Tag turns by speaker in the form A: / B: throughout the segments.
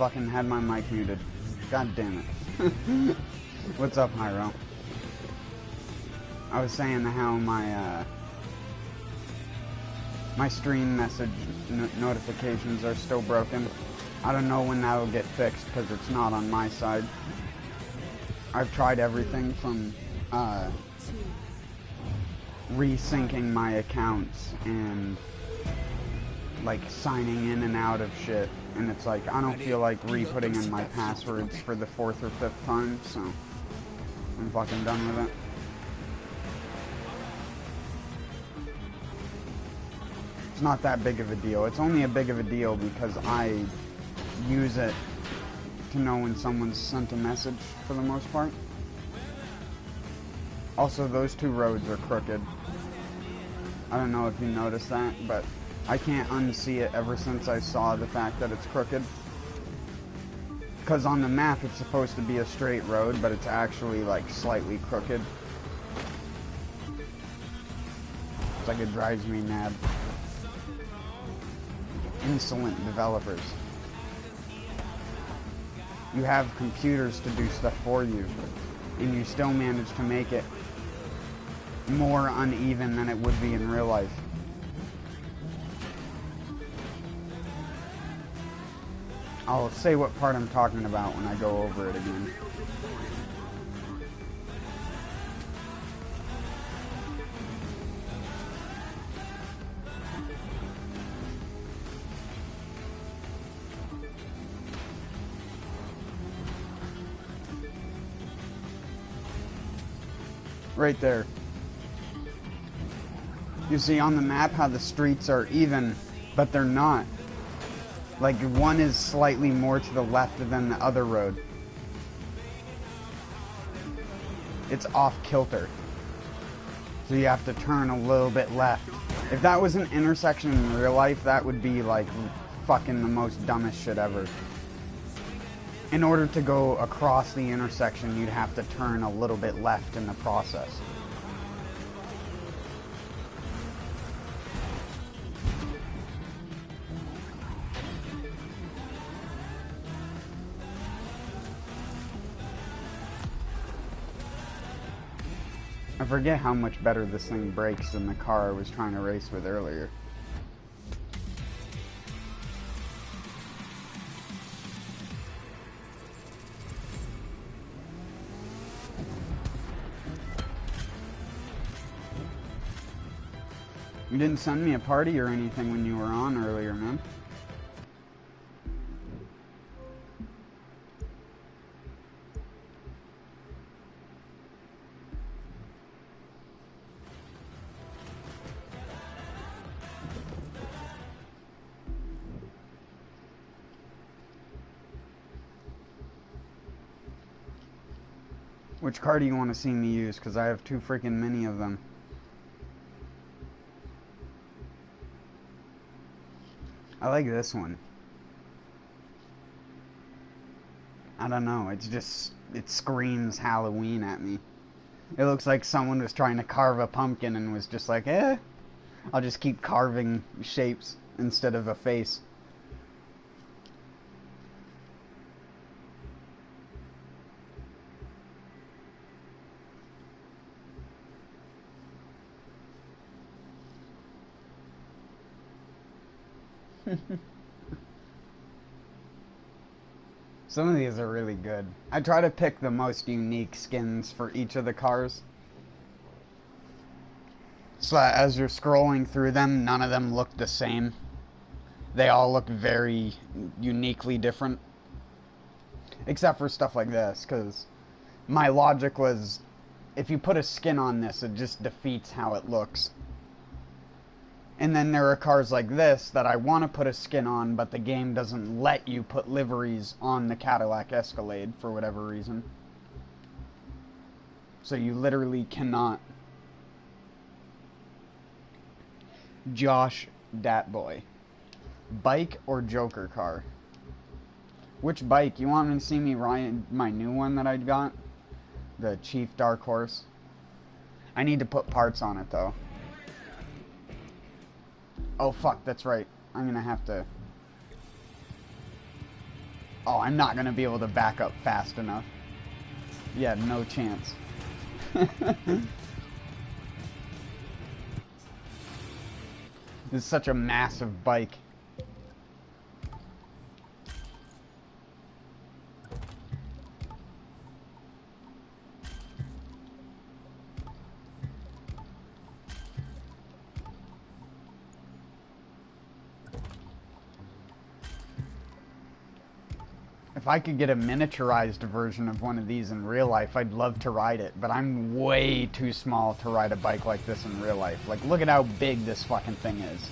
A: fucking had my mic muted. God damn it. What's up, Hyro? I was saying how my, my stream message notifications are still broken. I don't know when that'll get fixed because it's not on my side. I've tried everything from, resyncing my accounts and like signing in and out of shit, and it's like I don't feel like re-putting in my passwords for the 4th or 5th time, so I'm fucking done with it. It's not that big of a deal. It's only a big of a deal because I use it to know when someone's sent a message for the most part. Also, those two roads are crooked. I don't know if you noticed that, but I can't unsee it ever since I saw the fact that it's crooked. Because on the map it's supposed to be a straight road, but it's actually like slightly crooked. It's like it drives me mad. Insolent developers. You have computers to do stuff for you, and you still manage to make it more uneven than it would be in real life. I'll say what part I'm talking about when I go over it again. Right there. You see on the map how the streets are even, but they're not. Like, one is slightly more to the left than the other road. It's off kilter. So you have to turn a little bit left. If that was an intersection in real life, that would be like fucking the most dumbest shit ever. In order to go across the intersection, you'd have to turn a little bit left in the process. I forget how much better this thing brakes than the car I was trying to race with earlier. You didn't send me a party or anything when you were on earlier, man. Which car do you want to see me use? Because I have too freaking many of them. I like this one. I don't know, it's just, it screams Halloween at me. It looks like someone was trying to carve a pumpkin and was just like, I'll just keep carving shapes instead of a face. Some of these are really good. I try to pick the most unique skins for each of the cars, so that as you're scrolling through them, none of them look the same. They all look very uniquely different. Except for stuff like this, because my logic was, if you put a skin on this, it just defeats how it looks. And then there are cars like this that I want to put a skin on, but the game doesn't let you put liveries on the Cadillac Escalade for whatever reason. So you literally cannot. Josh Datboy. Bike or Joker car? Which bike? You want me to see me ride my new one that I got? The Chief Dark Horse. I need to put parts on it though. Oh fuck, that's right. I'm gonna have to... Oh, I'm not gonna be able to back up fast enough. Yeah, no chance. This is such a massive bike. If I could get a miniaturized version of one of these in real life, I'd love to ride it, but I'm way too small to ride a bike like this in real life. Like, look at how big this fucking thing is.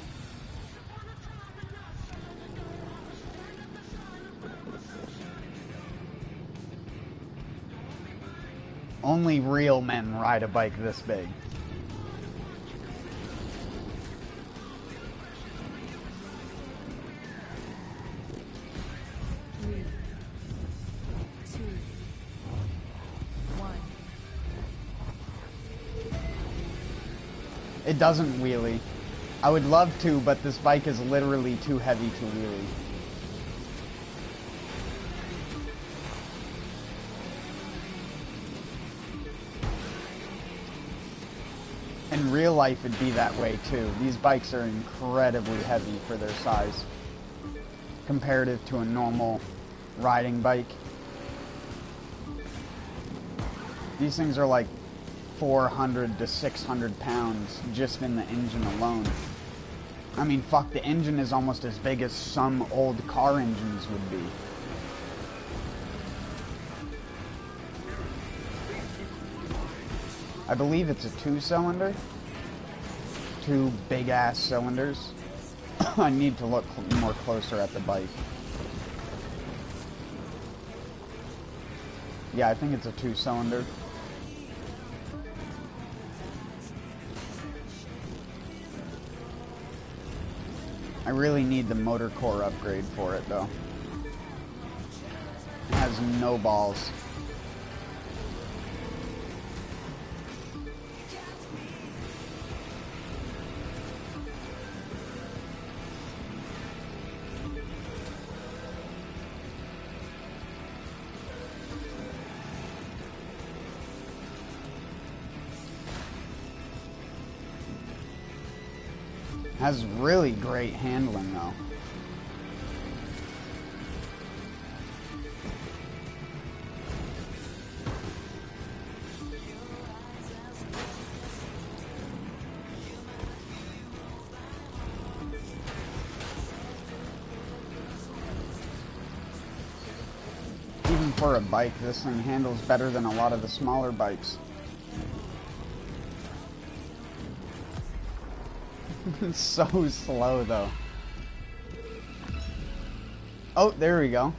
A: Only real men ride a bike this big. It doesn't wheelie. I would love to, but this bike is literally too heavy to wheelie. In real life, it'd be that way too. These bikes are incredibly heavy for their size, comparative to a normal riding bike. These things are like 400 to 600 pounds just in the engine alone. I mean, fuck, the engine is almost as big as some old car engines would be. I believe it's a 2-cylinder. 2 big-ass cylinders. I need to look more closer at the bike. Yeah, I think it's a 2-cylinder. I really need the motor core upgrade for it, though. It has no balls. Has really great handling, though. Even for a bike, this thing handles better than a lot of the smaller bikes. It's so slow, though. Oh, there we go.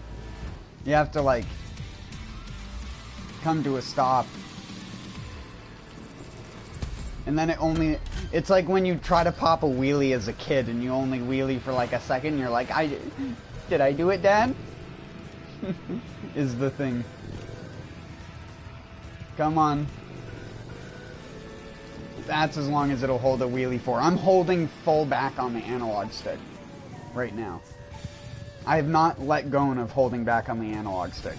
A: You have to, like, come to a stop. And then it's like when you try to pop a wheelie as a kid and you only wheelie for like a second, you're like, did I do it, Dad? Is the thing. Come on. That's as long as it'll hold a wheelie for. I'm holding full back on the analog stick right now. I have not let go of holding back on the analog stick.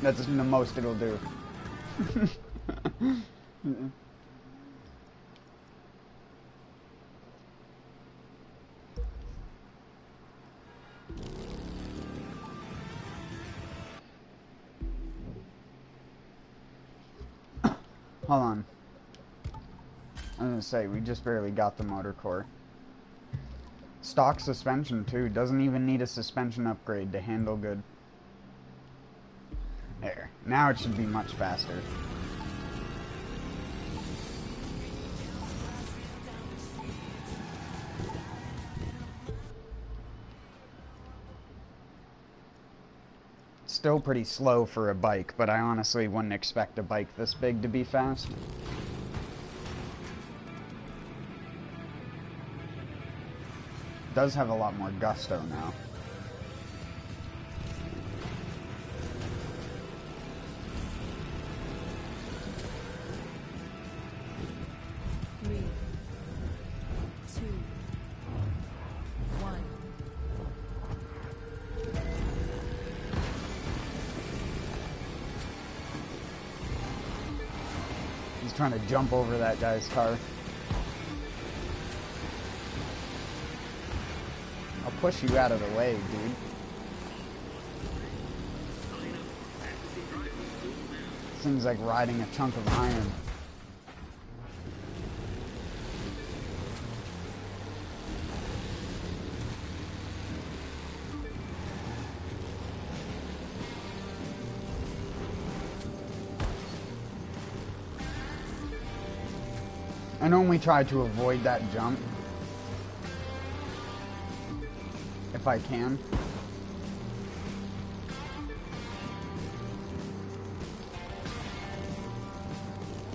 A: That's the most it'll do. Hold on. I was gonna say, we just barely got the motor core. Stock suspension, too. Doesn't even need a suspension upgrade to handle good. There. Now it should be much faster. Still pretty slow for a bike, but I honestly wouldn't expect a bike this big to be fast. Does have a lot more gusto now. He's trying to jump over that guy's car. I'll push you out of the way, dude. Seems like riding a chunk of iron. I normally try to avoid that jump if I can.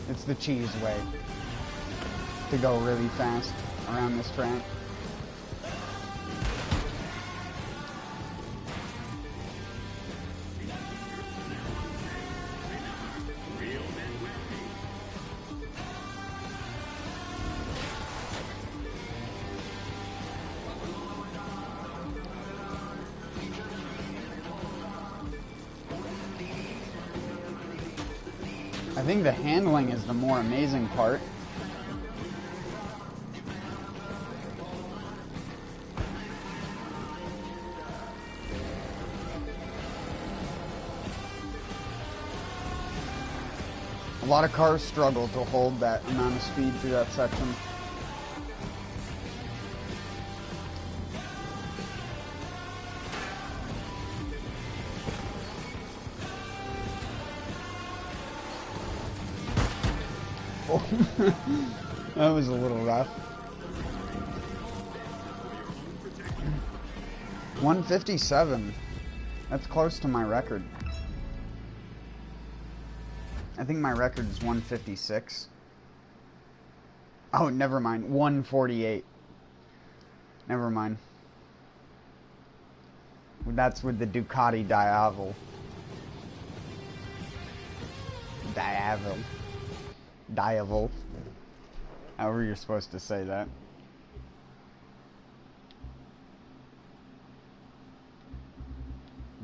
A: It's the cheese way to go really fast around this track. I think the handling is the more amazing part. A lot of cars struggle to hold that amount of speed through that section. That was a little rough. 157. That's close to my record. I think my record is 156. Oh, never mind. 148. Never mind. That's with the Ducati Diavel. Diavel. However you're supposed to say that.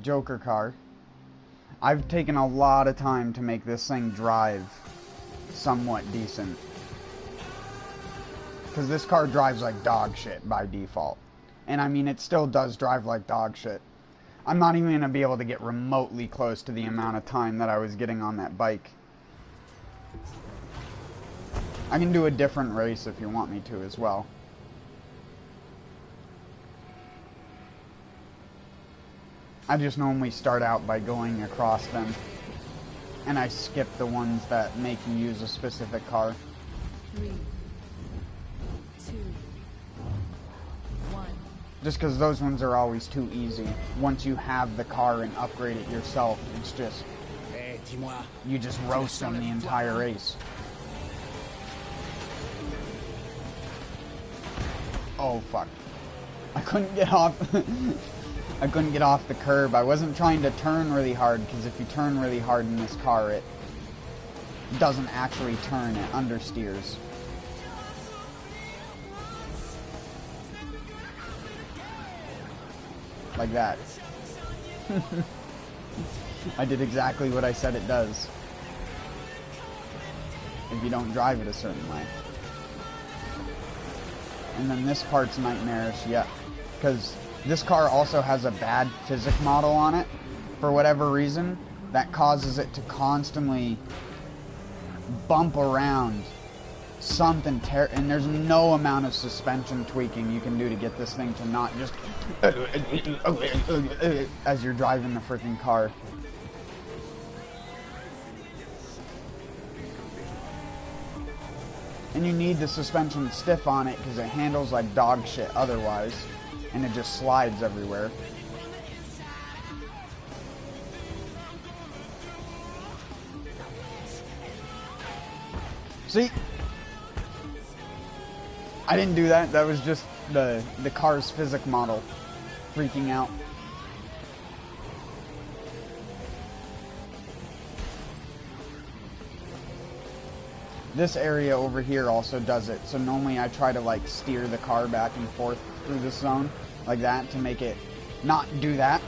A: Joker car. I've taken a lot of time to make this thing drive somewhat decent. Because this car drives like dog shit by default. And I mean, it still does drive like dog shit. I'm not even going to be able to get remotely close to the amount of time that I was getting on that bike. I can do a different race if you want me to as well. I just normally start out by going across them. And I skip the ones that make you use a specific car.
B: 3, 2, 1.
A: Just because those ones are always too easy. Once you have the car and upgrade it yourself, it's just... you just roast them the entire race. Oh, fuck. I couldn't get off... I couldn't get off the curb. I wasn't trying to turn really hard, because if you turn really hard in this car, it doesn't actually turn, it understeers. Like that. I did exactly what I said it does. If you don't drive it a certain way. And then this part's nightmarish, yeah. Because this car also has a bad physics model on it. For whatever reason, that causes it to constantly bump around something and there's no amount of suspension tweaking you can do to get this thing to not just as you're driving the freaking car. And you need the suspension stiff on it because it handles like dog shit otherwise, and it just slides everywhere. See? I didn't do that. That was just the car's physics model freaking out. This area over here also does it. So normally I try to like steer the car back and forth through this zone like that to make it not do that.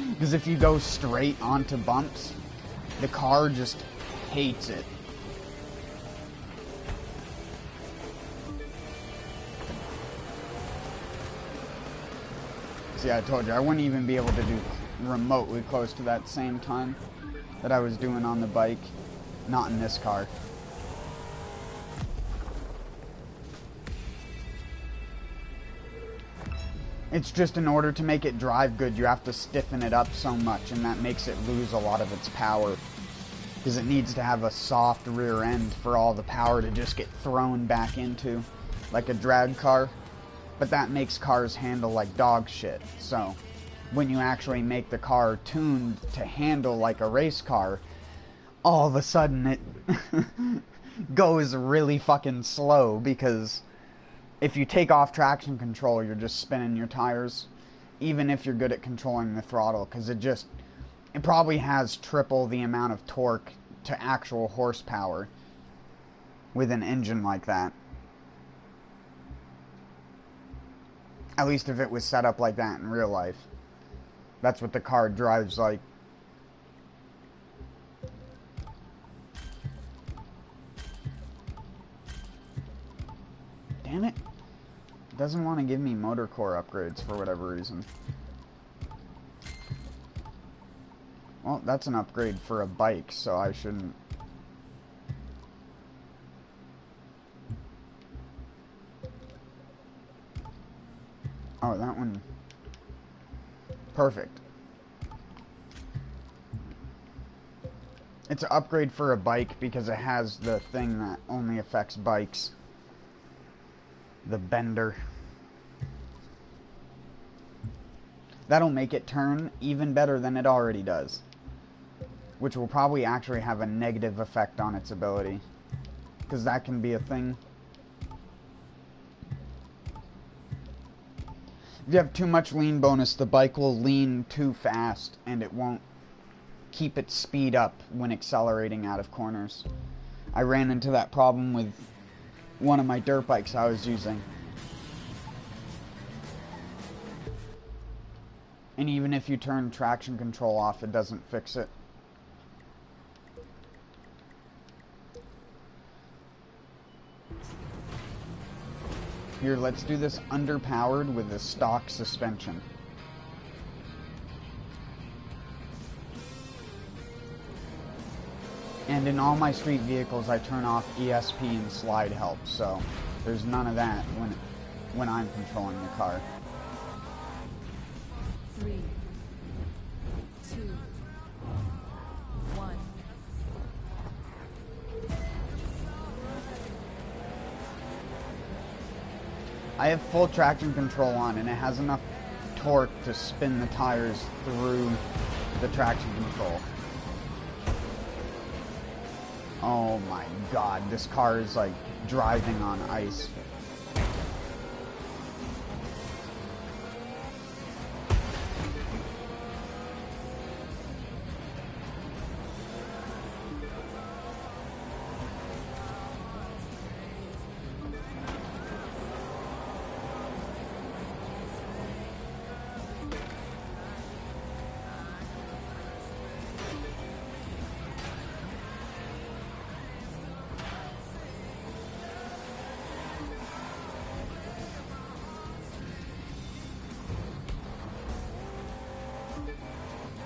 A: Because if you go straight onto bumps, the car just hates it. See, I told you, I wouldn't even be able to do remotely close to that same time that I was doing on the bike. Not in this car. It's just in order to make it drive good, you have to stiffen it up so much, and that makes it lose a lot of its power. Because it needs to have a soft rear end for all the power to just get thrown back into, like a drag car. But that makes cars handle like dog shit. So when you actually make the car tuned to handle like a race car, all of a sudden it goes really fucking slow, because if you take off traction control, you're just spinning your tires, even if you're good at controlling the throttle, because it probably has triple the amount of torque to actual horsepower with an engine like that. At least if it was set up like that in real life. That's what the car drives like. Damn it. It doesn't want to give me motor core upgrades for whatever reason. Well, that's an upgrade for a bike, so I shouldn't. Oh, that one. Perfect. It's an upgrade for a bike because it has the thing that only affects bikes. The bender. That'll make it turn even better than it already does. Which will probably actually have a negative effect on its ability. Because that can be a thing. If you have too much lean bonus, the bike will lean too fast and it won't keep its speed up when accelerating out of corners. I ran into that problem with one of my dirt bikes I was using. And even if you turn traction control off, it doesn't fix it. Here, let's do this underpowered with the stock suspension. And in all my street vehicles, I turn off ESP and slide help, so there's none of that when I'm controlling the car.
B: 3, 2, 1.
A: I have full traction control on, and it has enough torque to spin the tires through the traction control. Oh my god, this car is like driving on ice.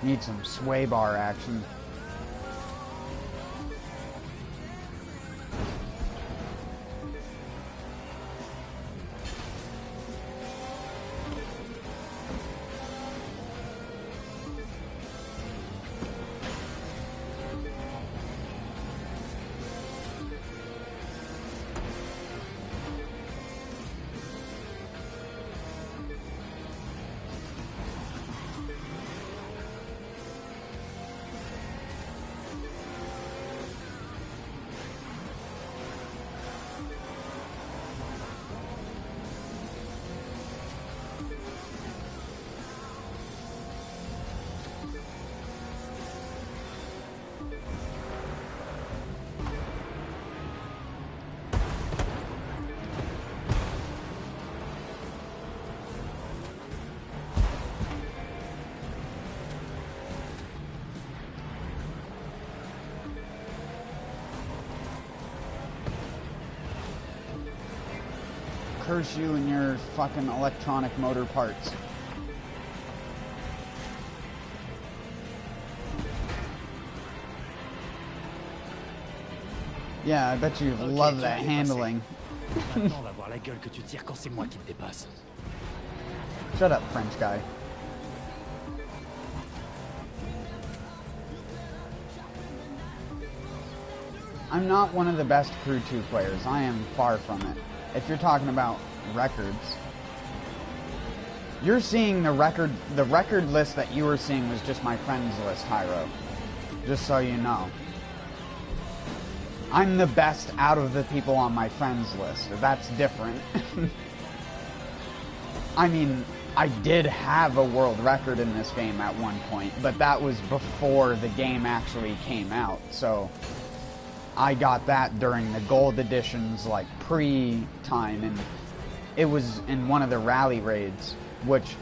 A: Need some sway bar action. Curse you and your fucking electronic motor parts. Yeah, I bet you love that handling.
C: Maintenant, on va voir la gueule que tu tires quand c'est moi qui te dépasse.
A: Shut up, French guy. I'm not one of the best Crew 2 players. I am far from it. If you're talking about records, you're seeing the record list that you were seeing was just my friends list, Hyro. Just so you know. I'm the best out of the people on my friends list. That's different. I mean, I did have a world record in this game at one point, but that was before the game actually came out, so I got that during the gold editions, like pre-time, and it was in one of the rally raids, which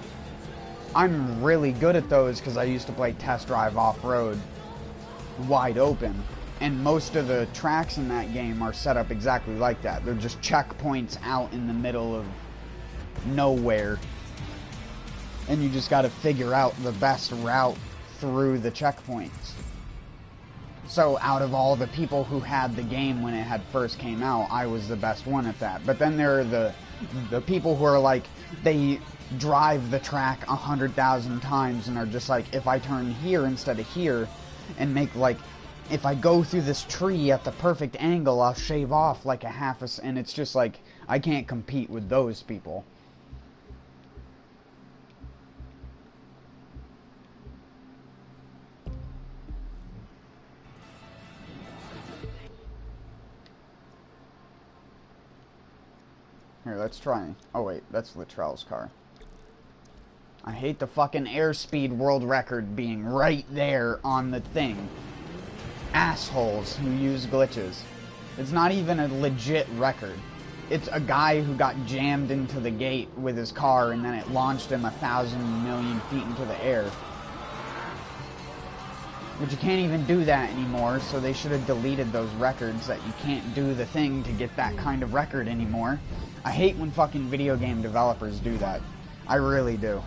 A: I'm really good at those because I used to play test drive off-road wide open, and most of the tracks in that game are set up exactly like that. They're just checkpoints out in the middle of nowhere, and you just got to figure out the best route through the checkpoints. So out of all the people who had the game when it had first came out, I was the best one at that. But then there are the people who are like, they drive the track 100,000 times and are just like, if I turn here instead of here and make like, if I go through this tree at the perfect angle, I'll shave off like a half a... And it's just like, I can't compete with those people. Here, let's try. Oh wait, that's Luttrell's car. I hate the fucking airspeed world record being right there on the thing. Assholes who use glitches. It's not even a legit record. It's a guy who got jammed into the gate with his car and then it launched him 1,000 million feet into the air. But you can't even do that anymore, so they should have deleted those records that you can't do the thing to get that kind of record anymore. I hate when fucking video game developers do that. I really do.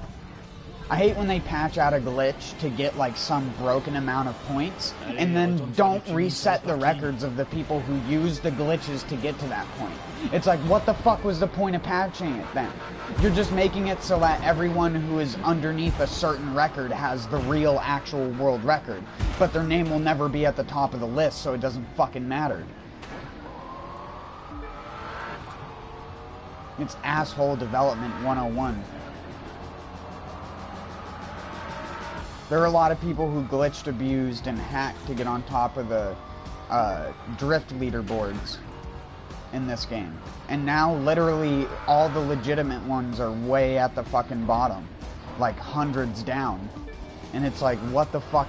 A: I hate when they patch out a glitch to get like some broken amount of points and then don't reset the records of the people who used the glitches to get to that point. It's like, what the fuck was the point of patching it then? You're just making it so that everyone who is underneath a certain record has the real actual world record, but their name will never be at the top of the list, so it doesn't fucking matter. It's asshole development 101. There are a lot of people who glitched, abused, and hacked to get on top of the drift leaderboards in this game. And now, literally, all the legitimate ones are way at the fucking bottom. Like, hundreds down. And it's like, what the fuck?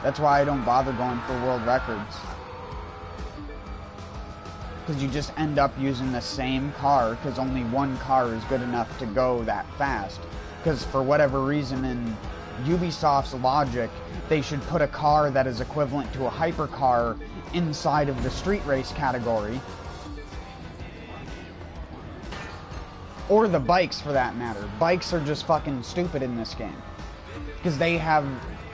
A: That's why I don't bother going for world records. Because you just end up using the same car, because only one car is good enough to go that fast. Because for whatever reason in Ubisoft's logic, they should put a car that is equivalent to a hypercar inside of the street race category. Or the bikes, for that matter. Bikes are just fucking stupid in this game. Because they have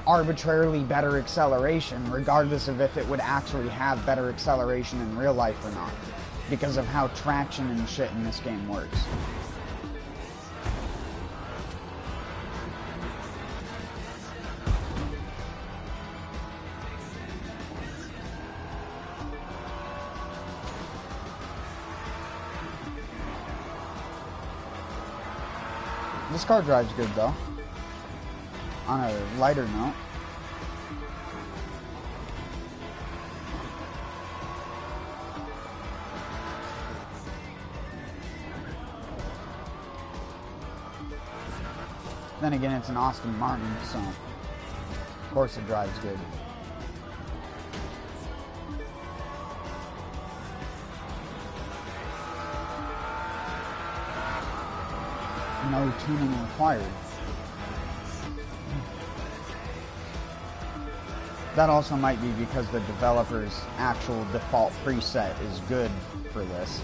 A: arbitrarily better acceleration, regardless of if it would actually have better acceleration in real life or not, because of how traction and shit in this game works. This car drives good though. On a lighter note, then again, it's an Aston Martin, so of course it drives good. No tuning required. That also might be because the developer's actual default preset is good for this.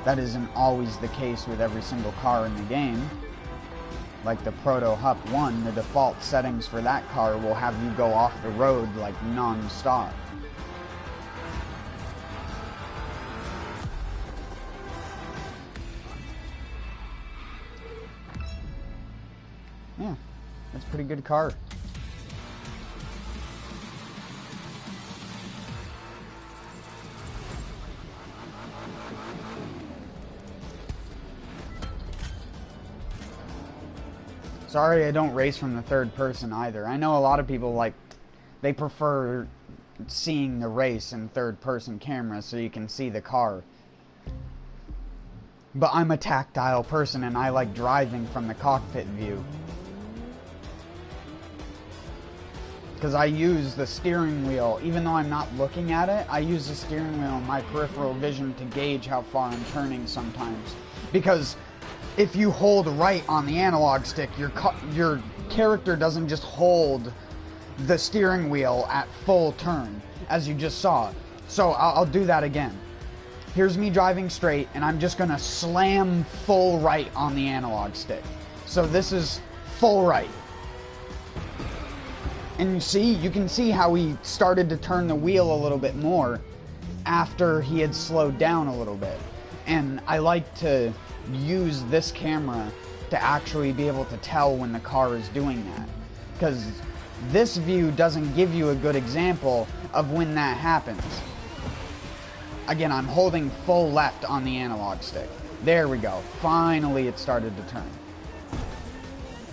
A: That isn't always the case with every single car in the game. Like the Proto Hup 1, the default settings for that car will have you go off the road like non-stop. Yeah, that's a pretty good car. Sorry I don't race from the third person either. I know a lot of people, like, they prefer seeing the race in third person camera so you can see the car. But I'm a tactile person and I like driving from the cockpit view. Because I use the steering wheel, even though I'm not looking at it, I use the steering wheel in my peripheral vision to gauge how far I'm turning sometimes. Because if you hold right on the analog stick, your character doesn't just hold the steering wheel at full turn, as you just saw. So I'll do that again. Here's me driving straight, and I'm just gonna slam full right on the analog stick. So this is full right. And you can see how he started to turn the wheel a little bit more after he had slowed down a little bit. And I like to use this camera to actually be able to tell when the car is doing that. Because this view doesn't give you a good example of when that happens. Again, I'm holding full left on the analog stick. There we go. Finally it started to turn.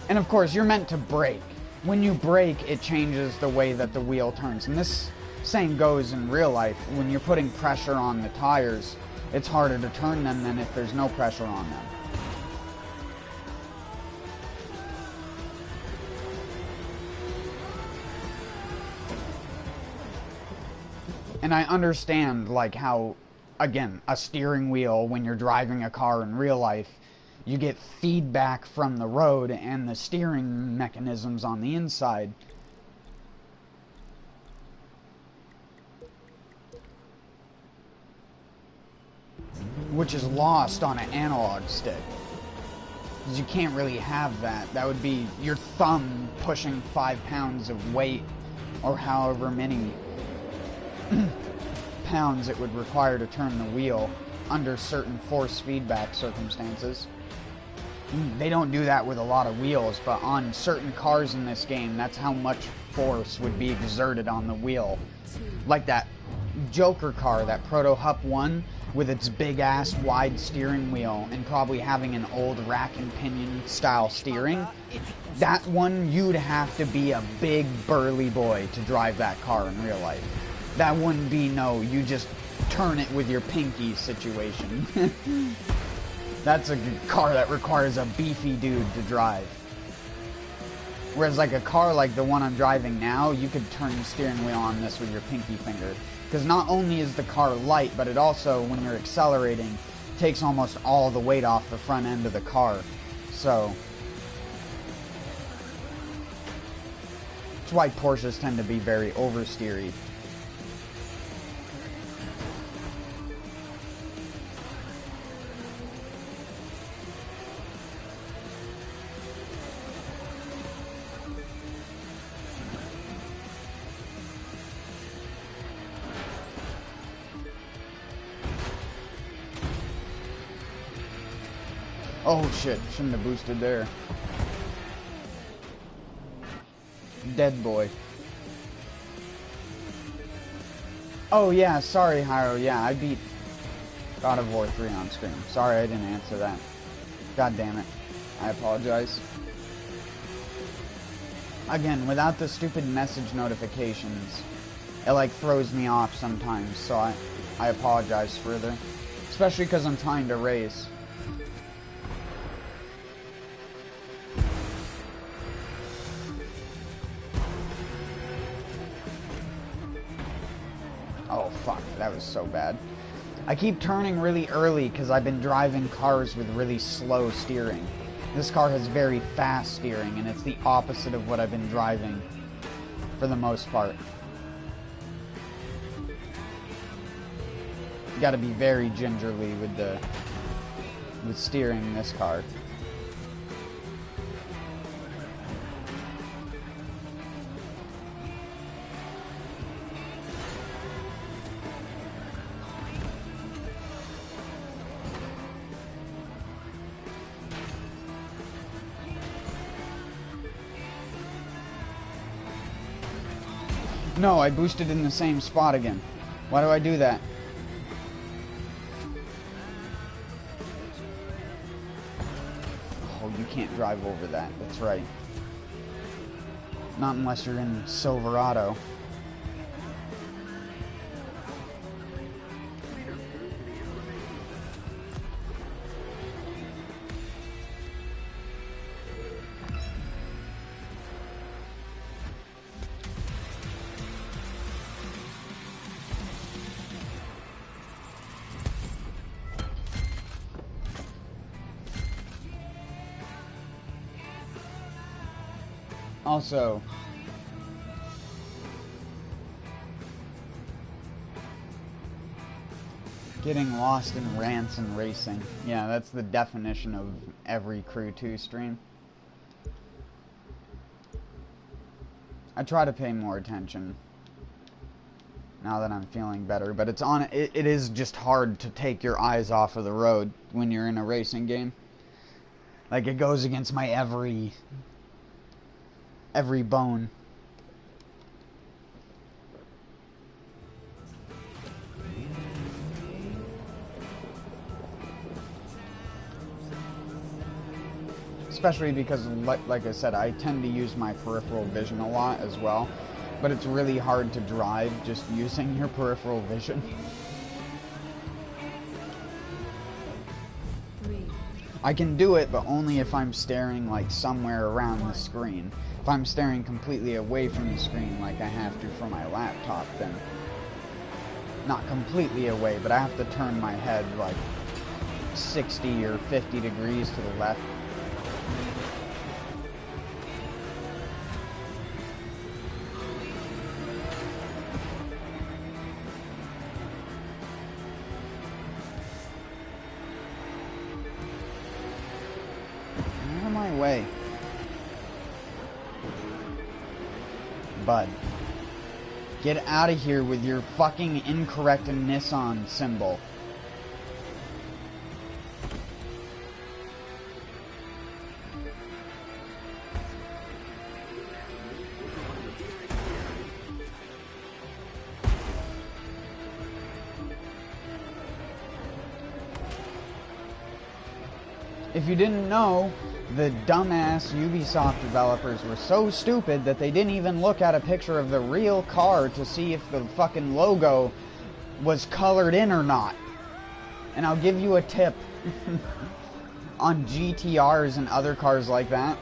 A: And of course, you're meant to brake. When you brake, it changes the way that the wheel turns. And this same goes in real life. When you're putting pressure on the tires, it's harder to turn them than if there's no pressure on them. And I understand, like, how, again, a steering wheel, when you're driving a car in real life, you get feedback from the road and the steering mechanisms on the inside. Which is lost on an analog stick. Because you can't really have that. That would be your thumb pushing 5 pounds of weight, or however many pounds it would require to turn the wheel under certain force feedback circumstances. They don't do that with a lot of wheels, but on certain cars in this game, that's how much force would be exerted on the wheel. Like that Joker car, that Proto Hup 1, with its big-ass wide steering wheel and probably having an old rack and pinion style steering. That one, you'd have to be a big, burly boy to drive that car in real life. That wouldn't be no, you just turn it with your pinky situation. That's a car that requires a beefy dude to drive. Whereas like a car like the one I'm driving now, you could turn the steering wheel on this with your pinky finger. Because not only is the car light, but it also, when you're accelerating, takes almost all the weight off the front end of the car. So that's why Porsches tend to be very oversteery. Oh shit, shouldn't have boosted there. Dead boy. Oh yeah, sorry Hyro, yeah, I beat God of War 3 on stream. Sorry I didn't answer that. God damn it. I apologize. Again, without the stupid message notifications, it like throws me off sometimes, so I apologize further. Especially because I'm trying to race. Oh fuck, that was so bad. I keep turning really early because I've been driving cars with really slow steering. This car has very fast steering, and it's the opposite of what I've been driving for the most part. You gotta be very gingerly with the with steering this car. No, I boosted in the same spot again. Why do I do that? Oh, you can't drive over that. That's right. Not unless you're in Silverado. Also, getting lost in rants and racing. Yeah, that's the definition of every Crew 2 stream. I try to pay more attention now that I'm feeling better, but it is just hard to take your eyes off of the road when you're in a racing game. Like, it goes against my every bone. Especially because, like I said, I tend to use my peripheral vision a lot as well. But it's really hard to drive just using your peripheral vision. I can do it, but only if I'm staring like somewhere around the screen. If I'm staring completely away from the screen like I have to from my laptop, then not completely away, but I have to turn my head like 60 or 50 degrees to the left. Out of my way. Bud. Get out of here with your fucking incorrect Nissan symbol. If you didn't know, the dumbass Ubisoft developers were so stupid that they didn't even look at a picture of the real car to see if the fucking logo was colored in or not. And I'll give you a tip. On GTRs and other cars like that,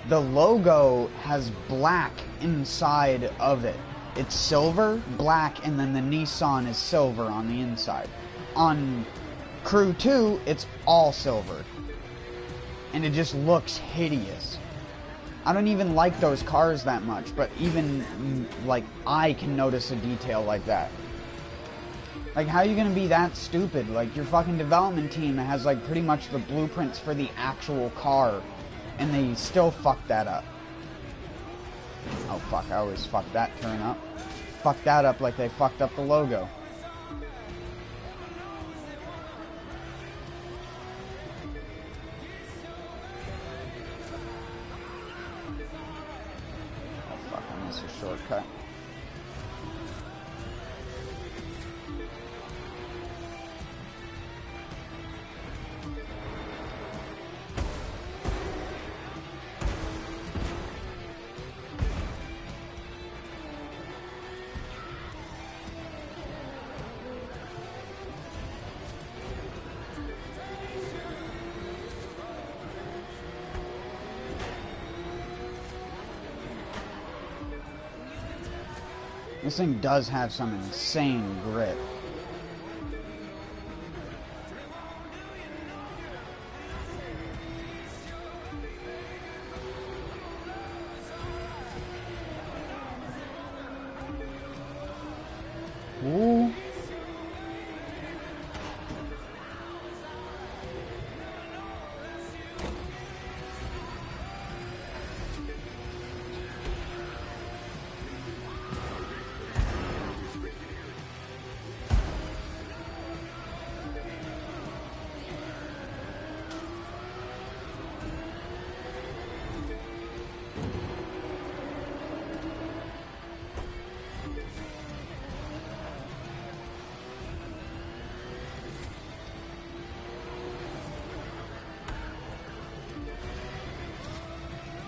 A: the logo has black inside of it. It's silver, black, and then the Nissan is silver on the inside. On Crew 2, it's all silver. And it just looks hideous. I don't even like those cars that much, but even, like, I can notice a detail like that. Like, how are you gonna be that stupid? Like, your fucking development team has, like, pretty much the blueprints for the actual car, and they still fuck that up. Oh, fuck, I always fuck that turn up. Fuck that up like they fucked up the logo. Shortcut. This thing does have some insane grip. Ooh.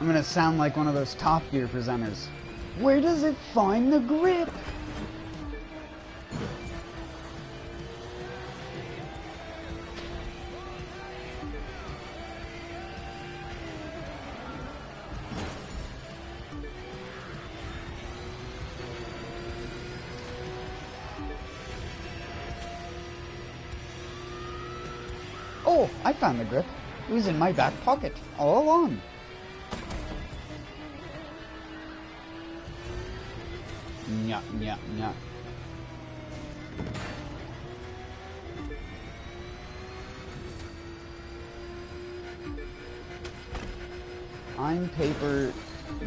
A: I'm gonna sound like one of those Top Gear presenters. Where does it find the grip? Oh, I found the grip. It was in my back pocket all along. Nyah, nyah, nyah. I'm paper,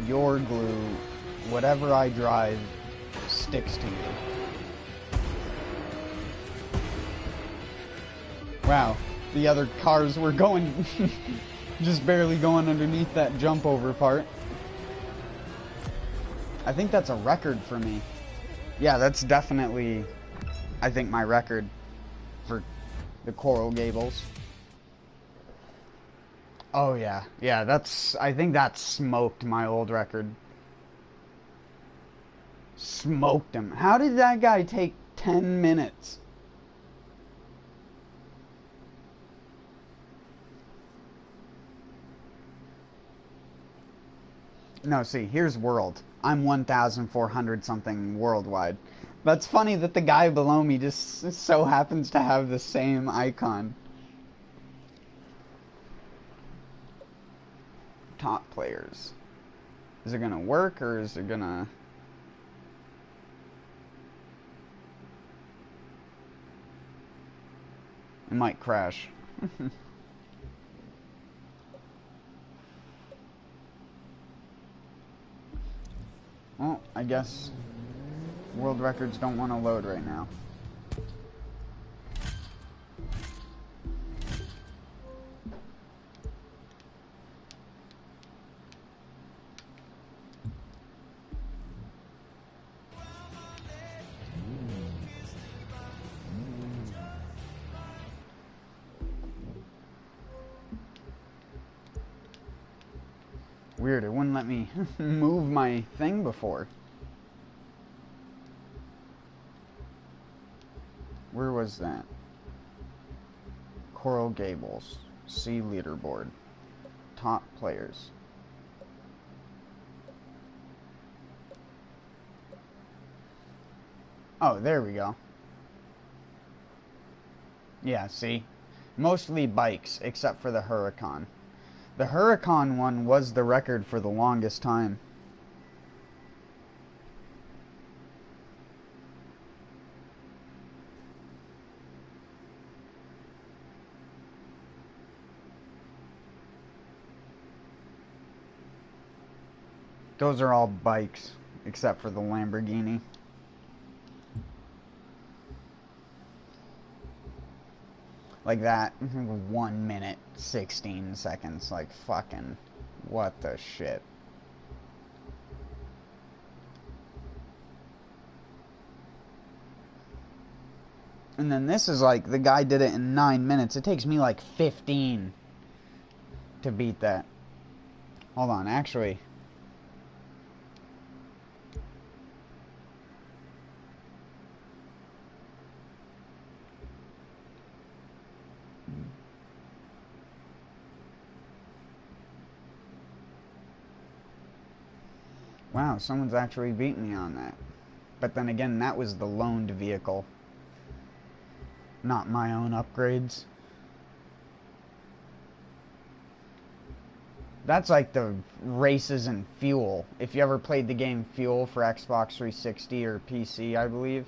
A: you're glue. Whatever I drive sticks to you. Wow, the other cars were going, just barely going underneath that jump over part. I think that's a record for me. Yeah, that's definitely, I think, my record for the Coral Gables. Oh yeah, yeah, I think that smoked my old record. Smoked him. How did that guy take 10 minutes? No, see, here's world. I'm 1,400 something worldwide. That's funny that the guy below me just so happens to have the same icon. Top players. Is it gonna work or is it gonna... It might crash. Well, I guess world records don't want to load right now. Weird, it wouldn't let me move my thing before. Where was that? Coral Gables. See leaderboard. Top players. Oh, there we go. Yeah, see? Mostly bikes, except for the Huracan. The Huracan one was the record for the longest time. Those are all bikes, except for the Lamborghini. Like that, 1 minute, 16 seconds, like fucking, what the shit. And then this is like, the guy did it in 9 minutes. It takes me like 15 to beat that. Hold on, actually. Wow, someone's actually beaten me on that. But then again, that was the loaned vehicle. Not my own upgrades. That's like the races and Fuel. If you ever played the game Fuel for Xbox 360 or PC, I believe.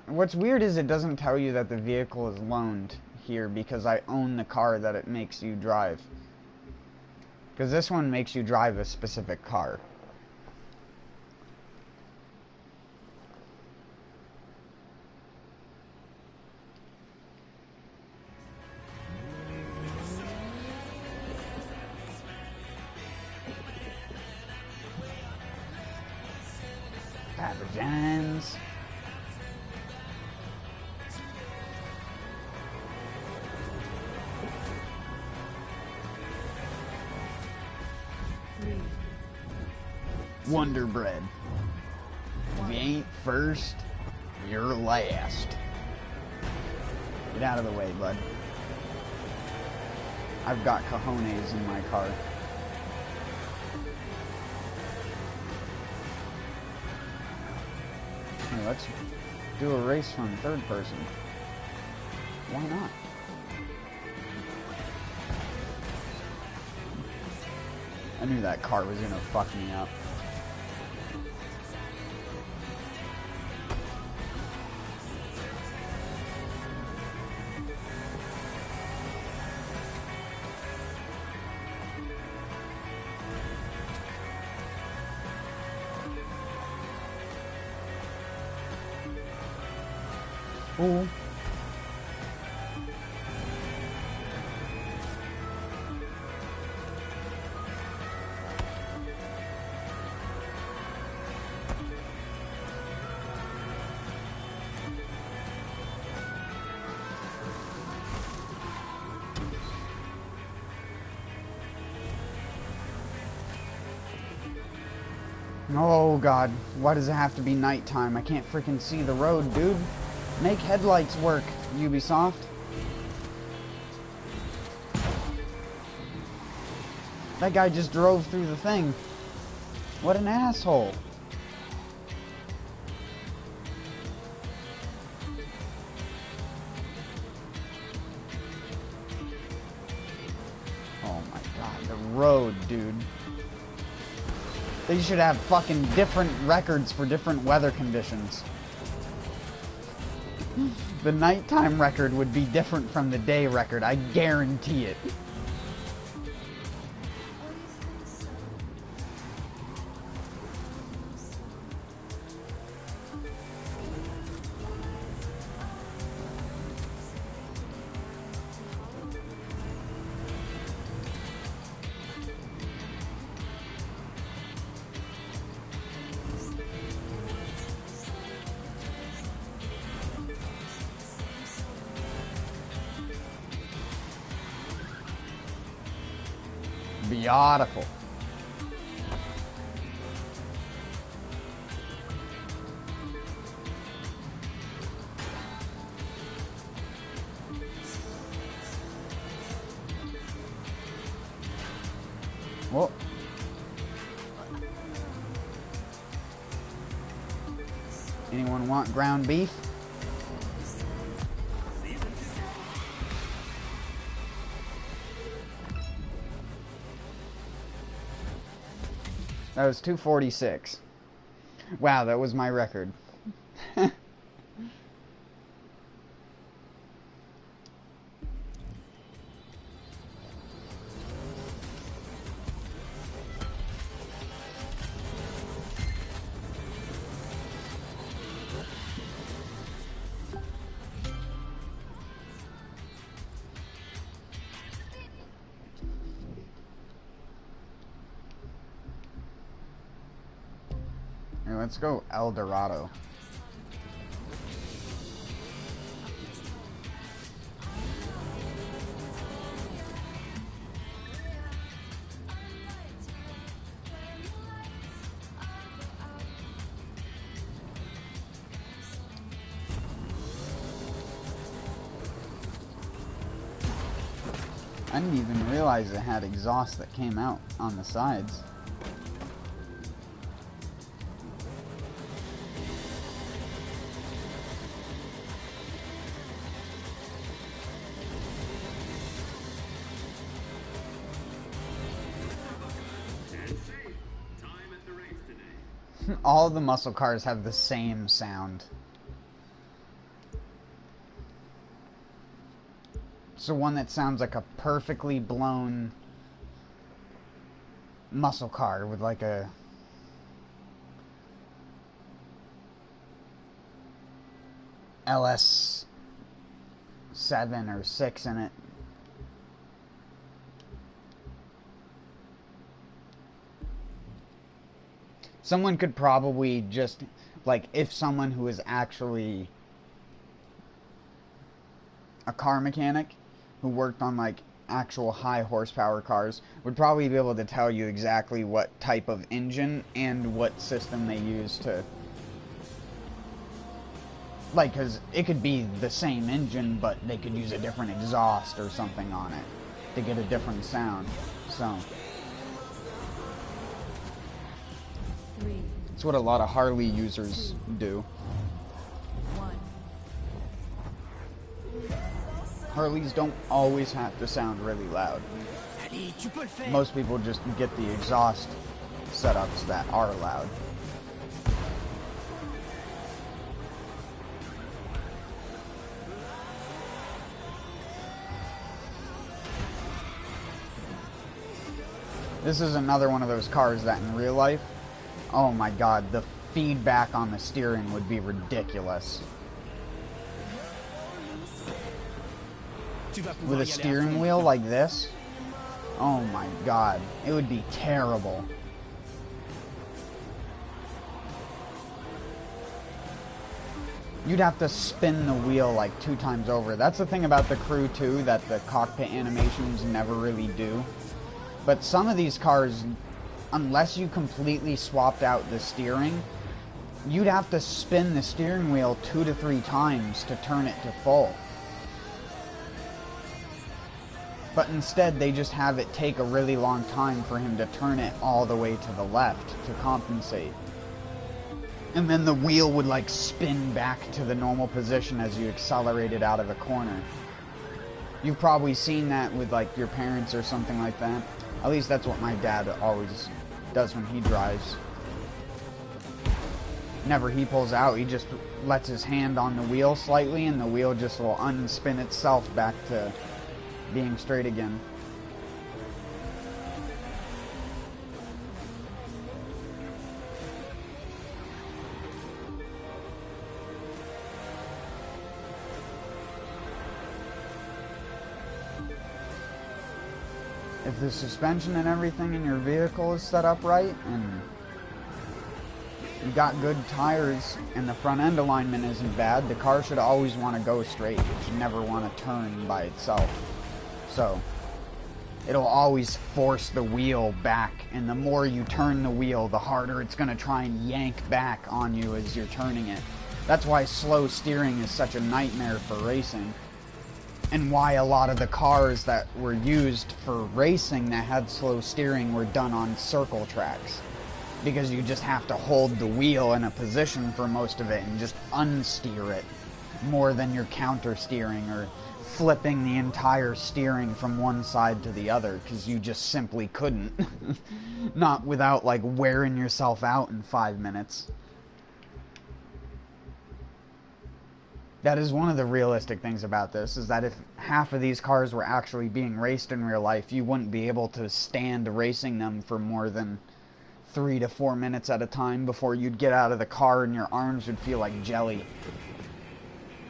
A: What's weird is it doesn't tell you that the vehicle is loaned here because I own the car that it makes you drive. Because this one makes you drive a specific car. Pathogens. Wonder Bread. If you ain't first, you're last. Get out of the way, bud. I've got cojones in my car. Hey, let's do a race from third person. Why not? I knew that car was gonna fuck me up. Ooh. Oh god, why does it have to be nighttime? I can't freaking see the road, dude. Make headlights work, Ubisoft. That guy just drove through the thing. What an asshole. Oh my god, the road, dude. They should have fucking different records for different weather conditions. The nighttime record would be different from the day record, I guarantee it. Beautiful. Whoa. Anyone want ground beef? That was 246. Wow, that was my record. Let's go El Dorado. I didn't even realize it had exhaust that came out on the sides. All of the muscle cars have the same sound. It's the one that sounds like a perfectly blown muscle car with like a LS 7 or 6 in it. Someone could probably just, like, if someone who is actually a car mechanic who worked on, like, actual high horsepower cars would probably be able to tell you exactly what type of engine and what system they use to, like, because it could be the same engine, but they could use a different exhaust or something on it to get a different sound. So it's what a lot of Harley users do. Harleys don't always have to sound really loud. Most people just get the exhaust setups that are loud. This is another one of those cars that in real life, oh my god, the feedback on the steering would be ridiculous. With a steering wheel like this, oh my god, it would be terrible. You'd have to spin the wheel like 2 times over. That's the thing about the Crew 2 that the cockpit animations never really do. But some of these cars, unless you completely swapped out the steering, you'd have to spin the steering wheel 2 to 3 times to turn it to full. But instead, they just have it take a really long time for him to turn it all the way to the left to compensate. And then the wheel would like spin back to the normal position as you accelerated out of a corner. You've probably seen that with like your parents or something like that. At least that's what my dad always does when he drives. Whenever he pulls out, he just lets his hand on the wheel slightly and the wheel just will unspin itself back to being straight again. If the suspension and everything in your vehicle is set up right and you got good tires and the front end alignment isn't bad, the car should always want to go straight. It should never want to turn by itself. So it'll always force the wheel back, and the more you turn the wheel, the harder it's going to try and yank back on you as you're turning it. That's why slow steering is such a nightmare for racing, and why a lot of the cars that were used for racing that had slow steering were done on circle tracks, because you just have to hold the wheel in a position for most of it and just unsteer it more than you're counter steering or flipping the entire steering from one side to the other, because you just simply couldn't. Not without like wearing yourself out in 5 minutes. That is one of the realistic things about this, is that if half of these cars were actually being raced in real life, you wouldn't be able to stand racing them for more than 3 to 4 minutes at a time before you'd get out of the car and your arms would feel like jelly.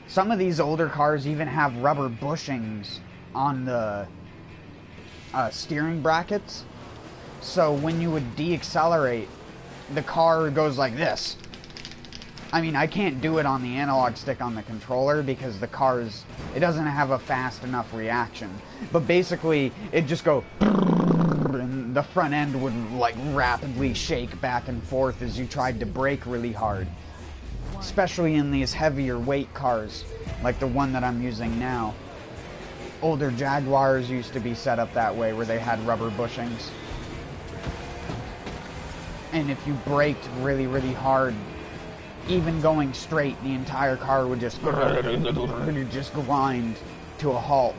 A: Some of these older cars even have rubber bushings on the steering brackets. So when you would deaccelerate, the car goes like this. I mean, I can't do it on the analog stick on the controller because the car's, it doesn't have a fast enough reaction. But basically, it just go, and the front end would like rapidly shake back and forth as you tried to brake really hard. Especially in these heavier weight cars, like the one that I'm using now. Older Jaguars used to be set up that way, where they had rubber bushings. And if you braked really, really hard, even going straight, the entire car would just grind to a halt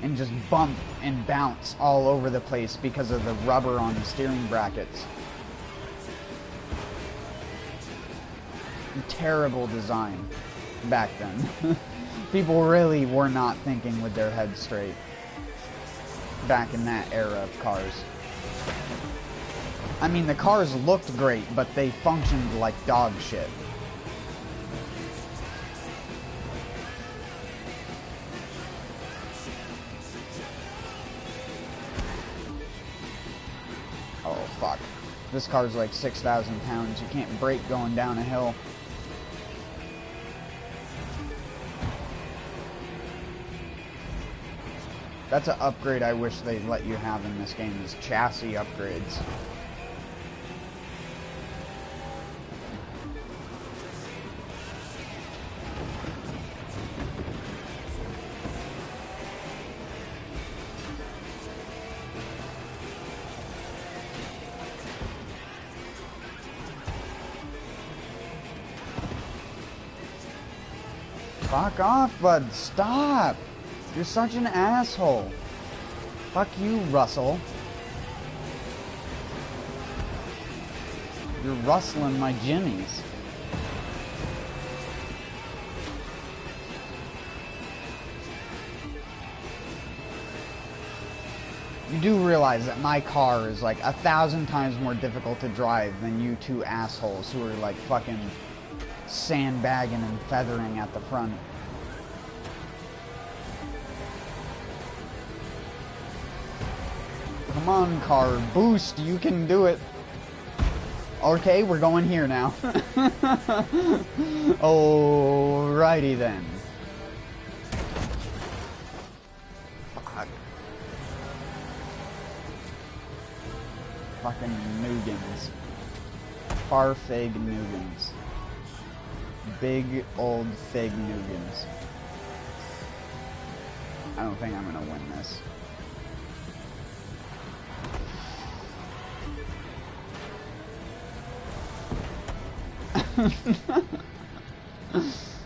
A: and just bump and bounce all over the place because of the rubber on the steering brackets. Terrible design back then. People really were not thinking with their heads straight back in that era of cars. I mean, the cars looked great, but they functioned like dog shit. Oh, fuck. This car's like 6,000 pounds. You can't brake going down a hill. That's an upgrade I wish they'd let you have in this game, is chassis upgrades. Fuck off, bud. Stop. You're such an asshole. Fuck you, Russell. You're rustling my jimmies. You do realize that my car is like 1,000 times more difficult to drive than you two assholes who are like fucking sandbagging and feathering at the front. Come on, car, boost, you can do it. Okay, we're going here now. Alrighty then. Fuck. Fucking noogans. Farfig noogans. Big old fig noogans. I don't think I'm gonna win this.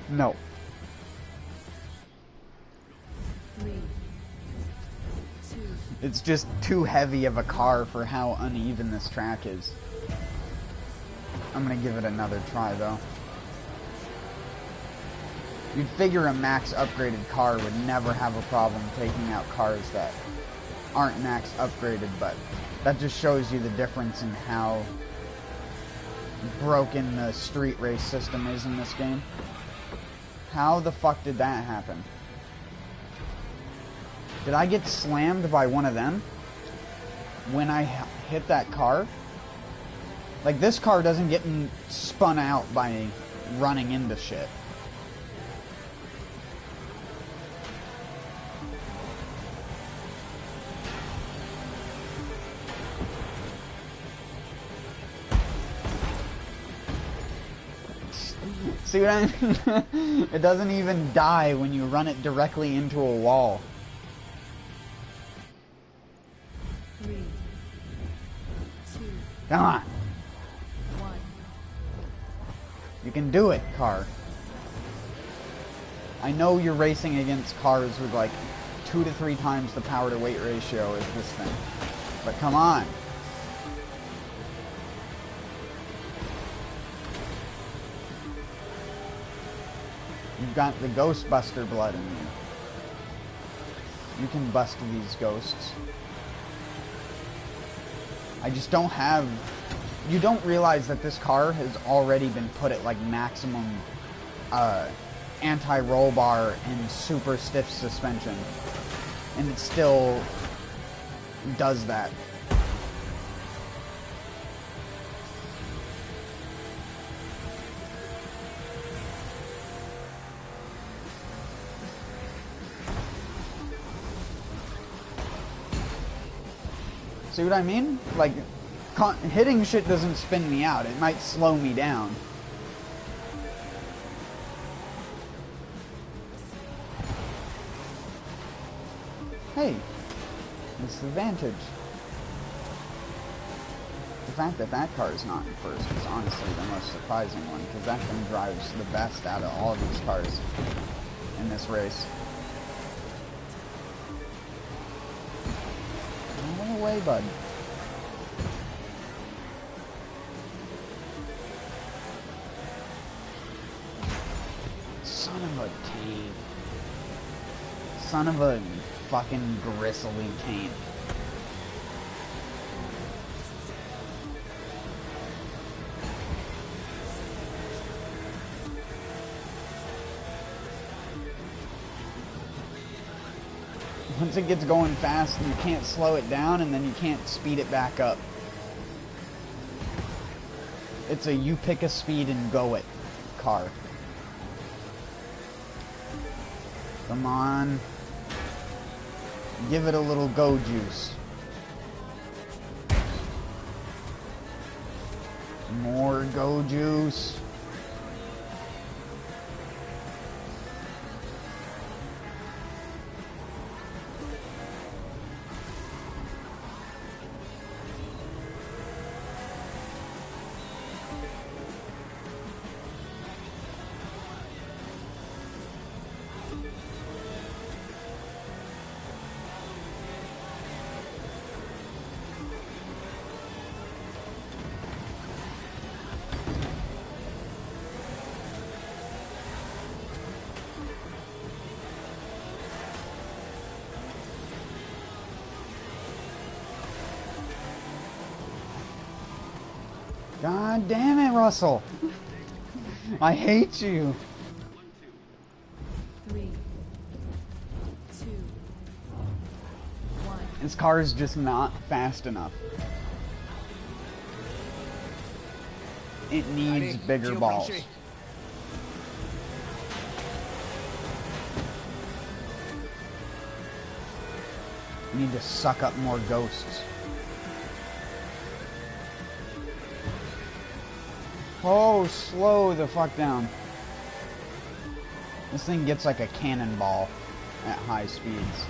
A: No.
B: 3, 2.
A: It's just too heavy of a car for how uneven this track is. I'm gonna give it another try though. You'd figure a max upgraded car would never have a problem taking out cars that aren't max upgraded, but that just shows you the difference in how broken the street race system is in this game. How the fuck did that happen? Did I get slammed by one of them when I hit that car? Like, this car doesn't get spun out by running into shit. See what I mean? It doesn't even die when you run it directly into a wall.
B: 3, 2,
A: Come on.
B: 1.
A: You can do it, car. I know you're racing against cars with like 2 to 3 times the power to weight ratio as this thing. But come on. You've got the Ghostbuster blood in you. You can bust these ghosts. I just don't have... You don't realize that this car has already been put at like maximum anti-roll bar and super stiff suspension. And it still does that. See what I mean? Like, hitting shit doesn't spin me out. It might slow me down. Hey, disadvantage. The fact that that car is not in first is honestly the most surprising one, because that thing drives the best out of all of these cars in this race. Out away, bud. Son of a taint. Son of a fucking gristly taint. Once it gets going fast, you can't slow it down, and then you can't speed it back up. It's a you pick a speed and go it car. Come on. Give it a little go juice. More go juice. God damn it, Russell. I hate you.
B: 3, 2, 1.
A: This car is just not fast enough. It needs bigger balls. You need to suck up more ghosts. Oh, slow the fuck down. This thing gets like a cannonball at high speeds.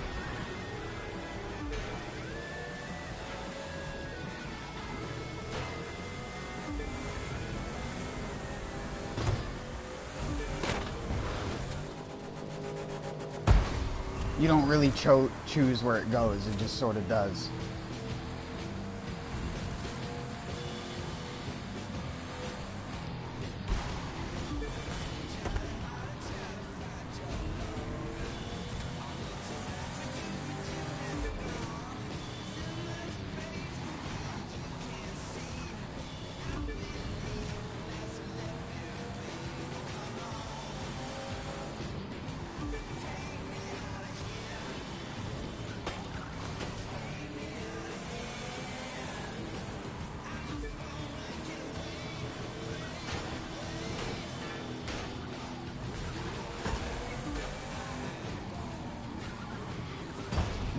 A: You don't really choose where it goes, it just sort of does.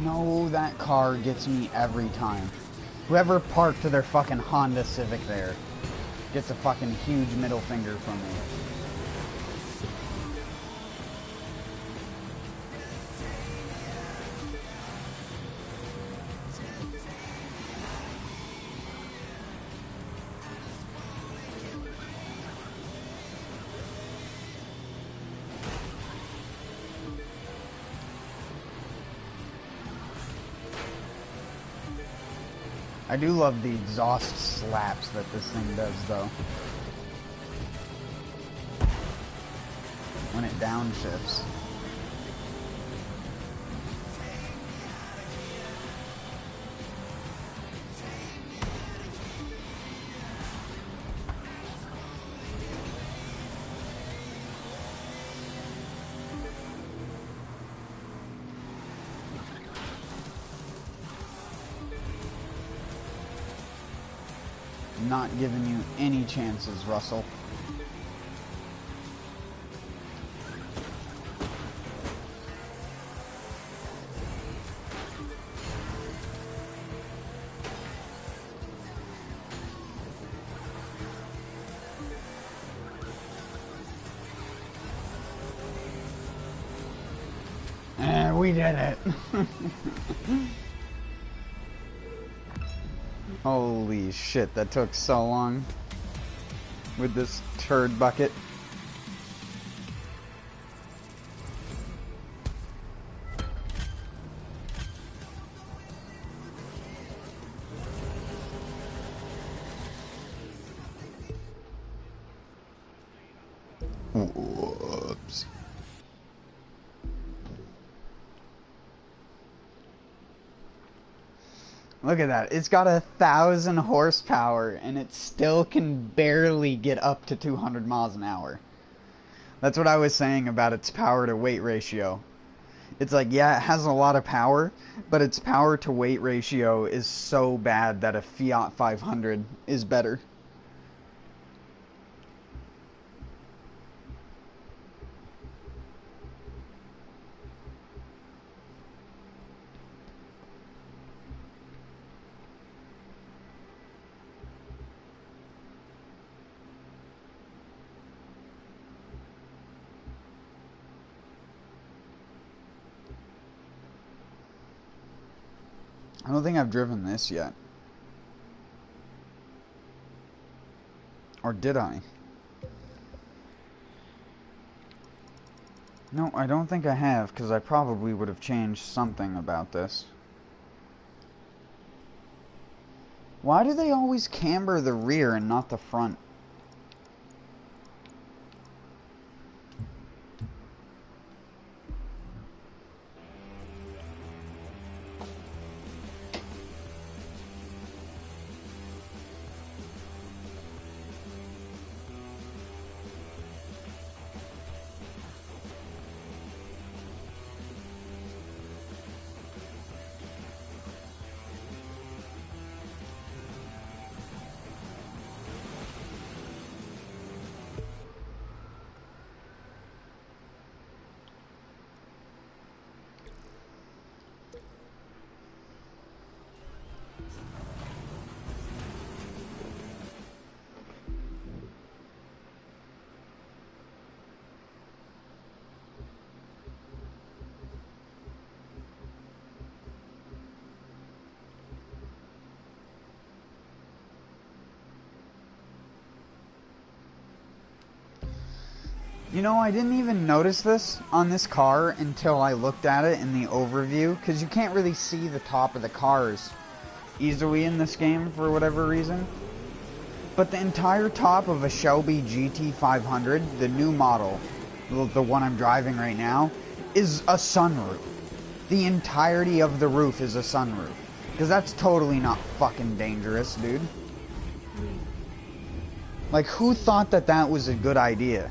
A: No, that car gets me every time. Whoever parked their fucking Honda Civic there gets a fucking huge middle finger from me. I do love the exhaust slaps that this thing does, though. When it downshifts. Not giving you any chances, Russell. We did it. Holy shit, that took so long with this turd bucket. Whoops. Look at that. It's got 1,000 horsepower and it still can barely get up to 200 miles an hour. That's what I was saying about its power to weight ratio. It's like, yeah, it has a lot of power, but its power to weight ratio is so bad that a Fiat 500 is better. I don't think I've driven this yet. Or did I? No, I don't think I have, because I probably would have changed something about this. Why do they always camber the rear and not the front? You know, I didn't even notice this on this car until I looked at it in the overview, because you can't really see the top of the cars easily in this game for whatever reason. But the entire top of a Shelby GT500, the new model, the one I'm driving right now, is a sunroof. The entirety of the roof is a sunroof. Because that's totally not fucking dangerous, dude. Like, who thought that that was a good idea?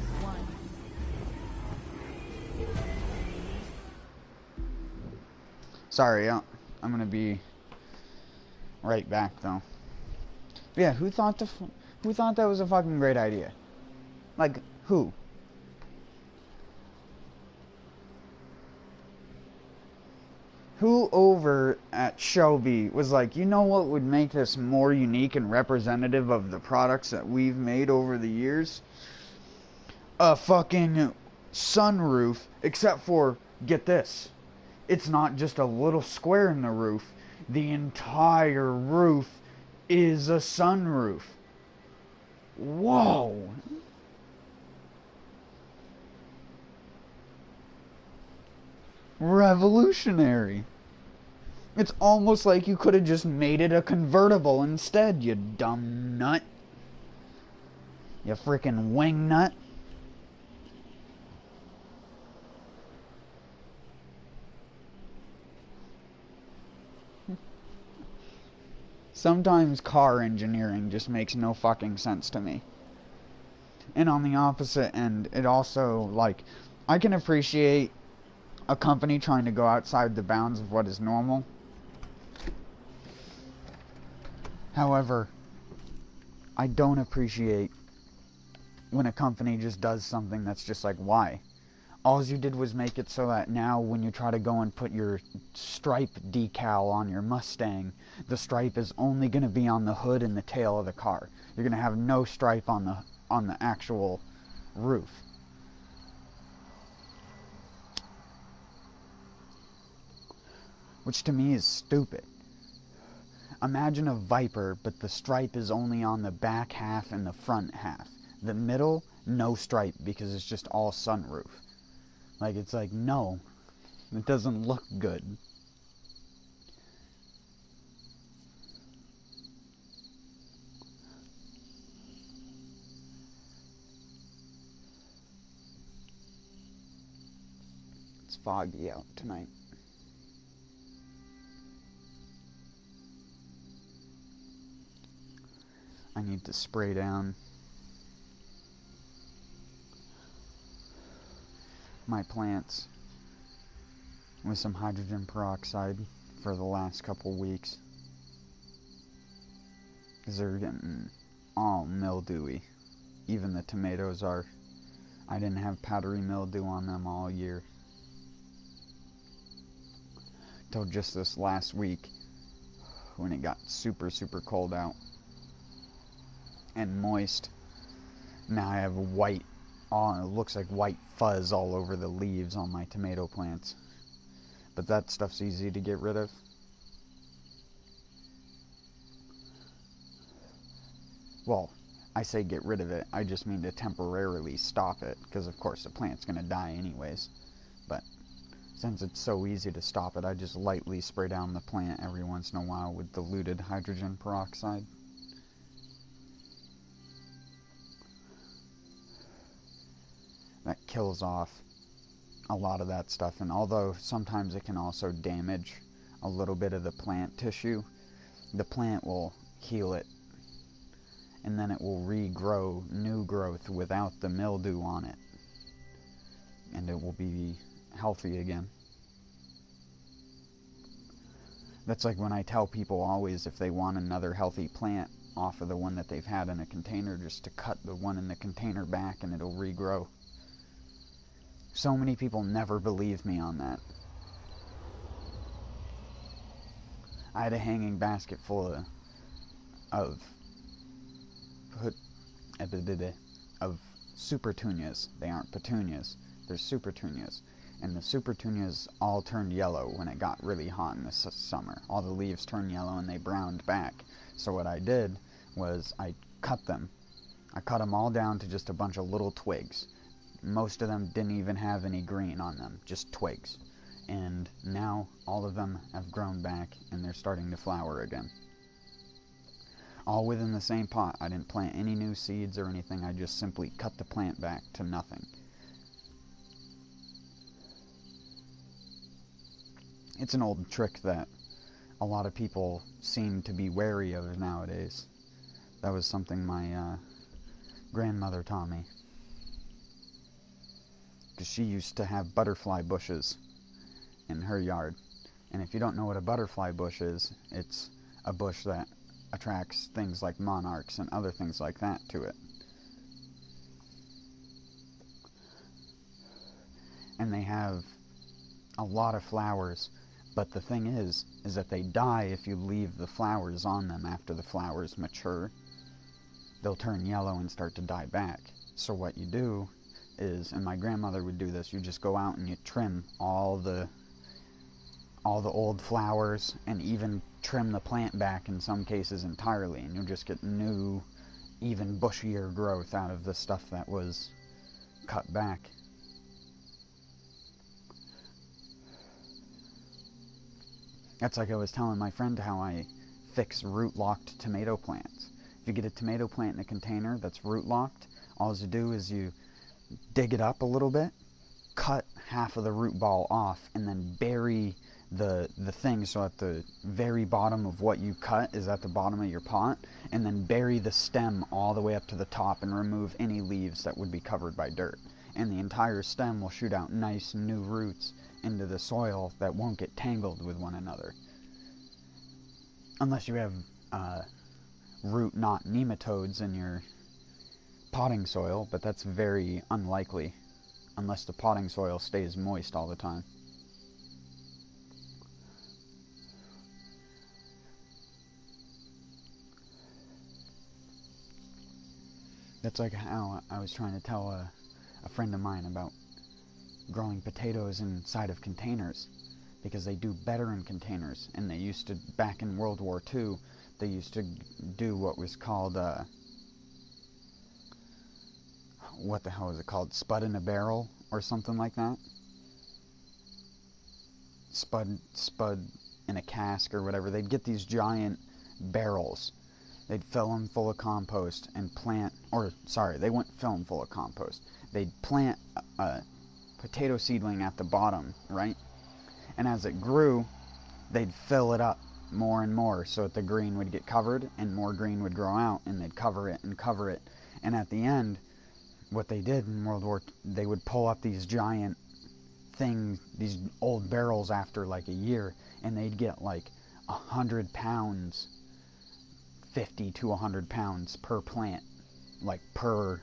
A: Sorry, I'm gonna be right back though. But yeah, who thought that was a fucking great idea? Like, who? Who over at Shelby was like, you know what would make this more unique and representative of the products that we've made over the years? A fucking sunroof, except for, get this, it's not just a little square in the roof. The entire roof is a sunroof. Whoa. Revolutionary. It's almost like you could have just made it a convertible instead, you dumb nut. You freaking wing nut. Sometimes car engineering just makes no fucking sense to me. And on the opposite end, it also, like, I can appreciate a company trying to go outside the bounds of what is normal. However, I don't appreciate when a company just does something that's just like, why? All you did was make it so that now when you try to go and put your stripe decal on your Mustang, the stripe is only going to be on the hood and the tail of the car. You're going to have no stripe on the actual roof. Which to me is stupid. Imagine a Viper, but the stripe is only on the back half and the front half. The middle, no stripe because it's just all sunroof. Like, it's like, no, it doesn't look good. It's foggy out tonight. I need to spray down my plants with some hydrogen peroxide for the last couple weeks, because they're getting all mildewy. Even the tomatoes are. I didn't have powdery mildew on them all year till just this last week when it got super cold out and moist. Now I have white, it looks like white fuzz all over the leaves on my tomato plants. But that stuff's easy to get rid of. Well, I say get rid of it, I just mean to temporarily stop it, because of course the plant's going to die anyways. But since it's so easy to stop it, I just lightly spray down the plant every once in a while with diluted hydrogen peroxide. That kills off a lot of that stuff, and although sometimes it can also damage a little bit of the plant tissue, the plant will heal it, and then it will regrow new growth without the mildew on it, and it will be healthy again. That's like when I tell people always, if they want another healthy plant off of the one that they've had in a container, just to cut the one in the container back and it'll regrow. So many people never believe me on that. I had a hanging basket full of supertunias. They aren't petunias, they're supertunias. And the supertunias all turned yellow when it got really hot in the summer. All the leaves turned yellow and they browned back. So what I did was I cut them. I cut them all down to just a bunch of little twigs. Most of them didn't even have any green on them, just twigs. And now all of them have grown back and they're starting to flower again. All within the same pot. I didn't plant any new seeds or anything. I just simply cut the plant back to nothing. It's an old trick that a lot of people seem to be wary of nowadays. That was something my grandmother taught me. Because she used to have butterfly bushes in her yard. And if you don't know what a butterfly bush is, it's a bush that attracts things like monarchs and other things like that to it. And they have a lot of flowers, but the thing is that they die if you leave the flowers on them after the flowers mature. They'll turn yellow and start to die back. So what you do is, and my grandmother would do this, you just go out and you trim all the old flowers, and even trim the plant back in some cases entirely, and you'll just get new, even bushier growth out of the stuff that was cut back. That's like I was telling my friend how I fix root-locked tomato plants. If you get a tomato plant in a container that's root-locked, all you do is you dig it up a little bit, cut half of the root ball off, and then bury the thing so at the very bottom of what you cut is at the bottom of your pot, and then bury the stem all the way up to the top and remove any leaves that would be covered by dirt. And the entire stem will shoot out nice new roots into the soil that won't get tangled with one another. Unless you have root knot nematodes in your potting soil, but that's very unlikely unless the potting soil stays moist all the time. That's like how I was trying to tell a friend of mine about growing potatoes inside of containers, because they do better in containers. And they used to, back in World War II, they used to do what was called, what the hell is it called? Spud in a barrel or something like that? Spud in a cask or whatever. They'd get these giant barrels. They'd fill them full of compost and plant, or sorry, they wouldn't fill them full of compost. They'd plant a potato seedling at the bottom, right? And as it grew, they'd fill it up more and more so that the green would get covered and more green would grow out, and they'd cover it and cover it. And at the end, what they did in World War II, they would pull up these giant things, these old barrels after like a year, and they'd get like 100 pounds, 50 to 100 pounds per plant, like per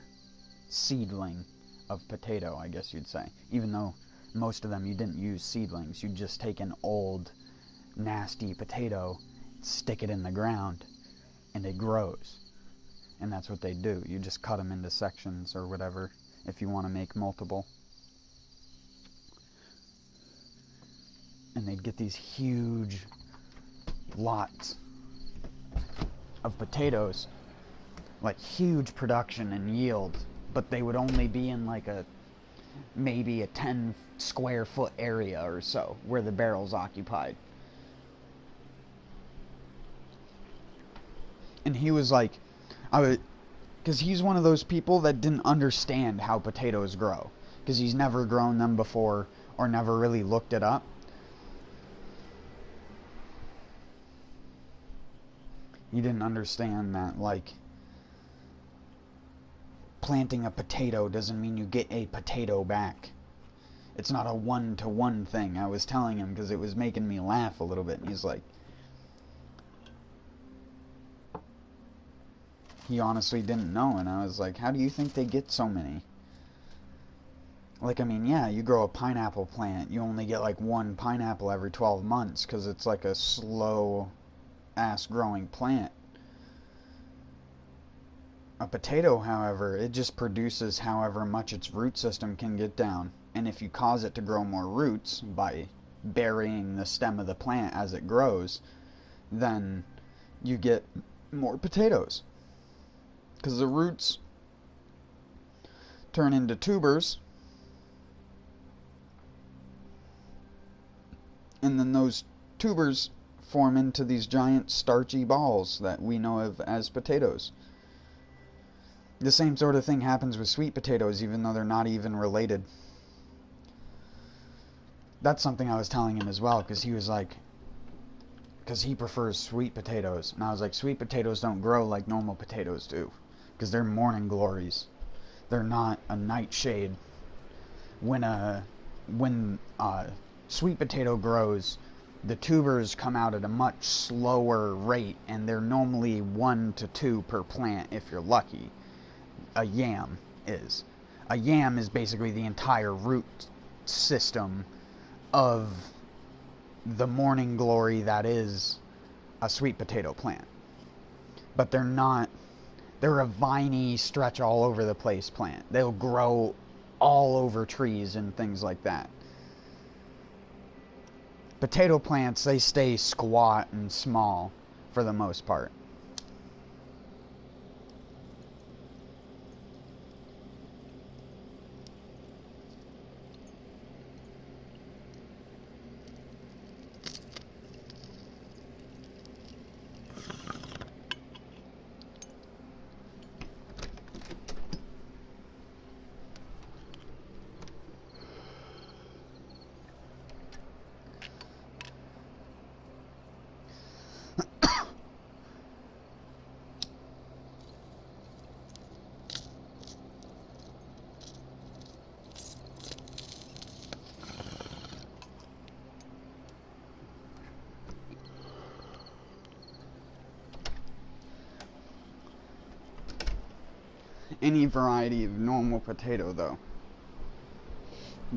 A: seedling of potato, I guess you'd say. Even though most of them you didn't use seedlings, you'd just take an old nasty potato, stick it in the ground, and it grows. And that's what they do. You just cut them into sections or whatever if you want to make multiple. And they'd get these huge lots of potatoes, like huge production and yield, but they would only be in like maybe a 10 square foot area or so where the barrel's occupied. And he was like, because he's one of those people that didn't understand how potatoes grow, because he's never grown them before or never really looked it up. He didn't understand that, like, planting a potato doesn't mean you get a potato back. It's not a one-to-one thing. I was telling him because it was making me laugh a little bit, and he's like, he honestly didn't know, and I was like, how do you think they get so many? Like, I mean, yeah, you grow a pineapple plant, you only get like one pineapple every 12 months because it's like a slow-ass growing plant. A potato, however, it just produces however much its root system can get down. And if you cause it to grow more roots by burying the stem of the plant as it grows, then you get more potatoes. Because the roots turn into tubers, and then those tubers form into these giant starchy balls that we know of as potatoes. The same sort of thing happens with sweet potatoes, even though they're not even related. That's something I was telling him as well, because he was like, because he prefers sweet potatoes. And I was like, sweet potatoes don't grow like normal potatoes do, because they're morning glories. They're not a nightshade. When sweet potato grows, the tubers come out at a much slower rate, and they're normally 1 to 2 per plant if you're lucky. A yam is. A yam is basically the entire root system of the morning glory that is a sweet potato plant. But they're not, they're a viney, stretch all over the place plant. They'll grow all over trees and things like that. Potato plants, they stay squat and small for the most part. Any variety of normal potato, though,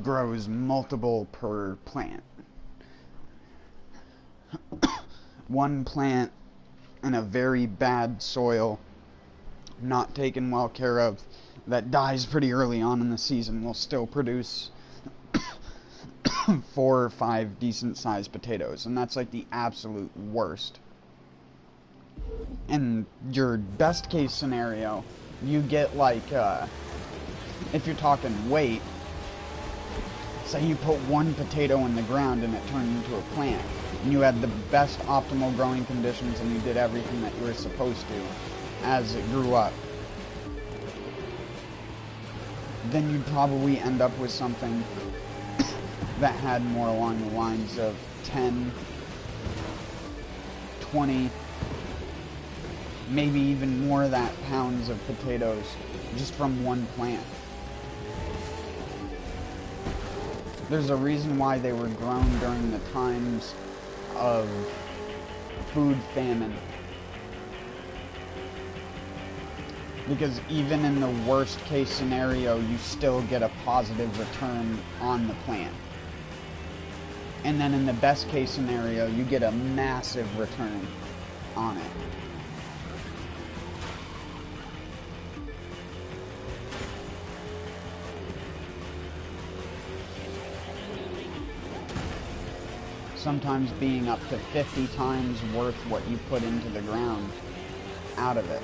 A: grows multiple per plant. One plant in a very bad soil, not taken well care of, that dies pretty early on in the season will still produce 4 or 5 decent sized potatoes, and that's like the absolute worst. In your best case scenario, you get like, if you're talking weight, say you put one potato in the ground and it turned into a plant, and you had the best optimal growing conditions and you did everything that you were supposed to as it grew up, then you'd probably end up with something that had more along the lines of 10, 20, maybe even more of that pounds of potatoes just from one plant. There's a reason why they were grown during the times of food famine. Because even in the worst case scenario, you still get a positive return on the plant. And then in the best case scenario, you get a massive return on it. Sometimes being up to 50 times worth what you put into the ground out of it.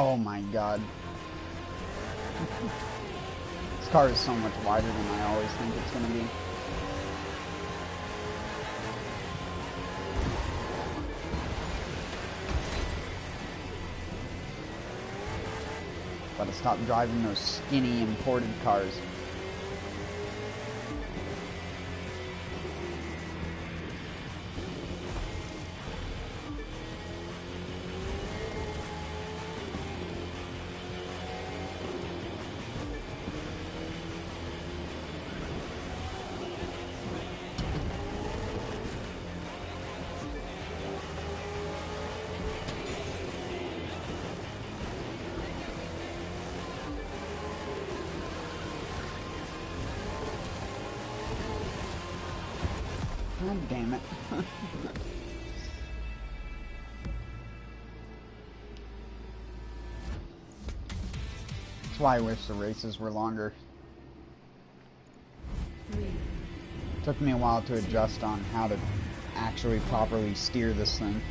A: Oh my god. This car is so much wider than I always think it's gonna be. Gotta stop driving those skinny imported cars. God damn it. That's why I wish the races were longer. Took me a while to adjust on how to actually properly steer this thing.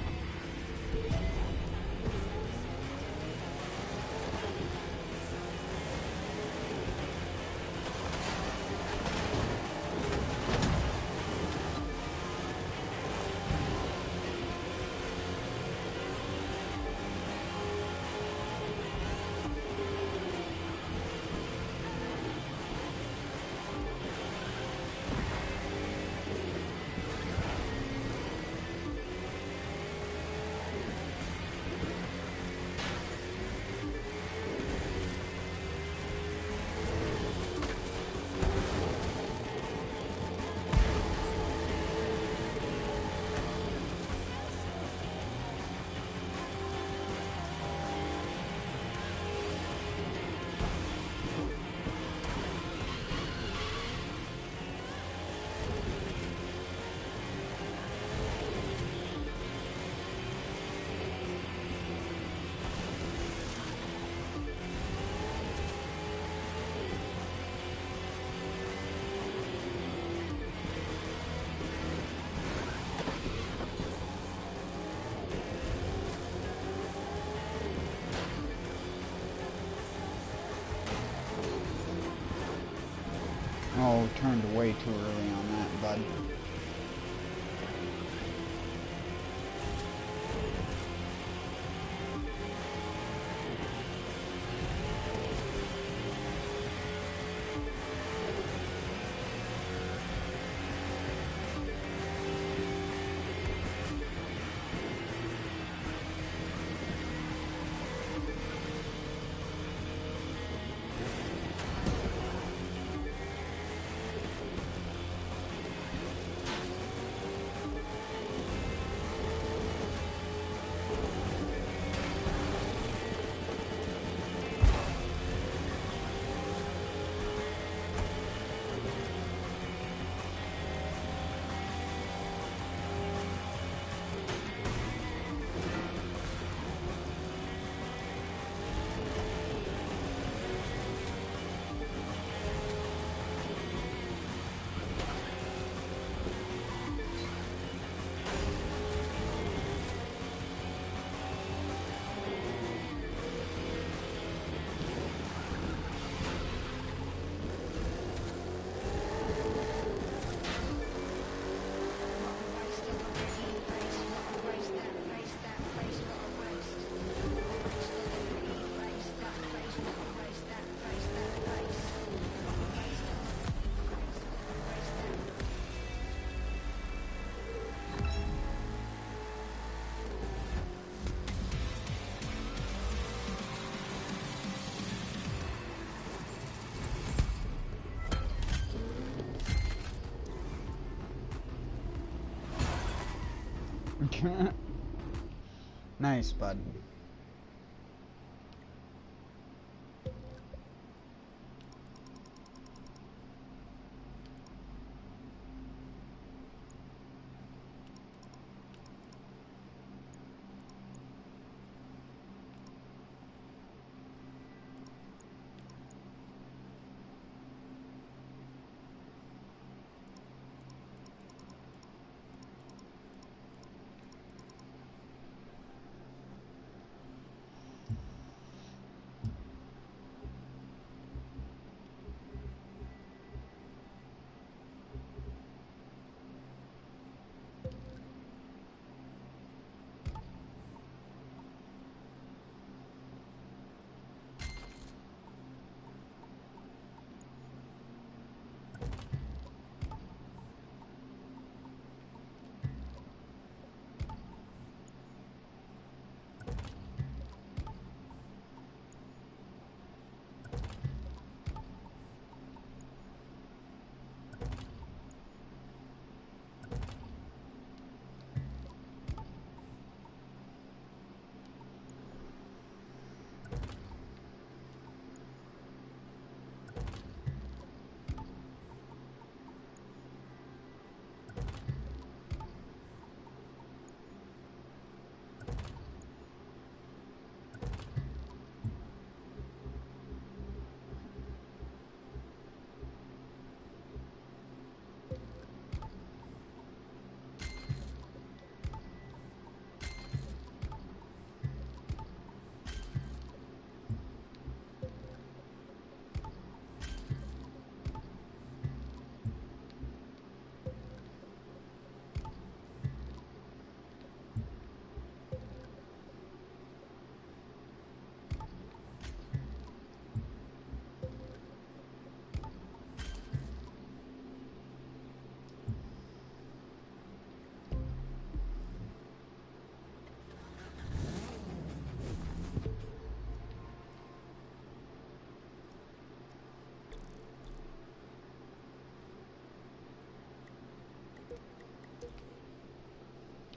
A: Oh, turned way too early on that, bud. Nice, bud.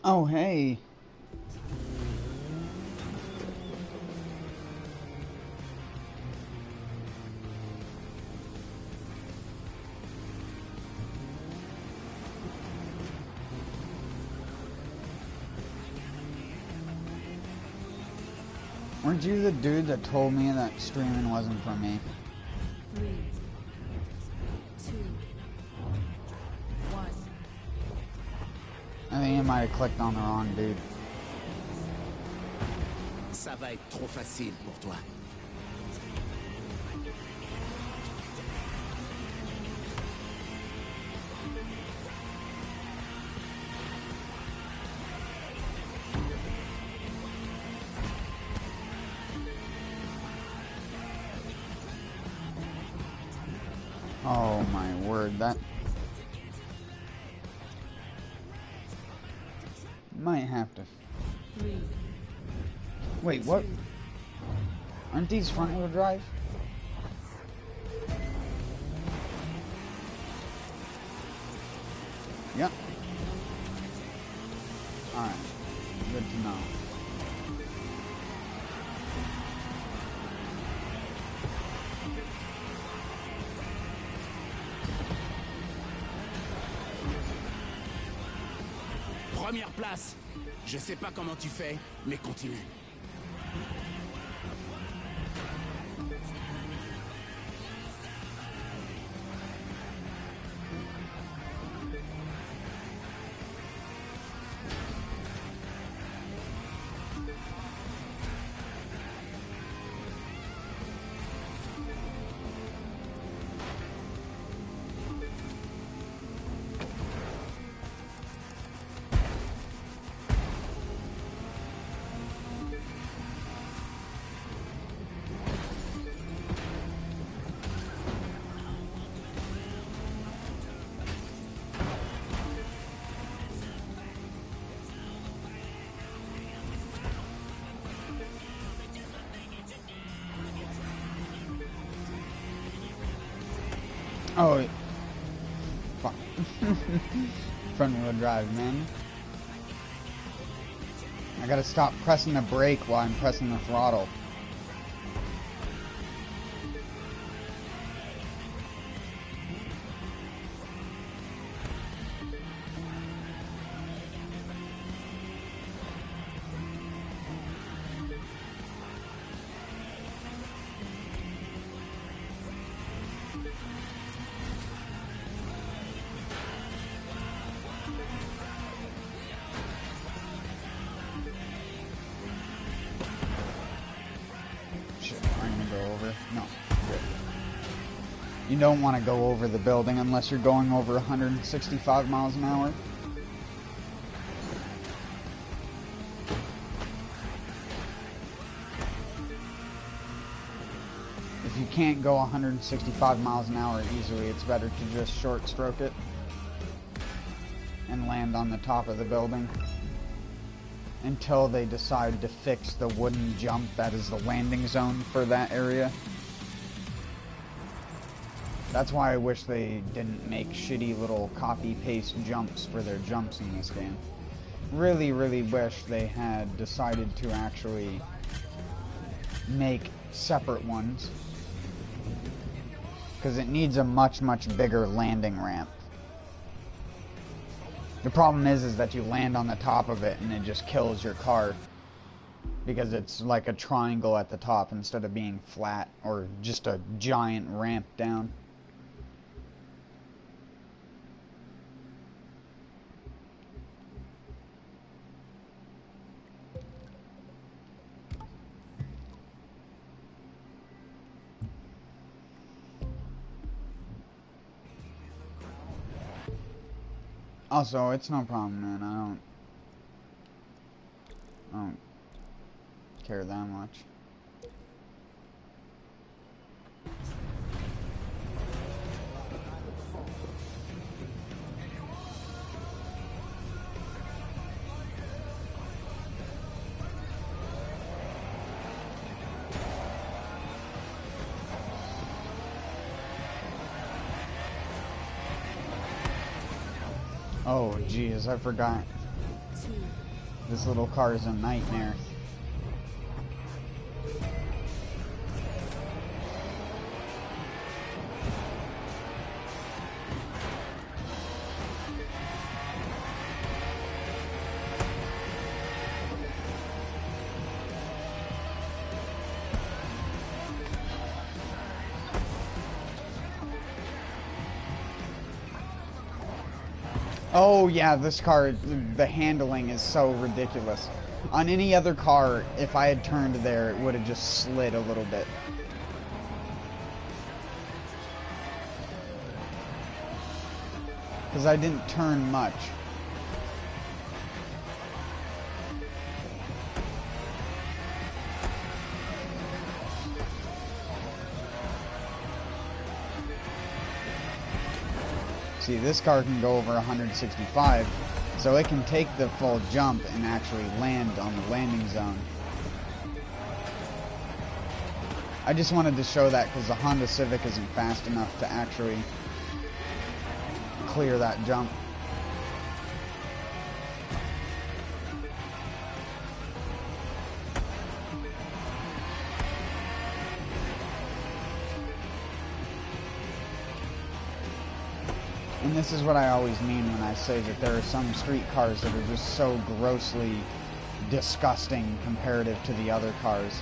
A: Oh, hey. Weren't you the dude that told me that streaming wasn't for me?
B: 3, 2, 1.
A: I think you might have clicked on the wrong dude.
D: Ça va être trop facile pour toi.
A: Oh my word, that might have to.
B: 3.
A: Wait, what? Aren't these front wheel drive? Yep. Alright. Good to know.
D: Première place. Je sais pas comment tu fais, mais continue.
A: Oh, fuck. Front wheel drive, man. I gotta stop pressing the brake while I'm pressing the throttle. No. You don't want to go over the building unless you're going over 165 miles an hour. If you can't go 165 miles an hour easily, it's better to just short stroke it and land on the top of the building until they decide to fix the wooden jump that is the landing zone for that area. That's why I wish they didn't make shitty little copy-paste jumps for their jumps in this game. Really, really wish they had decided to actually make separate ones, because it needs a much, much bigger landing ramp. The problem is that you land on the top of it and it just kills your car, because it's like a triangle at the top instead of being flat or just a giant ramp down. Also, it's no problem, man. I don't care that much. Oh, jeez, I forgot.
B: two,
A: This little car is a nightmare. Oh yeah, this car, the handling is so ridiculous. On any other car, if I had turned there, it would have just slid a little bit. Because I didn't turn much. See, this car can go over 165, so it can take the full jump and actually land on the landing zone. I just wanted to show that because the Honda Civic isn't fast enough to actually clear that jump. And this is what I always mean when I say that there are some street cars that are just so grossly disgusting comparative to the other cars.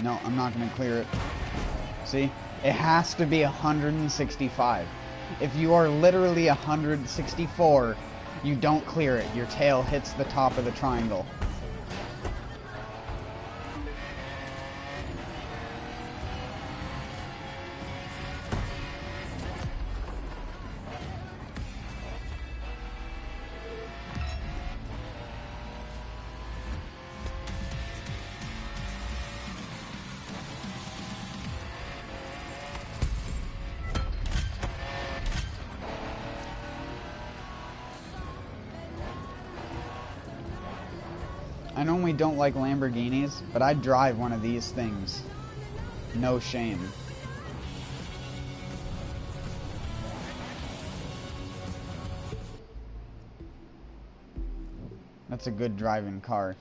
A: No, I'm not going to clear it. See? It has to be 165. If you are literally 164, you don't clear it. Your tail hits the top of the triangle. I normally don't like Lamborghinis, but I'd drive one of these things. No shame. That's a good driving car.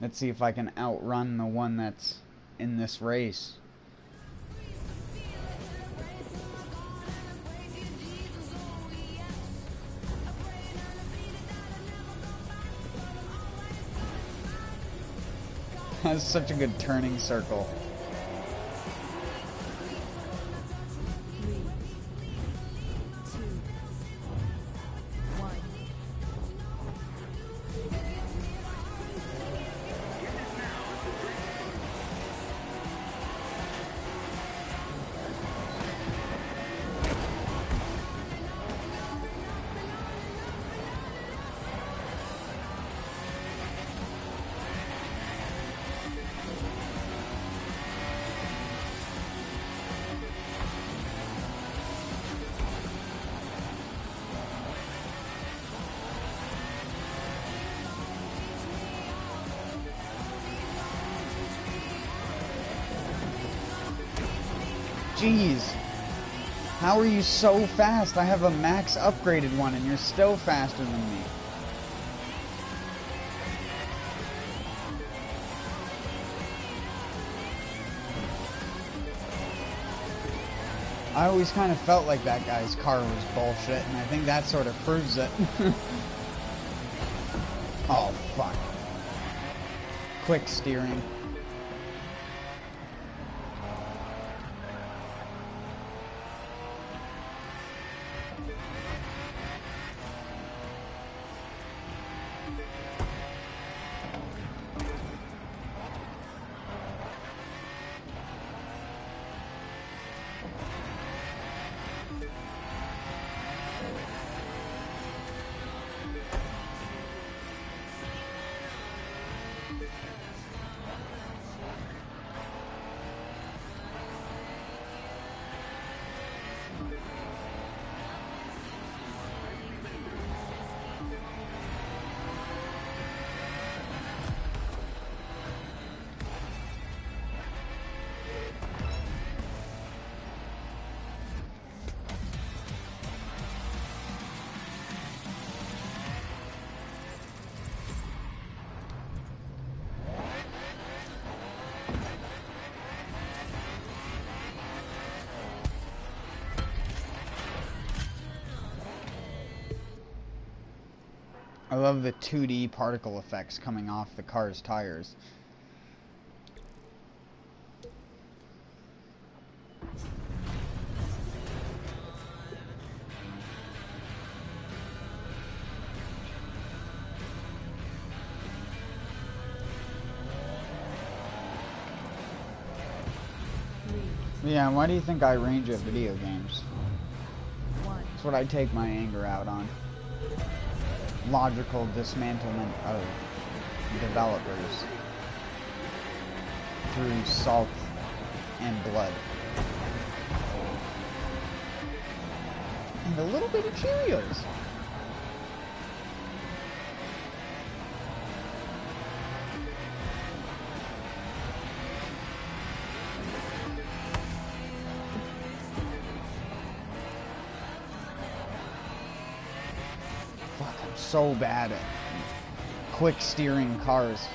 A: Let's see if I can outrun the one that's in this race. That's such a good turning circle.
B: three, two, one.
A: Jeez. How are you so fast? I have a max upgraded one and you're still faster than me. I always kind of felt like that guy's car was bullshit, and I think that sort of proves it. Oh, fuck. Quick steering. I love the 2D particle effects coming off the car's tires. Yeah, why do you think I range at video games? That's what I take my anger out on. Logical dismantlement of developers through salt and blood. And a little bit of Cheerios. So bad at quick steering cars.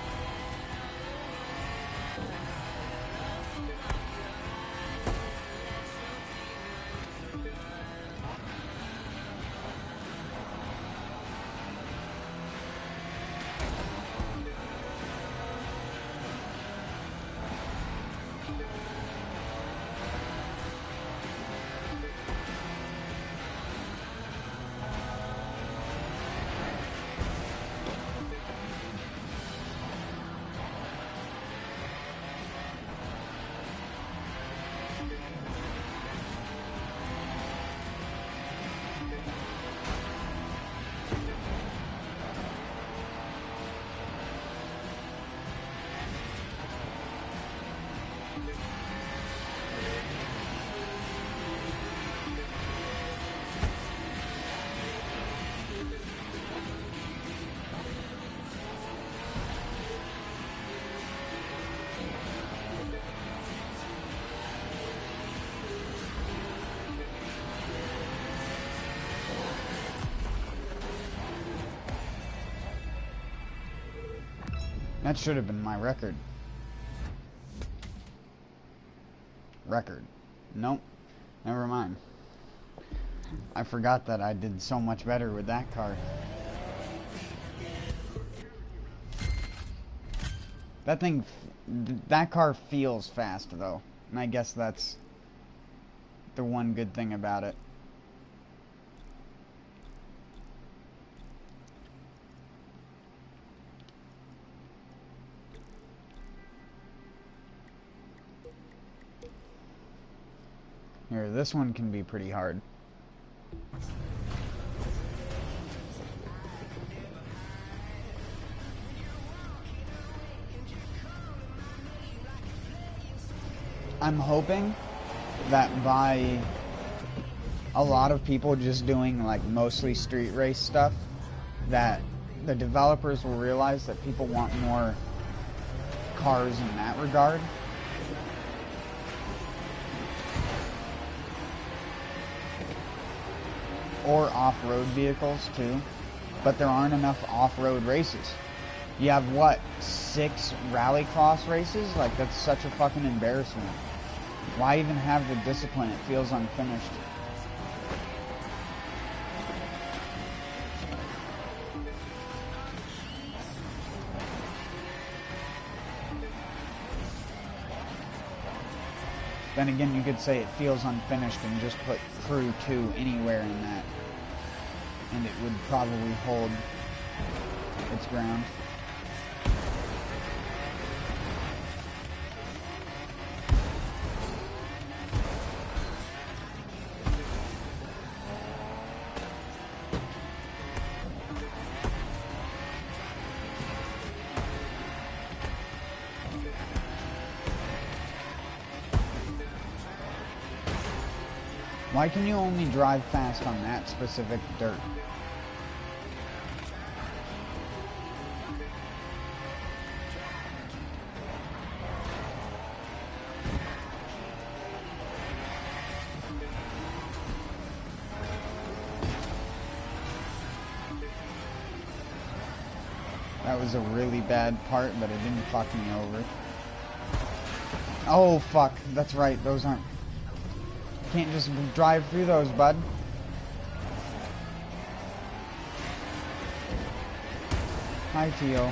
A: That should have been my record. Nope. Never mind. I forgot that I did so much better with that car. That car feels fast though. And I guess that's the one good thing about it. Here, this one can be pretty hard. I'm hoping that by a lot of people just doing like mostly street race stuff, that the developers will realize that people want more cars in that regard. Or off-road vehicles too, but there aren't enough off-road races. You have what, 6 rallycross races? Like, that's such a fucking embarrassment. Why even have the discipline? It feels unfinished. Then again, you could say it feels unfinished and just put Crew 2 anywhere in that, and it would probably hold its ground. Why can you only drive fast on that specific dirt? That was a really bad part, but it didn't fuck me over. Oh fuck, that's right, those aren't... Can't just drive through those, bud. Hi, Tio.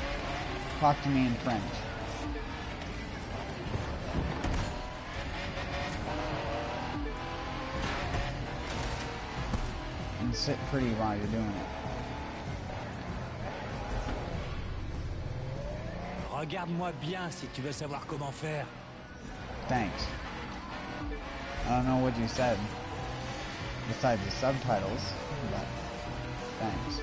A: Talk to me in French. And sit pretty while you're doing it.
C: Regarde-moi bien si tu veux savoir comment faire.
A: Thanks. I don't know what you said, besides the subtitles, but thanks.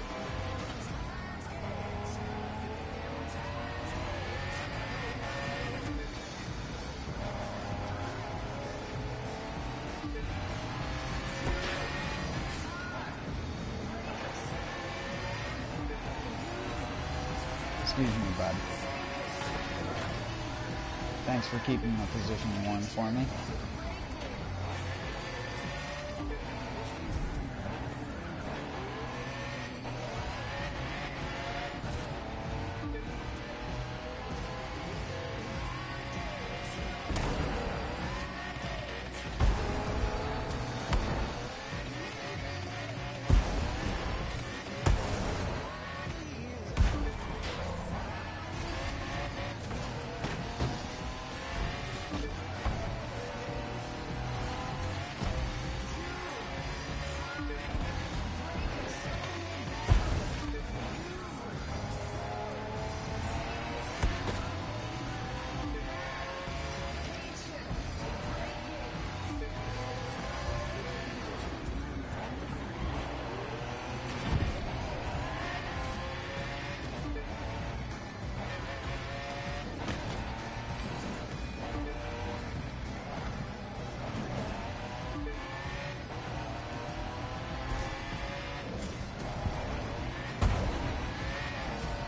A: Excuse me, bud. Thanks for keeping the position warm for me.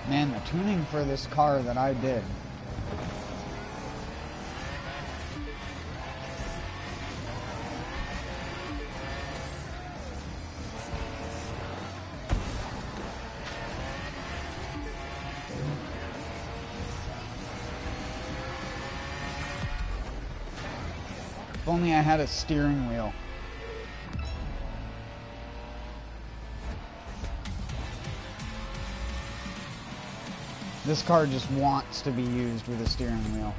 A: Man, the tuning for this car that I did. If only I had a steering wheel. This car just wants to be used with a steering wheel.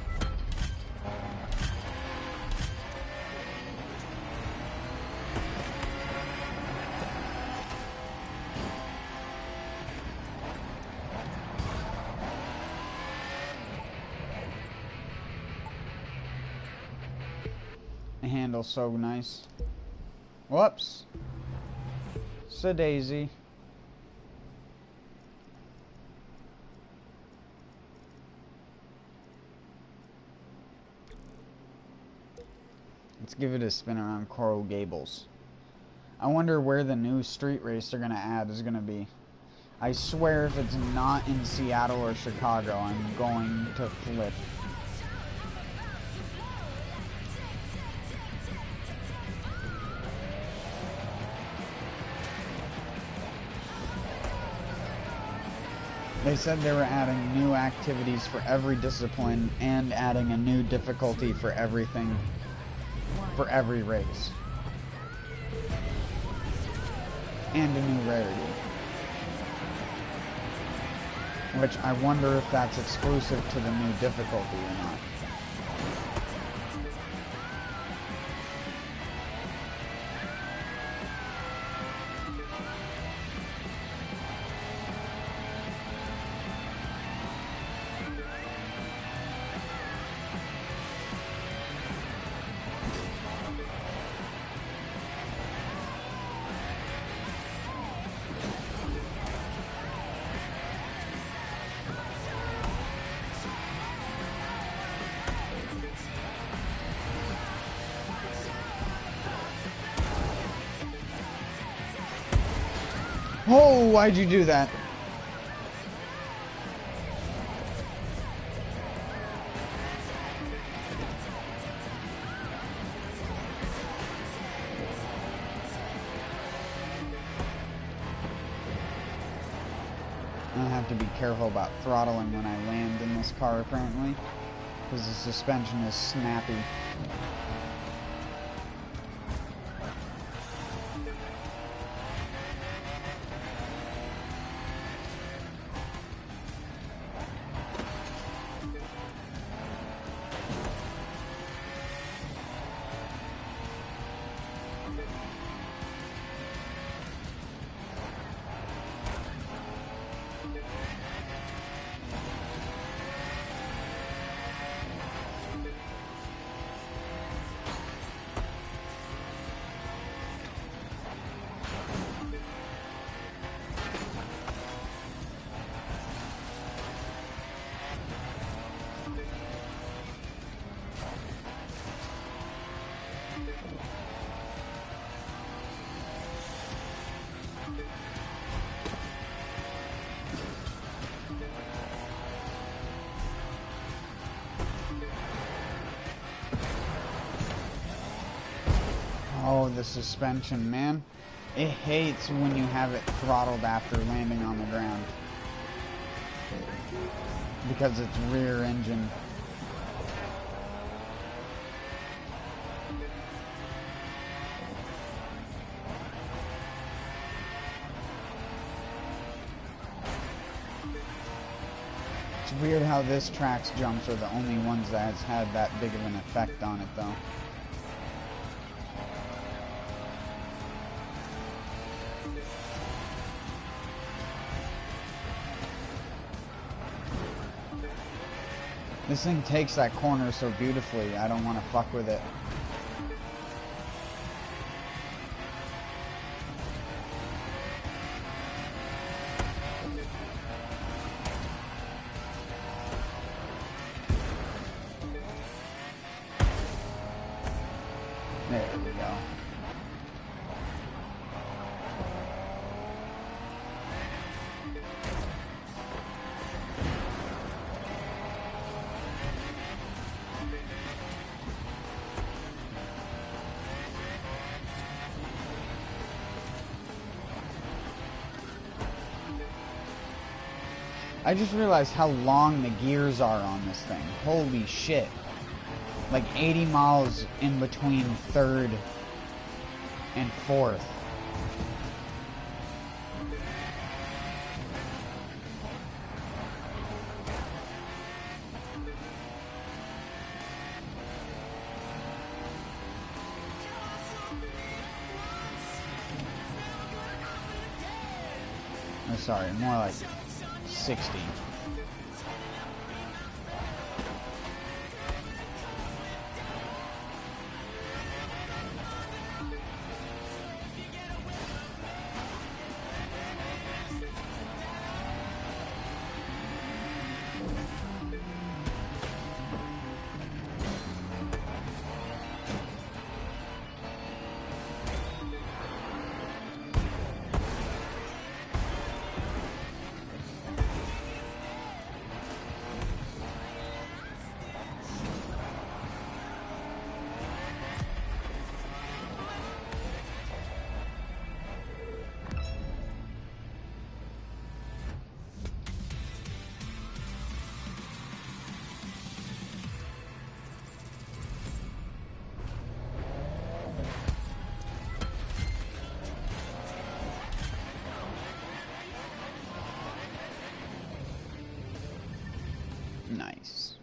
A: The handle's so nice. Whoops. Daisy. Let's give it a spin around Coral Gables. I wonder where the new street race they're going to add is going to be. I swear if it's not in Seattle or Chicago, I'm going to flip. They said they were adding new activities for every discipline and adding a new difficulty for everything. For every race. And a new rarity. Which I wonder if that's exclusive to the new difficulty or not. Oh, why'd you do that? I have to be careful about throttling when I land in this car apparently, because the suspension is snappy. Oh, the suspension, man. It hates when you have it throttled after landing on the ground. Because it's rear engine. It's weird how this track's jumps are the only ones that has had that big of an effect on it, though. This thing takes that corner so beautifully, I don't want to fuck with it. There we go. I just realized how long the gears are on this thing. Holy shit. Like 80 miles in between third and fourth. Oh, sorry, more like 60. Nice.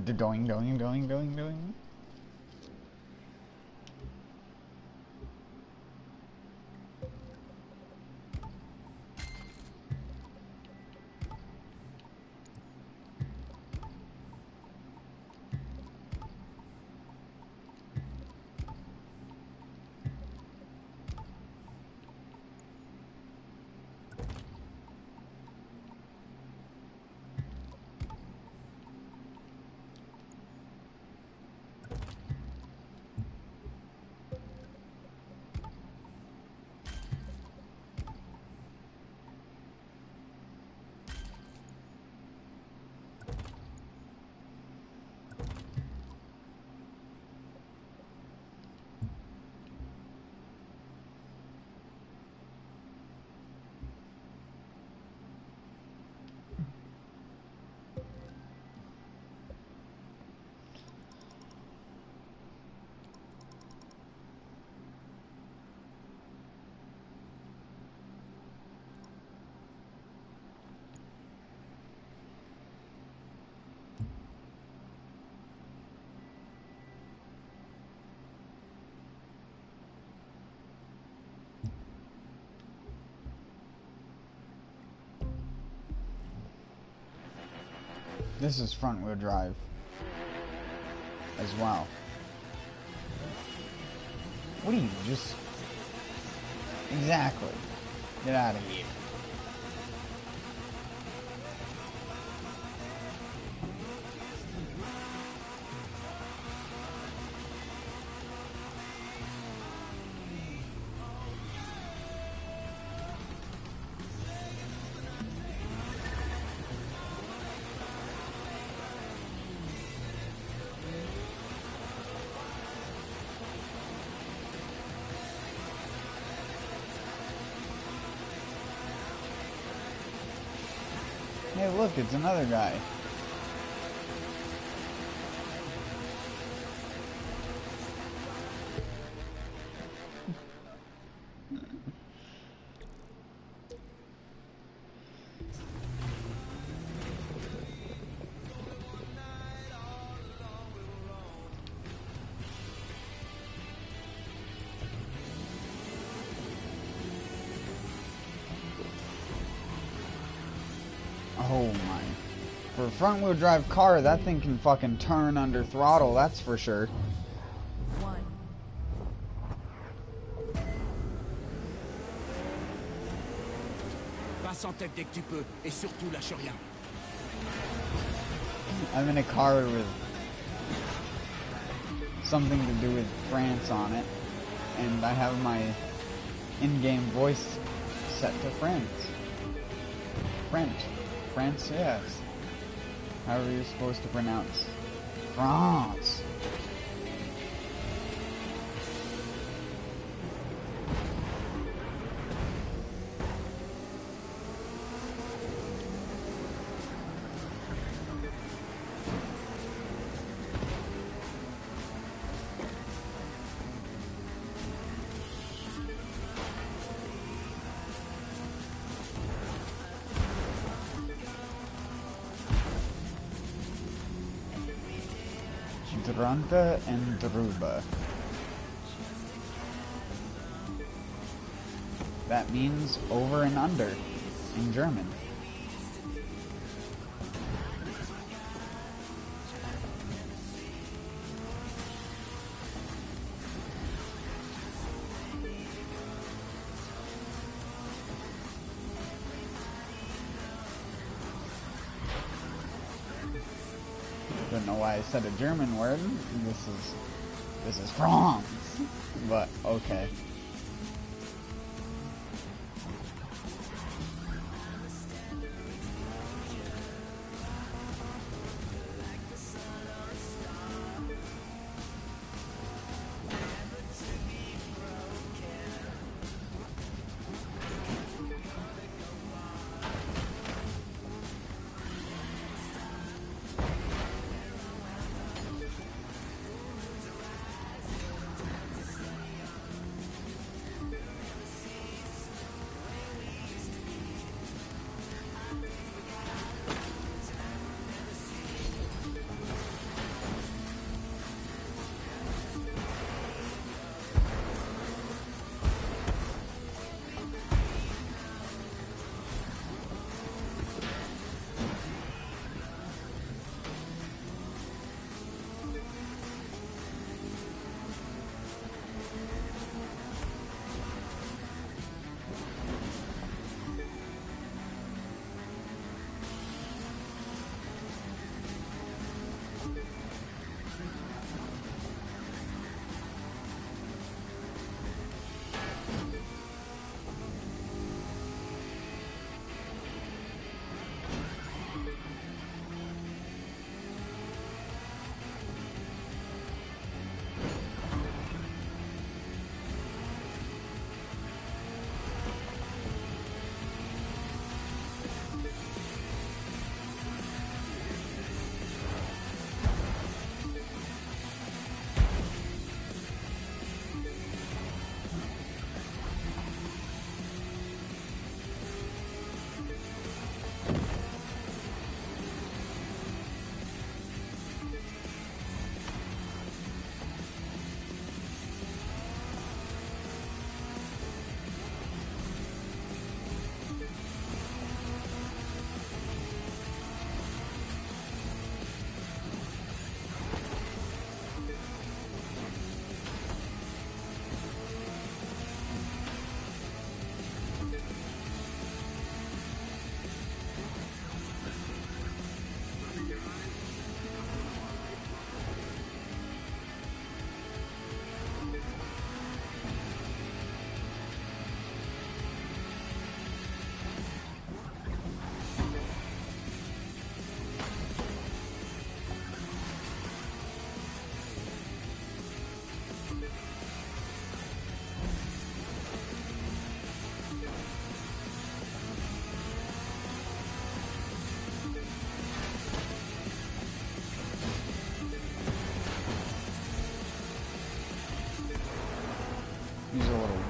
A: Doing, doing, doing, doing, doing. This is front wheel drive as well. What are you just... Exactly. Get out of here. Hey, look, it's another guy. Oh my. For a front wheel drive car, that thing can fucking turn under throttle, that's for sure.
B: 1.
D: Passe en tête dès que tu peux, et surtout lâche rien.
A: I'm in a car with something to do with France on it, and I have my in-game voice set to France. French. France, yes. However you're supposed to pronounce France. Drunta and Druba. That means over and under in German. Don't know why I said a German word. This is France. But okay.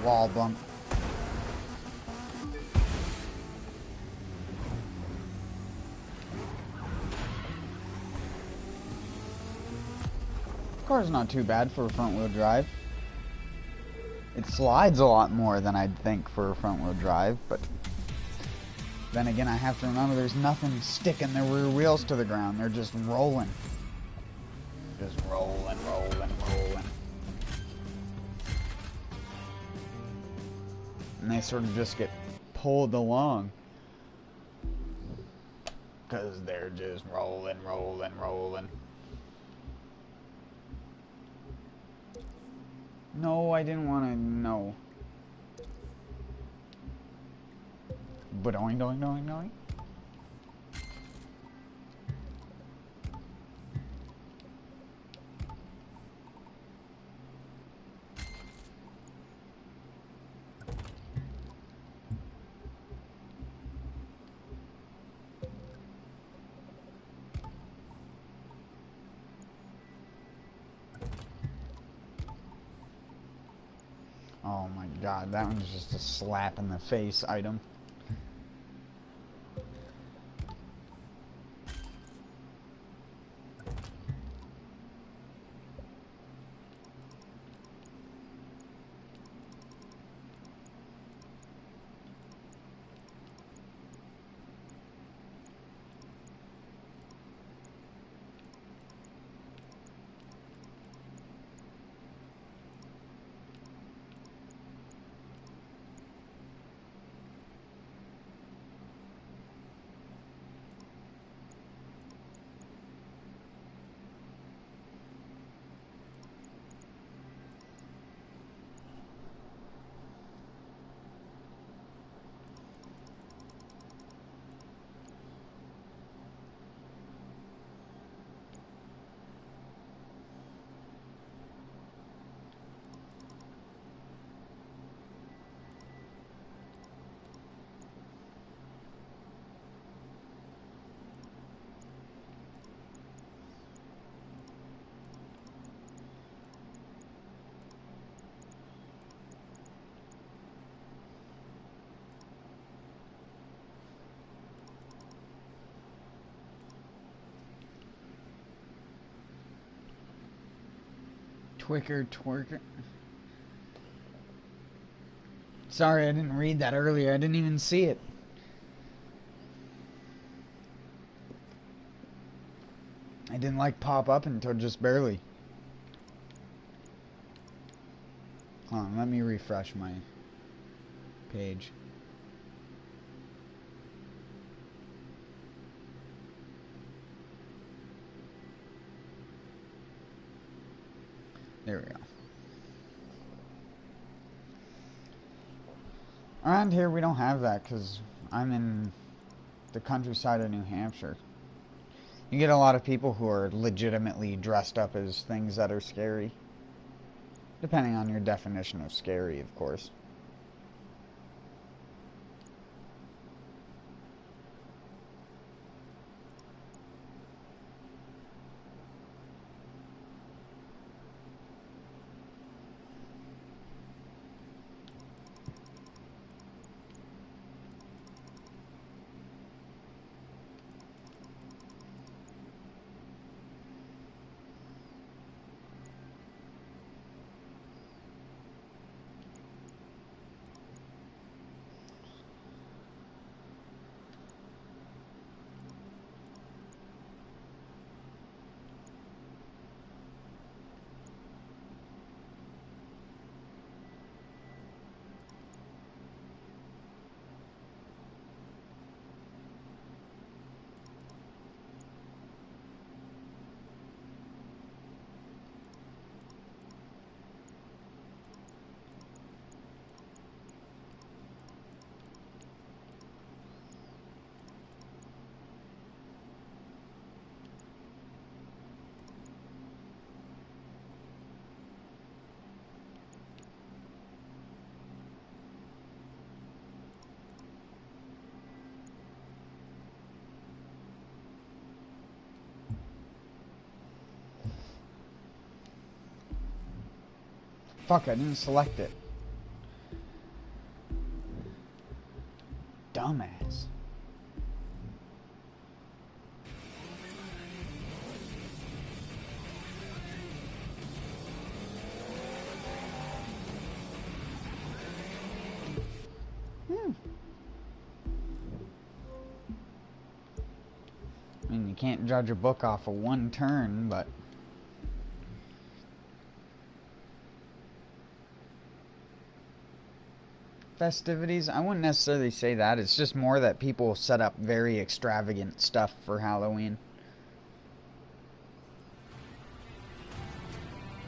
A: wall bump. Car's not too bad for a front-wheel drive. It slides a lot more than I'd think for a front-wheel drive, but then again, I have to remember there's nothing sticking the rear wheels to the ground. They're just rolling. Just rolling, rolling, rolling. And they sort of just get pulled along. Because they're just rolling, rolling, rolling. No, I didn't want to know. But doing, doing, doing, doing. Oh my god, that one's just a slap in the face item. Twicker, twerker. Sorry, I didn't read that earlier. I didn't even see it. I didn't like pop up until just barely. Hold on, let me refresh my page. There we go. Around here we don't have that because I'm in the countryside of New Hampshire. You get a lot of people who are legitimately dressed up as things that are scary. Depending on your definition of scary, of course. Fuck, I didn't select it. I mean, you can't judge a book off of one turn, but... Festivities, I wouldn't necessarily say that. It's just more that people set up very extravagant stuff for Halloween.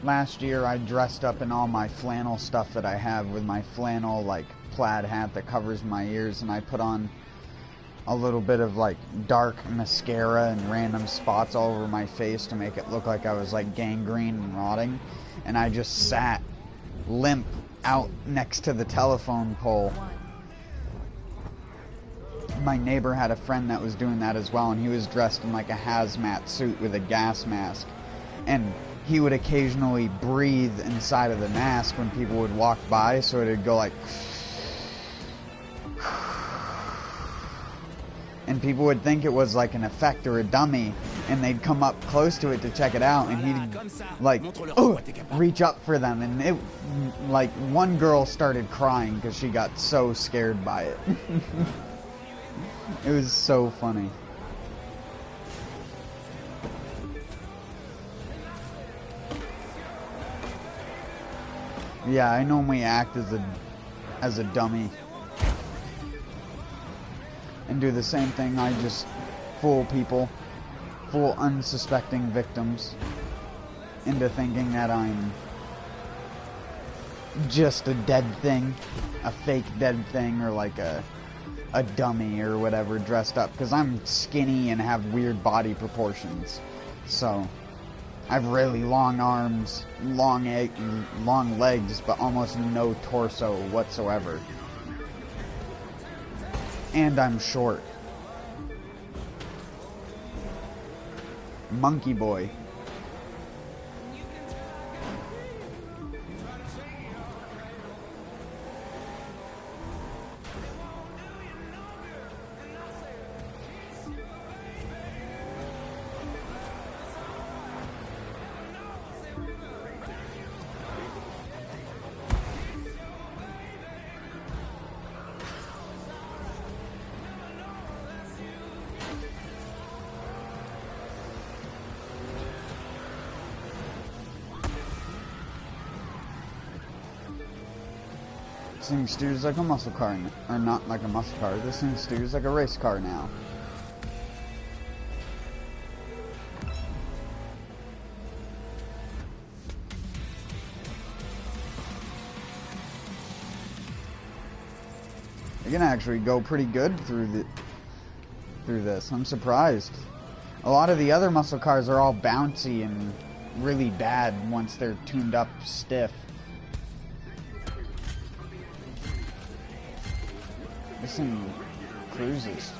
A: Last year I dressed up in all my flannel stuff that I have with my flannel like plaid hat that covers my ears, and I put on a little bit of like dark mascara and random spots all over my face to make it look like I was like gangrene and rotting, and I just sat limp out next to the telephone pole. My neighbor had a friend that was doing that as well, and he was dressed in like a hazmat suit with a gas mask, and he would occasionally breathe inside of the mask when people would walk by, so it would go like... And people would think it was like an effect or a dummy, and they'd come up close to it to check it out, and he'd like reach up for them, and it like one girl started crying because she got so scared by it. It was so funny. Yeah, I normally act as a dummy and do the same thing. I just fool people, fool unsuspecting victims into thinking that I'm just a dead thing, a fake dead thing, or like a dummy or whatever dressed up, because I'm skinny and have weird body proportions. So I have really long arms, long legs, but almost no torso whatsoever. And I'm short. Monkey boy. This thing steers like a muscle car, or not like a muscle car. This thing steers like a race car now. It can actually go pretty good through this. I'm surprised. A lot of the other muscle cars are all bouncy and really bad once they're tuned up stiff. This thing cruises.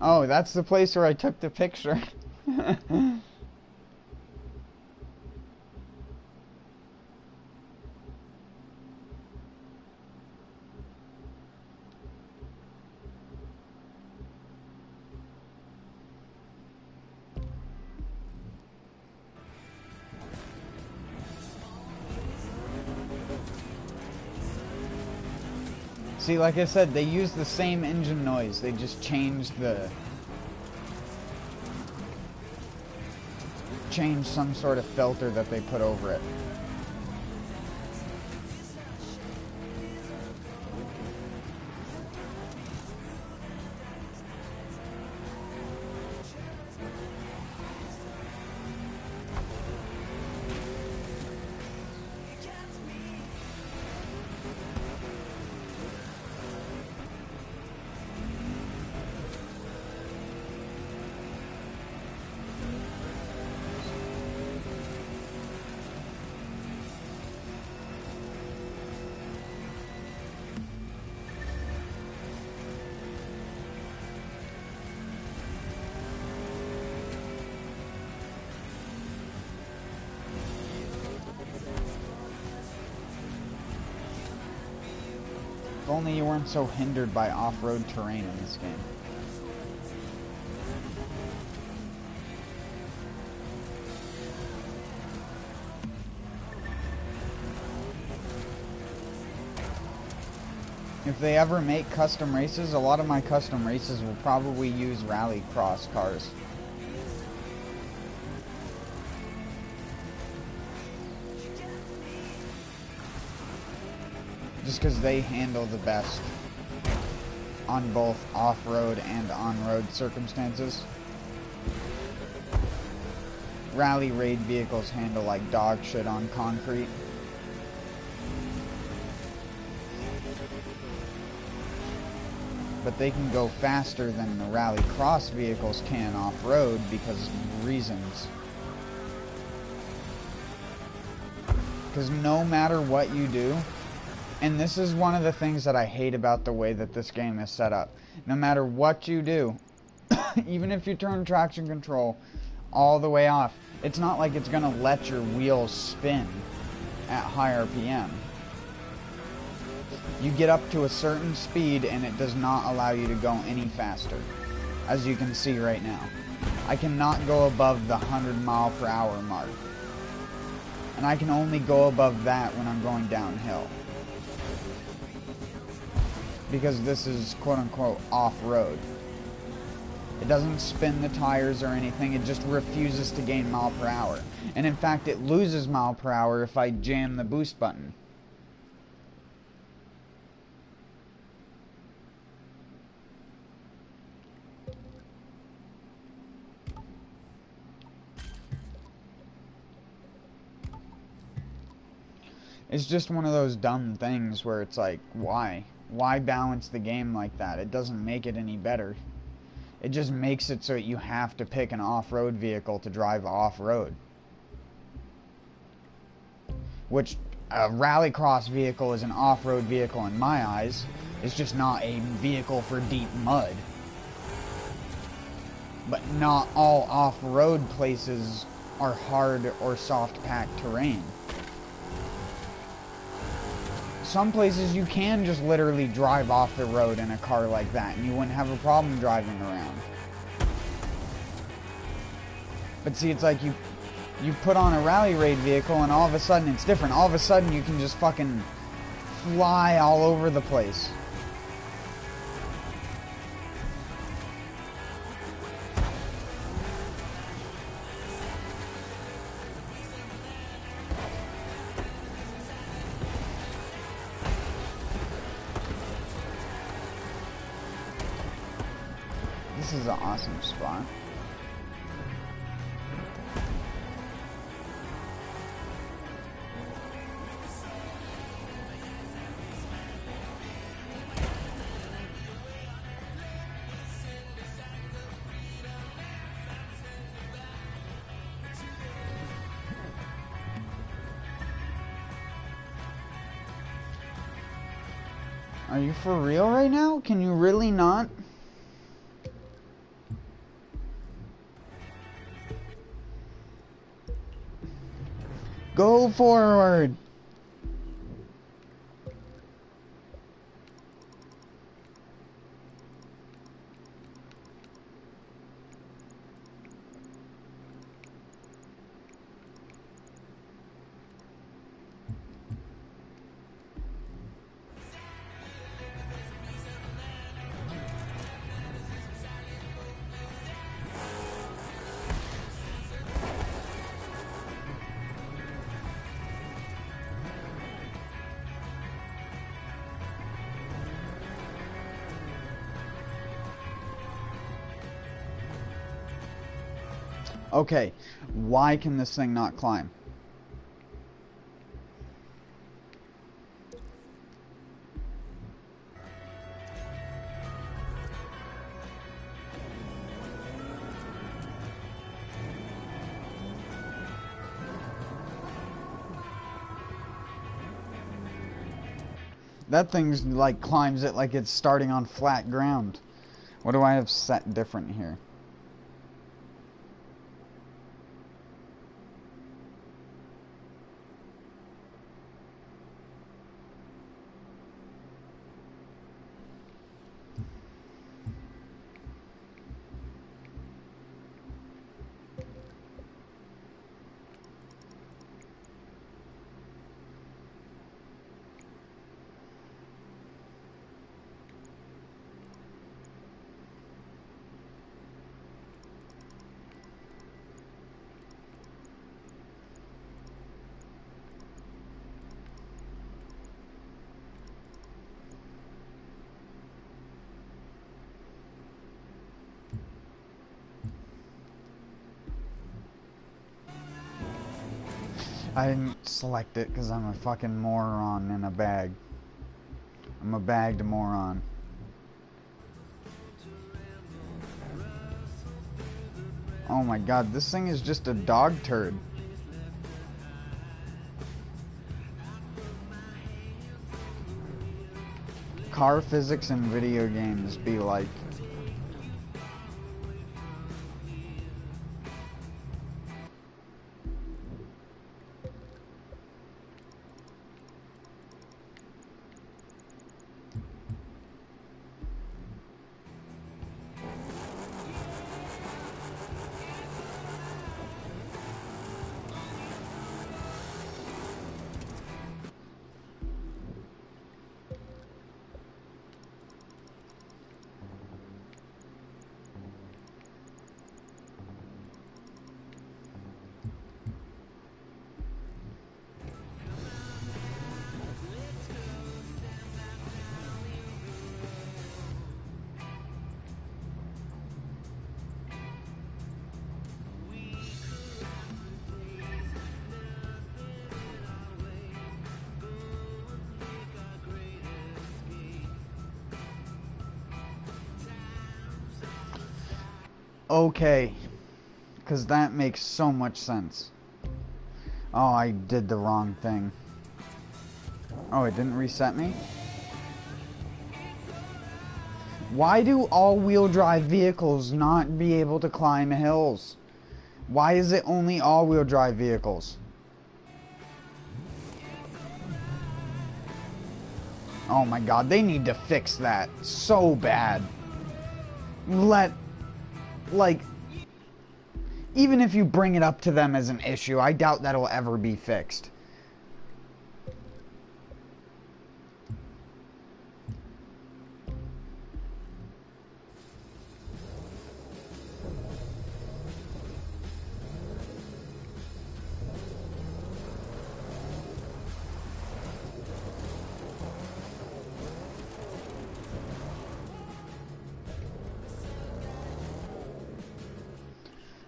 A: Oh, that's the place where I took the picture. See, like I said, they use the same engine noise. They just changed some sort of filter that they put over it. If only you weren't so hindered by off-road terrain in this game. If they ever make custom races, a lot of my custom races will probably use rallycross cars. Just because they handle the best on both off-road and on-road circumstances. Rally raid vehicles handle like dog shit on concrete. But they can go faster than the rally cross vehicles can off-road because of reasons. Because no matter what you do, and this is one of the things that I hate about the way that this game is set up. No matter what you do, even if you turn traction control all the way off, it's not like it's going to let your wheels spin at high RPM. You get up to a certain speed and it does not allow you to go any faster, as you can see right now. I cannot go above the 100-mile-per-hour mark. And I can only go above that when I'm going downhill. Because this is quote-unquote off-road. It doesn't spin the tires or anything, it just refuses to gain mile per hour. And in fact, it loses mile per hour if I jam the boost button. It's just one of those dumb things where it's like, why? Why balance the game like that? It doesn't make it any better. It just makes it so you have to pick an off-road vehicle to drive off-road. Which, a rallycross vehicle is an off-road vehicle in my eyes. It's just not a vehicle for deep mud. But not all off-road places are hard or soft-packed terrain. Some places you can just literally drive off the road in a car like that and you wouldn't have a problem driving around. But see, it's like you put on a rally raid vehicle and all of a sudden it's different. All of a sudden you can just fucking fly all over the place. This is an awesome spot. Are you for real right now? Can you really not? Go forward! Okay, why can this thing not climb? That thing's like climbs it like it's starting on flat ground. What do I have set different here? I didn't select it because I'm a fucking moron in a bag. I'm a bagged moron. Oh my god, this thing is just a dog turd. Car physics in video games be like... Okay, because that makes so much sense. Oh, I did the wrong thing. Oh, it didn't reset me? Why do all-wheel drive vehicles not be able to climb hills? Why is it only all-wheel drive vehicles? Oh my god, they need to fix that so bad. Like, even if you bring it up to them as an issue, I doubt that'll ever be fixed.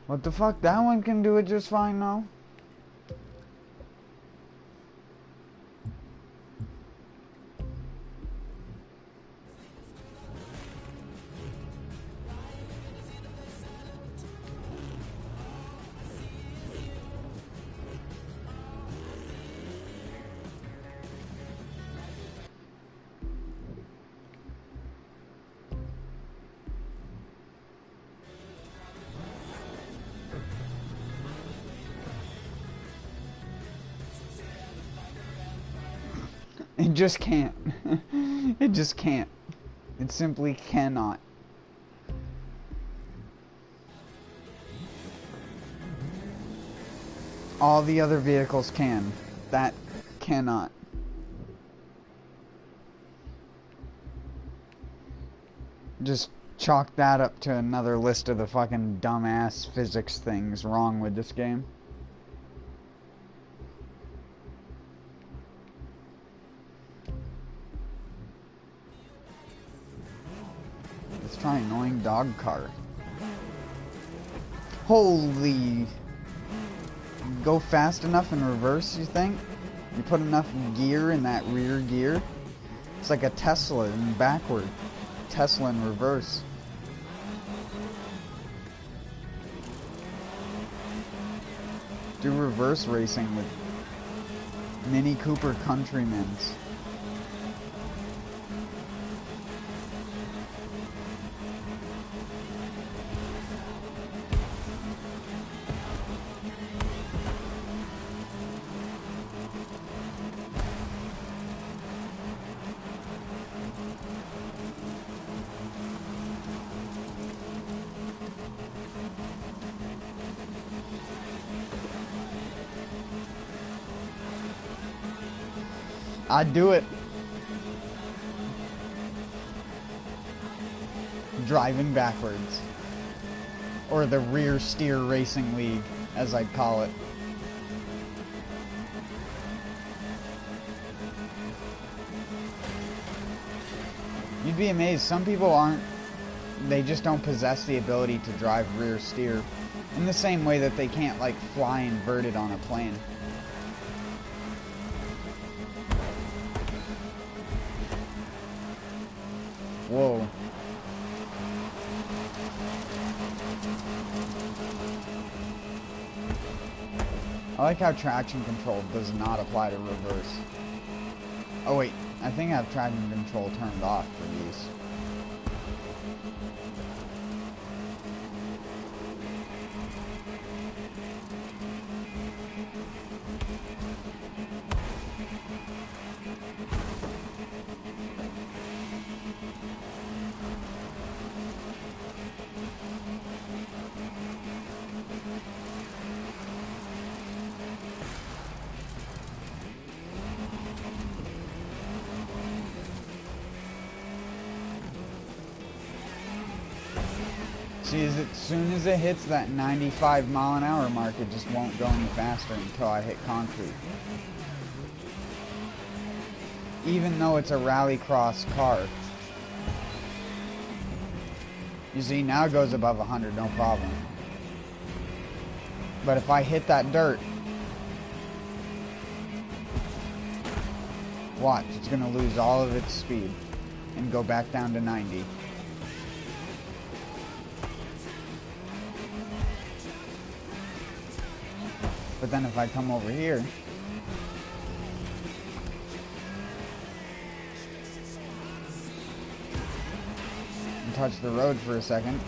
A: What the fuck? That one can do it just fine now. It just can't. It just can't. It simply cannot. All the other vehicles can. That cannot. Just chalk that up to another list of the fucking dumbass physics things wrong with this game. Let's try annoying dog car. Holy... Go fast enough in reverse, you think? You put enough gear in that rear gear? It's like a Tesla in backward. Tesla in reverse. Do reverse racing with Mini Cooper Countrymans. I'd do it. Driving backwards. Or the rear steer racing league, as I'd call it. You'd be amazed. Some people aren't, they just don't possess the ability to drive rear steer. In the same way that they can't, like, fly inverted on a plane. Whoa. I like how traction control does not apply to reverse. Oh wait, I think I have traction control turned off for these. See, as soon as it hits that 95-mile-an-hour mark, it just won't go any faster until I hit concrete. Even though it's a rallycross car. You see, now it goes above 100, no problem. But if I hit that dirt, watch, it's going to lose all of its speed and go back down to 90. But then if I come over here, and touch the road for a second,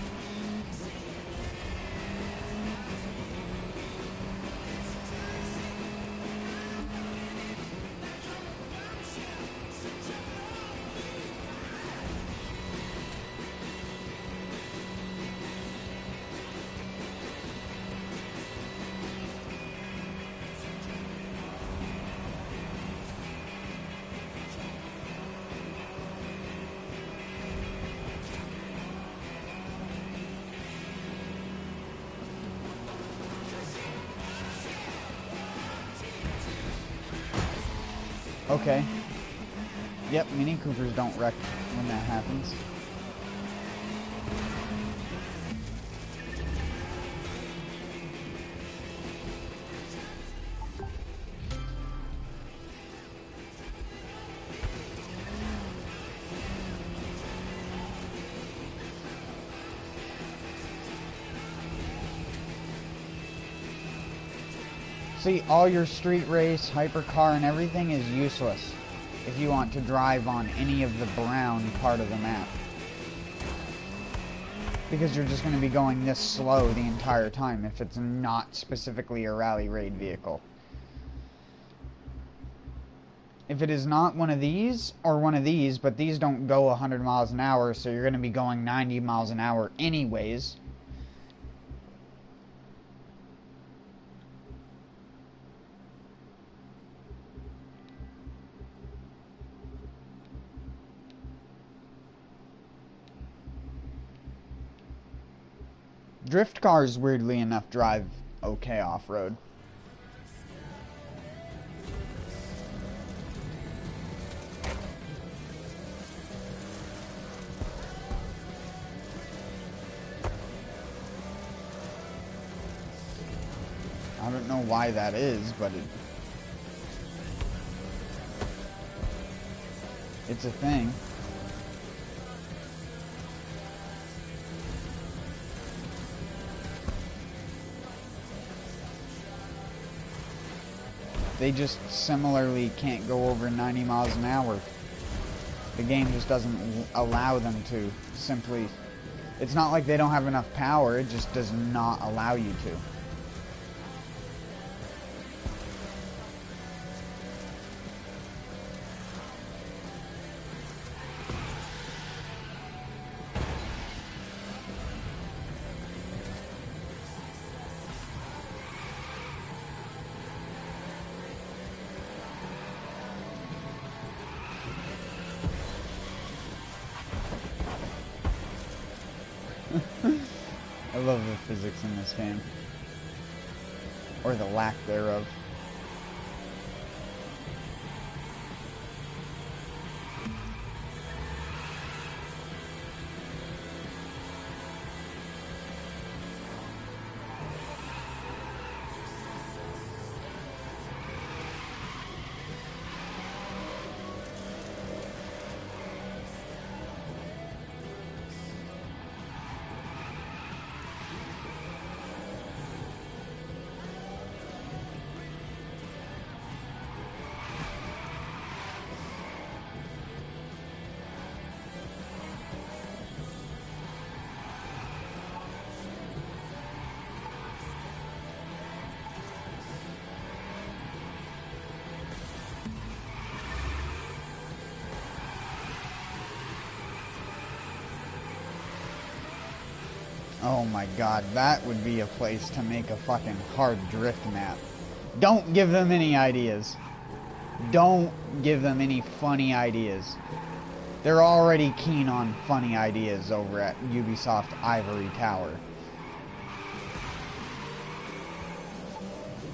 A: okay. Yep, Mini Coopers don't wreck when that happens. See, all your street race, hypercar, and everything is useless if you want to drive on any of the brown part of the map. Because you're just going to be going this slow the entire time if it's not specifically a rally raid vehicle. If it is not one of these, or one of these, but these don't go 100 miles an hour, so you're going to be going 90 miles an hour anyways. Drift cars, weirdly enough, drive okay off-road. I don't know why that is, but it's a thing. They just similarly can't go over 90 miles an hour. The game just doesn't allow them to. Simply, it's not like they don't have enough power, it just does not allow you to. I love the physics in this game. Or the lack thereof. Oh my god, that would be a place to make a fucking hard drift map. Don't give them any ideas. Don't give them any funny ideas. They're already keen on funny ideas over at Ubisoft Ivory Tower.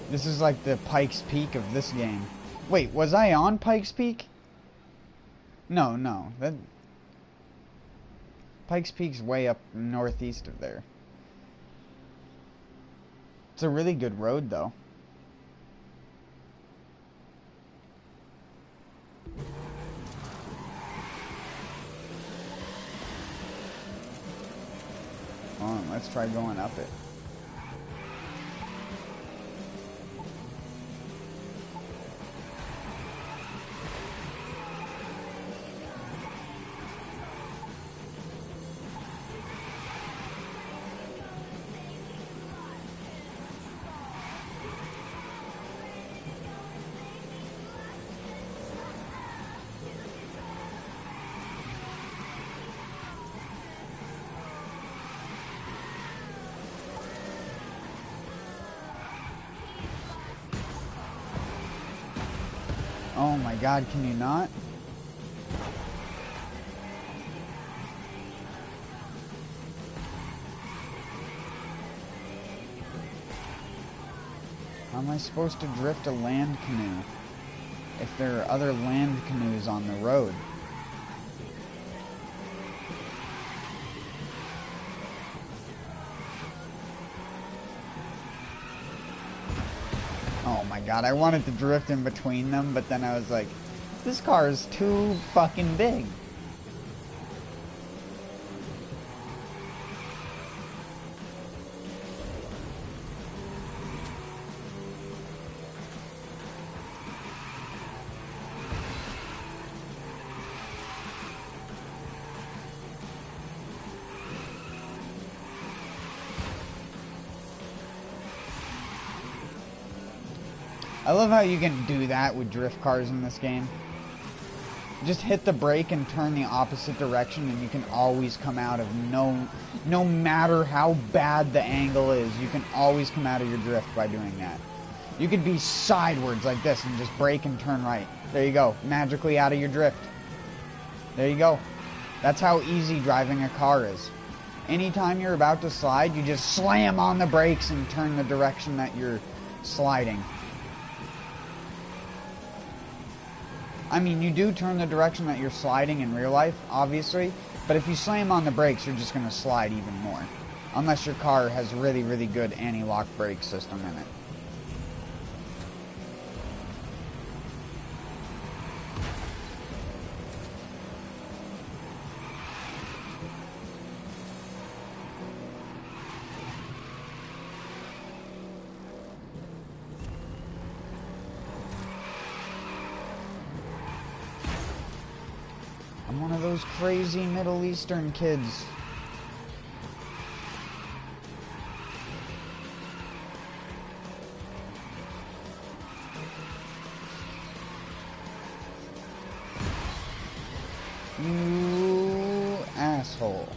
A: This is like the Pikes Peak of this game. Wait, was I on Pikes Peak? No. Pikes Peak's way up northeast of there. It's a really good road, though. Hold on, let's try going up it. Oh my god, can you not? How am I supposed to drift a land canoe if there are other land canoes on the road? Oh my god, I wanted to drift in between them, but then I was like, this car is too fucking big. I love how you can do that with drift cars in this game. Just hit the brake and turn the opposite direction and you can always come out of no matter how bad the angle is, you can always come out of your drift by doing that. You could be sideways like this and just brake and turn right. There you go. Magically out of your drift. There you go. That's how easy driving a car is. Anytime you're about to slide, you just slam on the brakes and turn the direction that you're sliding. I mean, you do turn the direction that you're sliding in real life, obviously, but if you slam on the brakes, you're just going to slide even more. Unless your car has really, really good anti-lock brake system in it. I'm one of those crazy Middle Eastern kids. You asshole.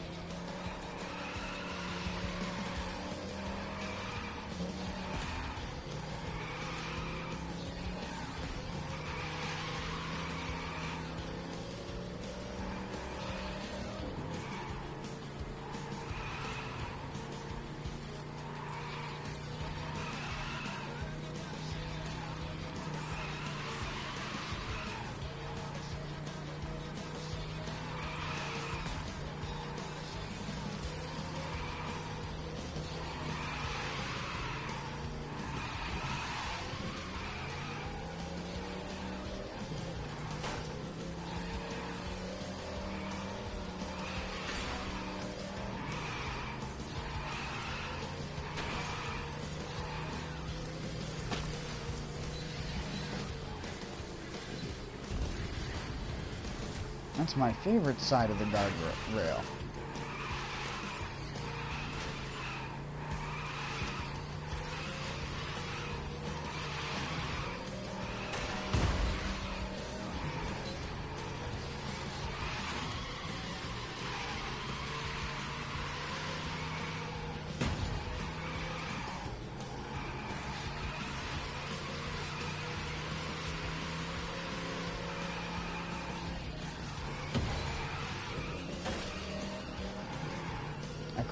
A: That's my favorite side of the guardrail.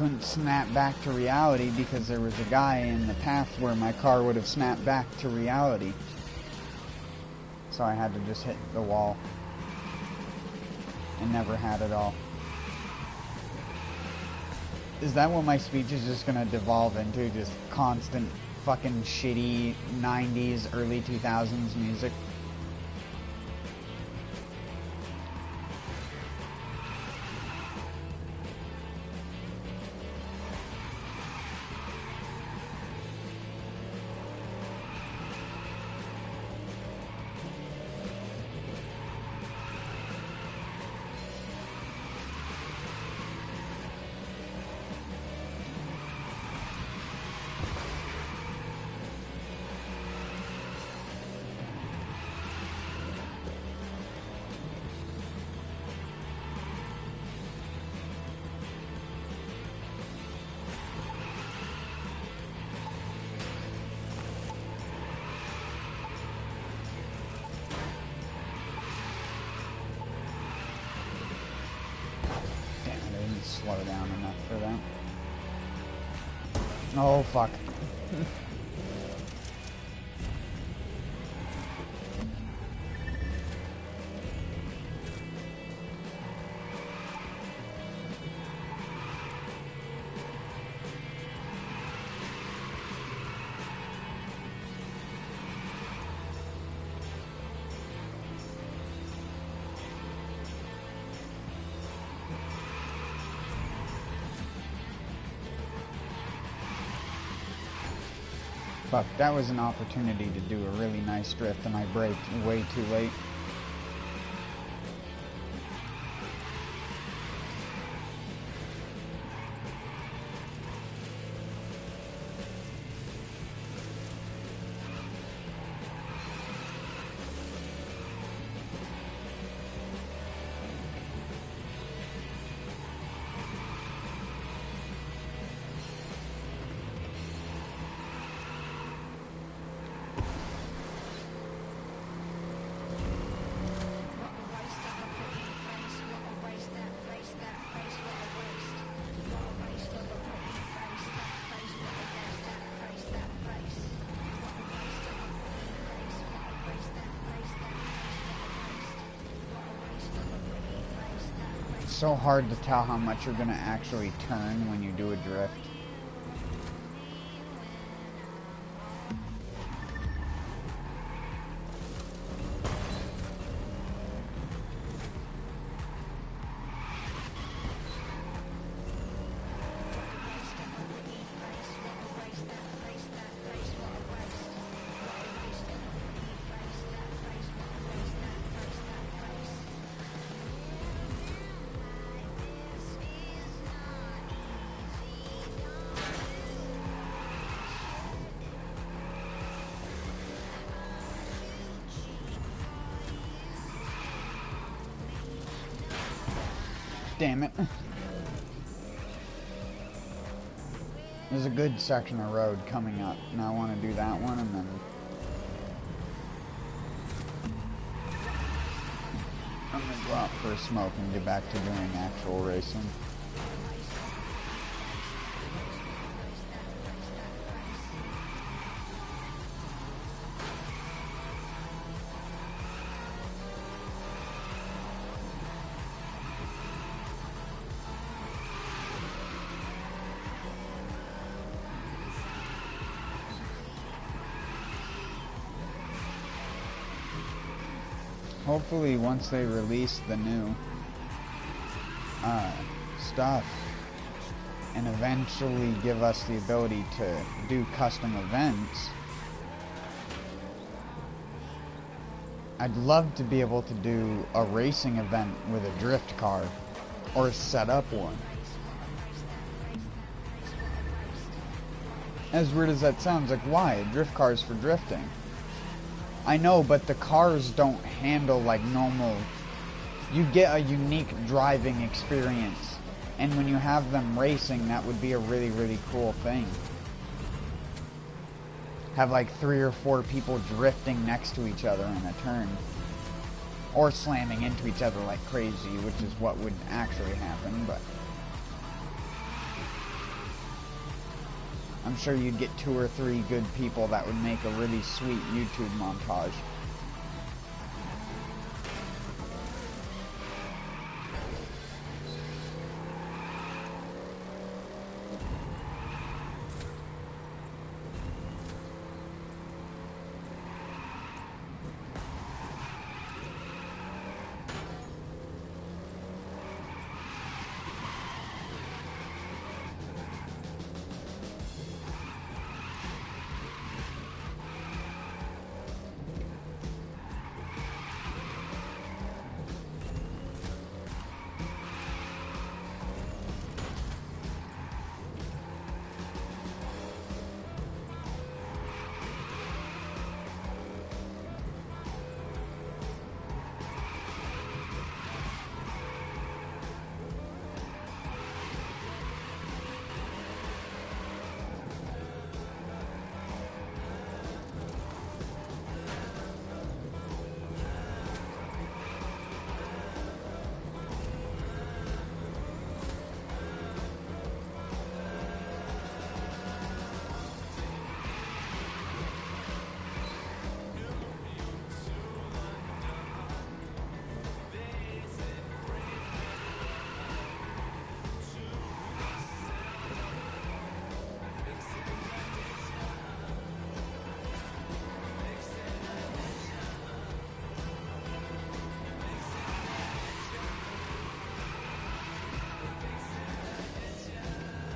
A: couldn't snap back to reality because there was a guy in the path where my car would have snapped back to reality. So I had to just hit the wall. And never had it all. Is that what my speech is just gonna devolve into? Just constant fucking shitty 90s, early 2000s music? Slow down enough for that. Oh, fuck. Fuck, that was an opportunity to do a really nice drift and I braked way too late. So hard to tell how much you're gonna actually turn when you do a drift. Damn it. There's a good section of road coming up, and I want to do that one, and then... I'm going to go out for a smoke and get back to doing actual racing. Hopefully once they release the new stuff and eventually give us the ability to do custom events, I'd love to be able to do a racing event with a drift car or set up one. As weird as that sounds, like why? Drift cars for drifting. I know, but the cars don't handle like normal. You get a unique driving experience, and when you have them racing, that would be a really, really cool thing. Have like 3 or 4 people drifting next to each other in a turn. Or slamming into each other like crazy, which is what would actually happen, but... I'm sure you'd get 2 or 3 good people that would make a really sweet YouTube montage.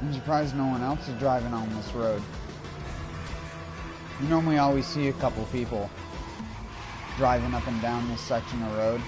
A: I'm surprised no one else is driving on this road. You normally always see a couple people driving up and down this section of road.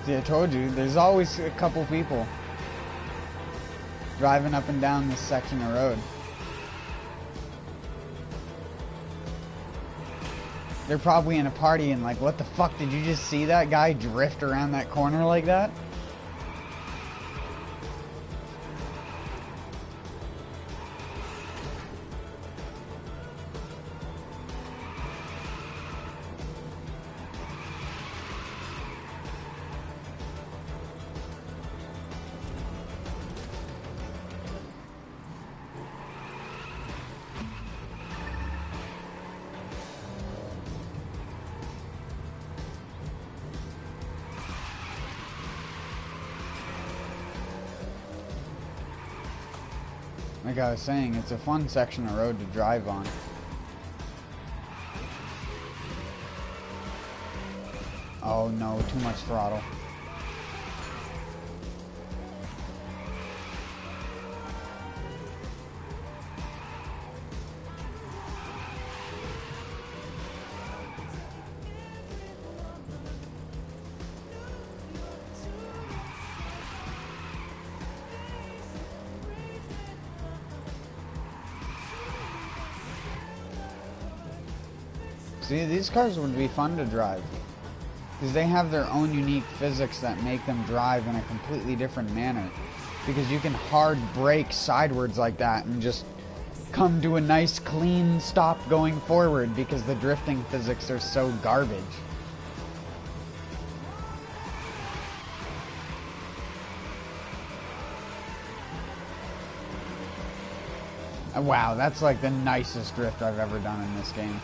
A: See, I told you, there's always a couple people driving up and down this section of road. They're probably in a party and like, what the fuck, did you just see that guy drift around that corner like that? Like I was saying, it's a fun section of road to drive on. Oh no, too much throttle. See, these cars would be fun to drive because they have their own unique physics that make them drive in a completely different manner, because you can hard brake sidewards like that and just come to a nice clean stop going forward because the drifting physics are so garbage. Wow, that's like the nicest drift I've ever done in this game.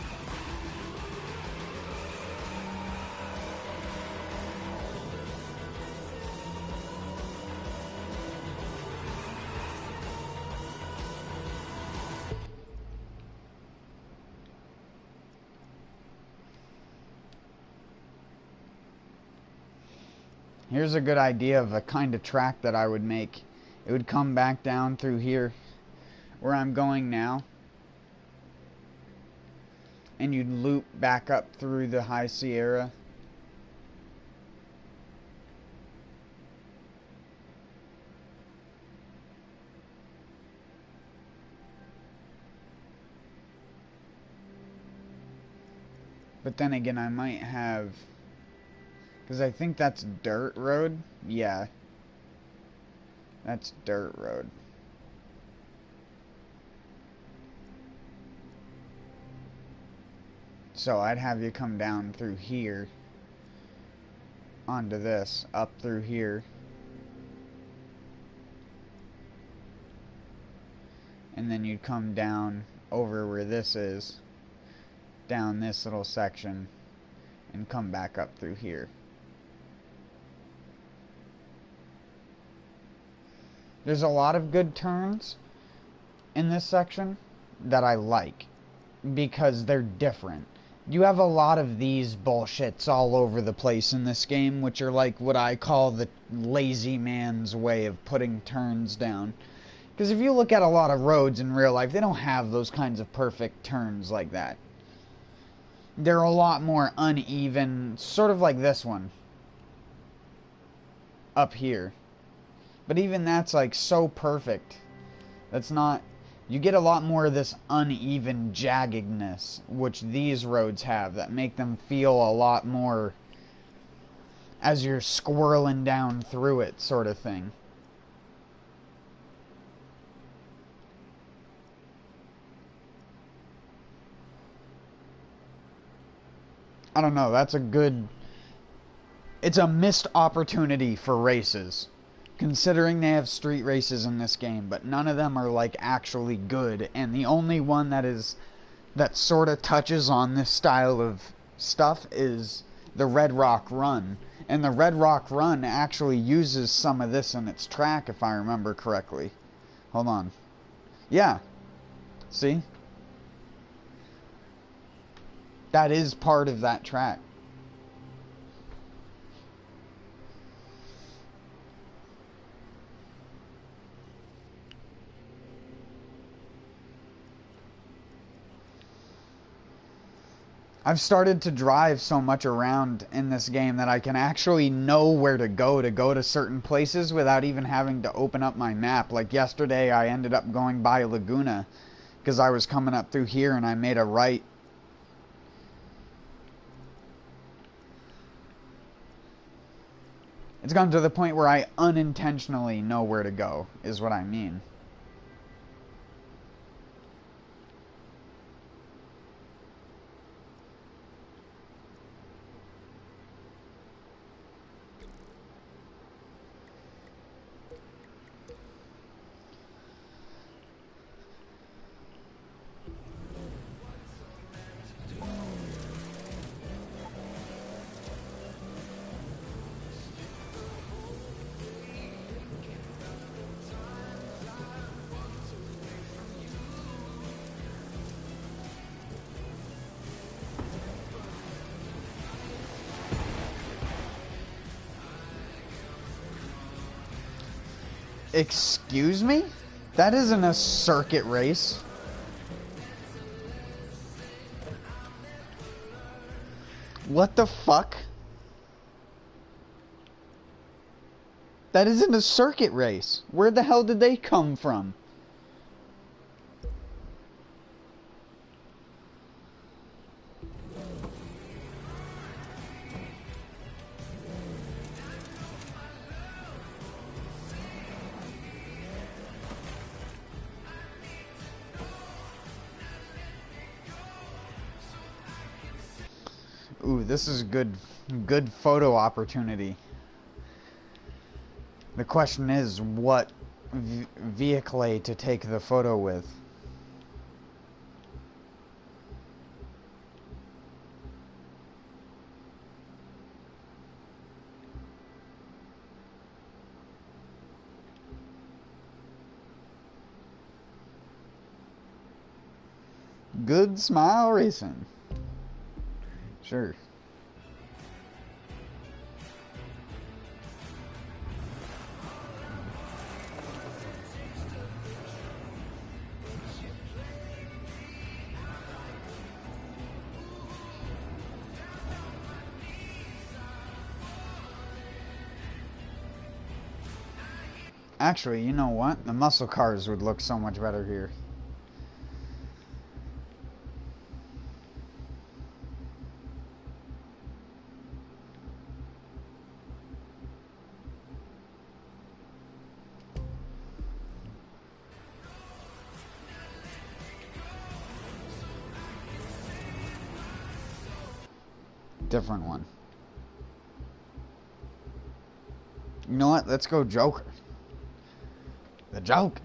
A: Here's a good idea of a kind of track that I would make. It would come back down through here where I'm going now, and you'd loop back up through the High Sierra. But then again, I might have... Because I think that's dirt road. Yeah. That's dirt road. So I'd have you come down through here. Onto this. Up through here. And then you'd come down over where this is. Down this little section. And come back up through here. There's a lot of good turns in this section that I like because they're different. You have a lot of these bullshits all over the place in this game, which are like what I call the lazy man's way of putting turns down. Because if you look at a lot of roads in real life, they don't have those kinds of perfect turns like that. They're a lot more uneven, sort of like this one. Up here. But even that's like so perfect. That's not... You get a lot more of this uneven jaggedness, which these roads have, that make them feel a lot more as you're squirreling down through it, sort of thing. I don't know, that's a good... It's a missed opportunity for races. Considering they have street races in this game, but none of them are like actually good, and the only one that sort of touches on this style of stuff is the Red Rock Run. And the Red Rock Run actually uses some of this in its track, if I remember correctly. Hold on. Yeah. See? That is part of that track. I've started to drive so much around in this game that I can actually know where to go to certain places without even having to open up my map. Like yesterday, I ended up going by Laguna because I was coming up through here and I made a right. It's gotten to the point where I unintentionally know where to go, is what I mean. Excuse me? That isn't a circuit race. What the fuck? That isn't a circuit race. Where the hell did they come from? Ooh, this is good photo opportunity. The question is, what vehicle to take the photo with? Good Smile Racing. Sure. Actually, you know what? The muscle cars would look so much better here. Different one. You know what? Let's go Joker. The Joker.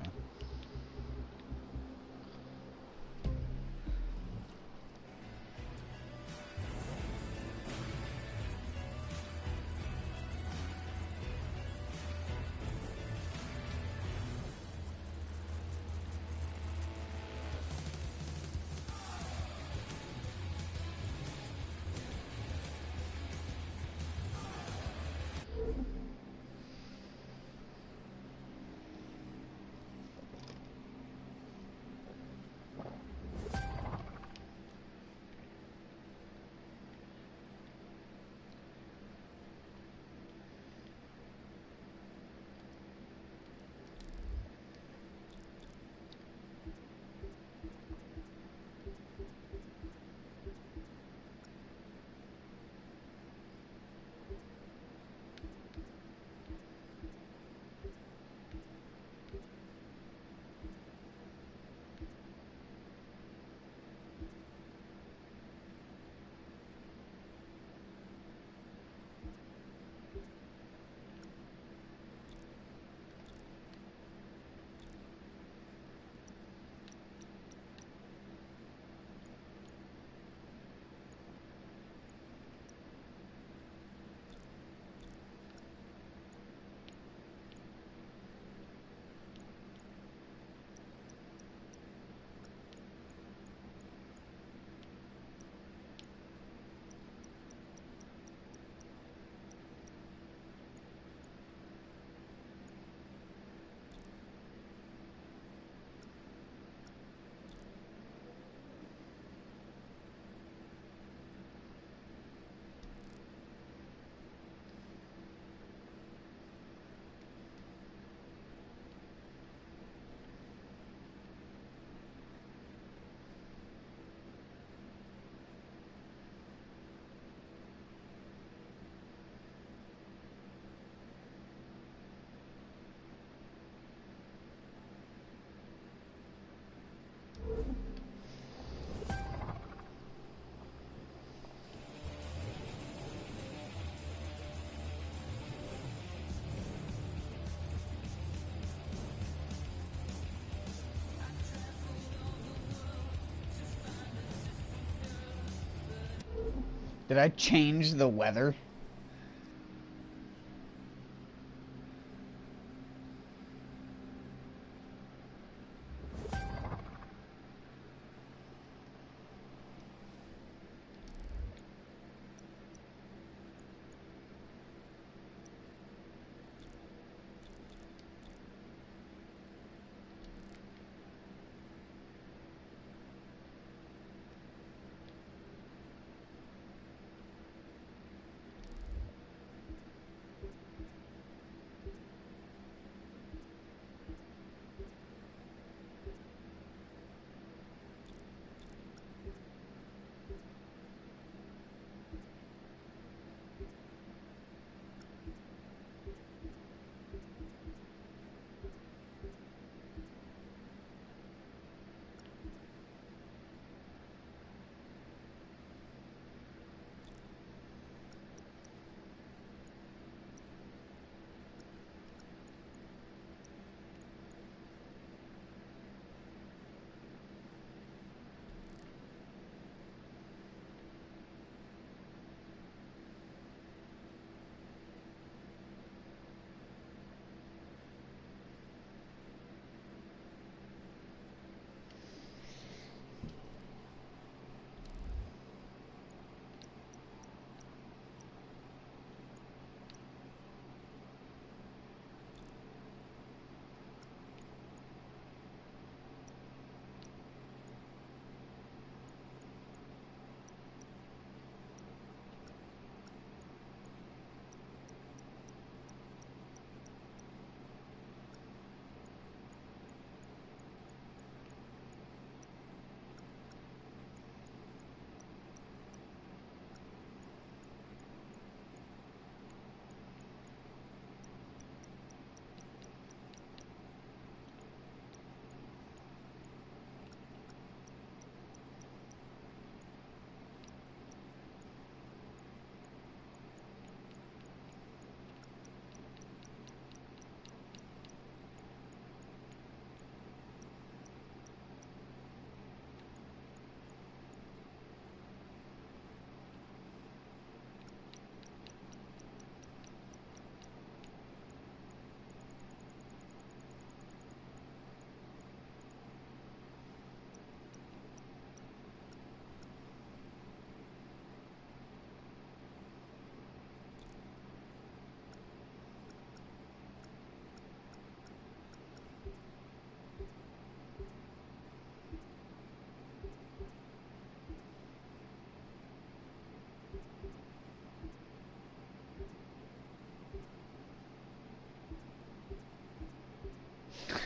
A: Did I change the weather?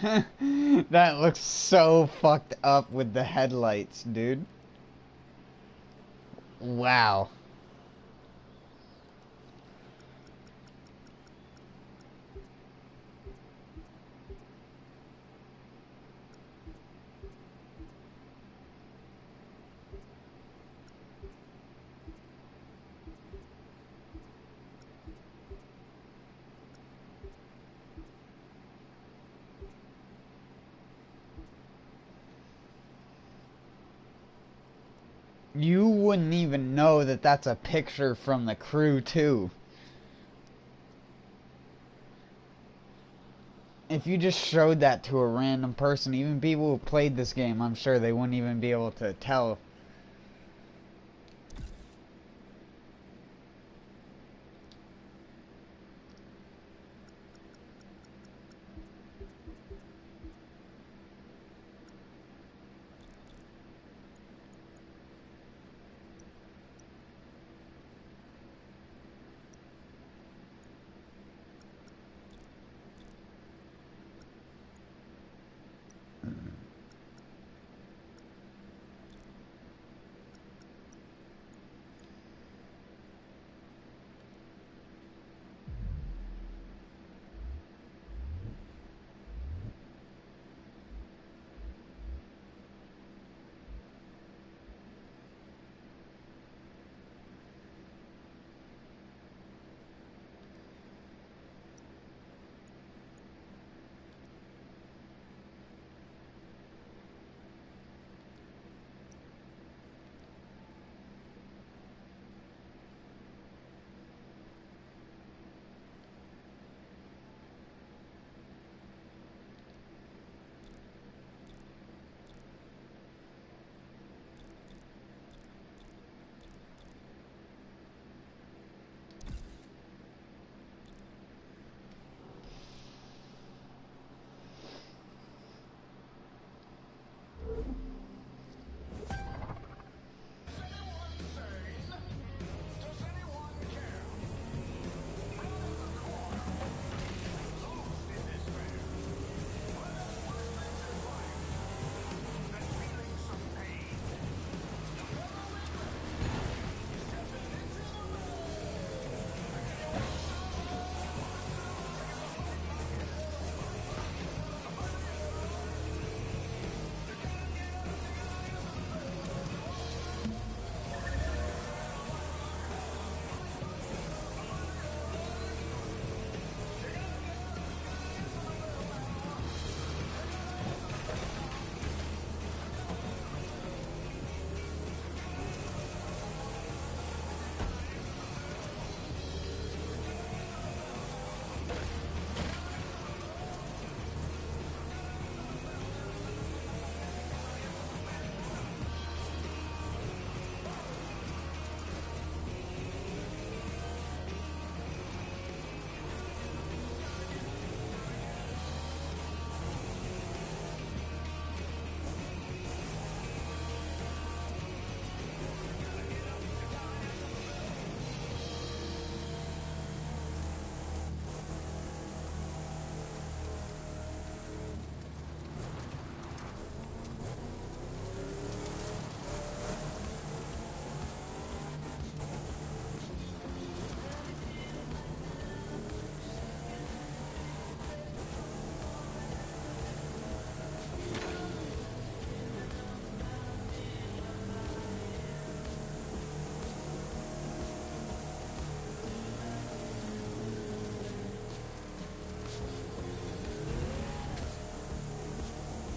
A: That looks so fucked up with the headlights, dude. Wow. You wouldn't even know that that's a picture from the crew, too. If you just showed that to a random person, even people who played this game, I'm sure they wouldn't even be able to tell.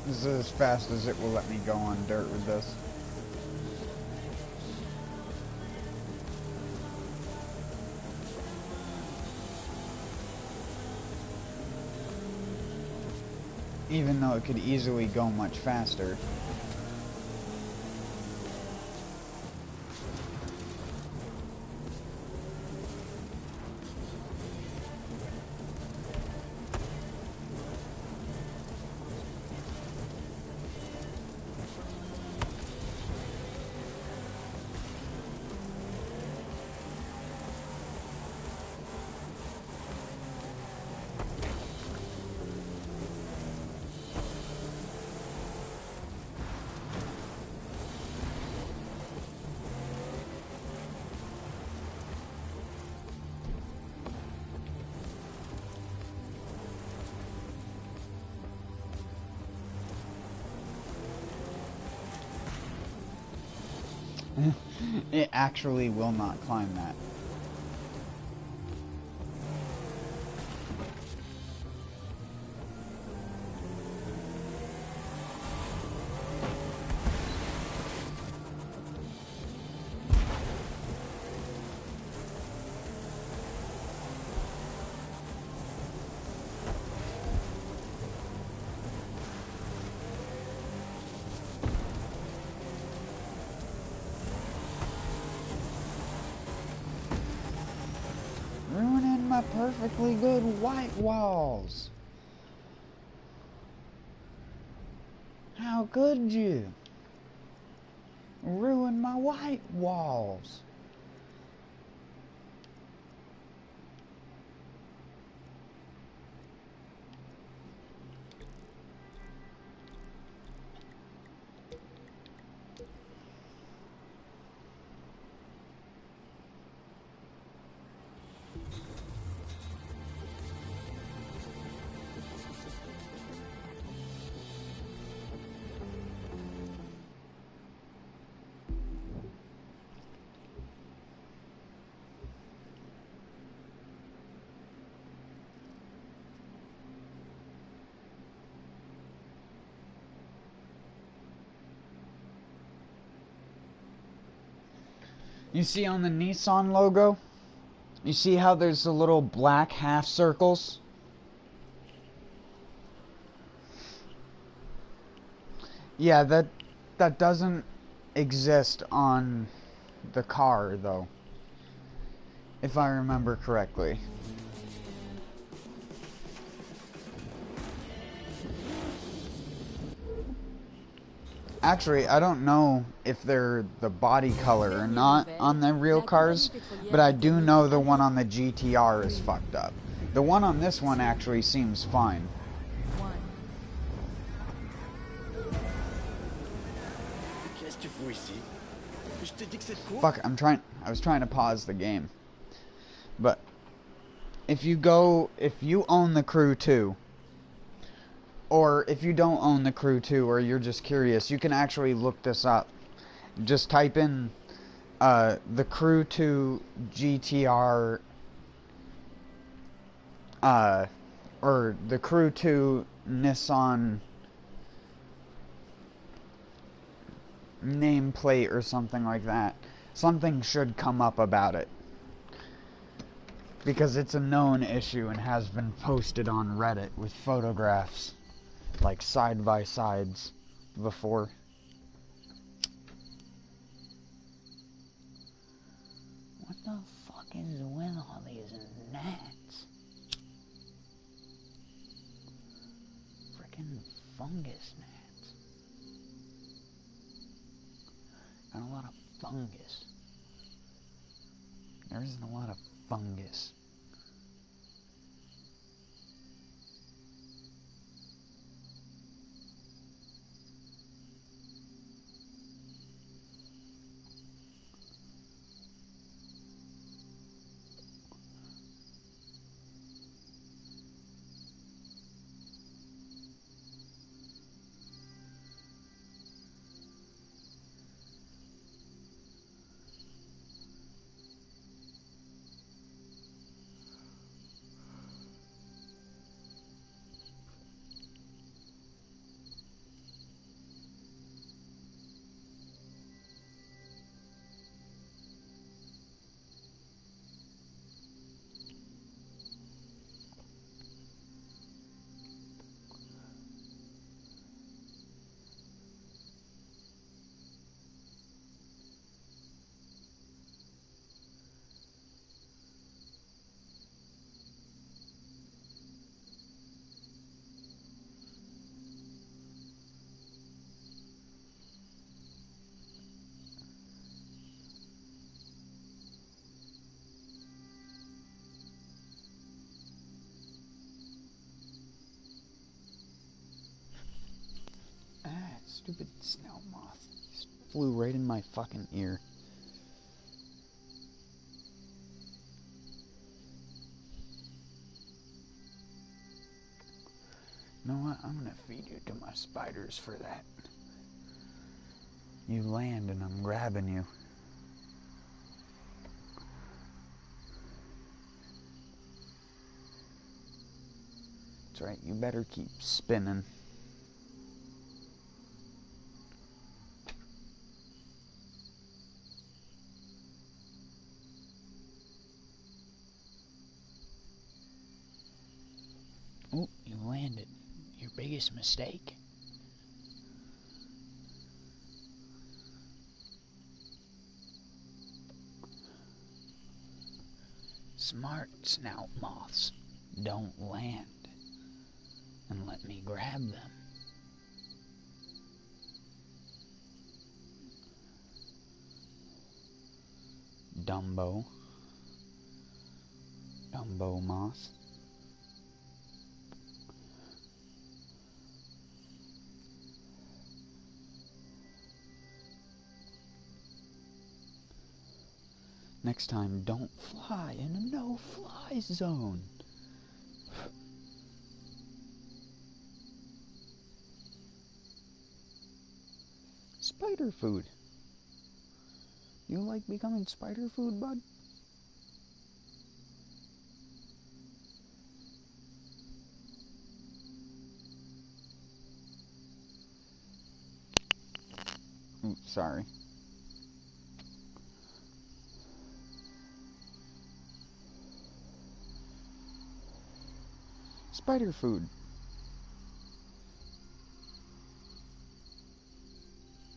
A: This is as fast as it will let me go on dirt with this. Even though it could easily go much faster. It actually will not climb that. Ruining my perfectly good white walls. How could you ruin my white walls? You see on the Nissan logo? You see how there's the little black half circles? Yeah, that doesn't exist on the car though, if I remember correctly. Actually, I don't know if they're the body color or not on the real cars, but I do know the one on the GTR is fucked up. The one on this one actually seems fine. Fuck, I was trying to pause the game. But if you own the Crew 2, or if you don't own the Crew 2 or you're just curious, you can actually look this up. Just type in the Crew 2 GTR or the Crew 2 Nissan nameplate or something like that. Something should come up about it, because it's a known issue and has been posted on Reddit with photographs like side by sides before. What the fuck is with all these gnats? Frickin' fungus gnats. Got a lot of fungus. There isn't a lot of fungus. Stupid snail moth just flew right in my fucking ear. You know what? I'm gonna feed you to my spiders for that. You land and I'm grabbing you. That's right, you better keep spinning.
E: Oh, you landed. Your biggest mistake. Smart snout moths don't land and let me grab them. Dumbo moth. Next time, don't fly in a no-fly zone. Spider food. You like becoming spider food, bud? Ooh, sorry. Spider food.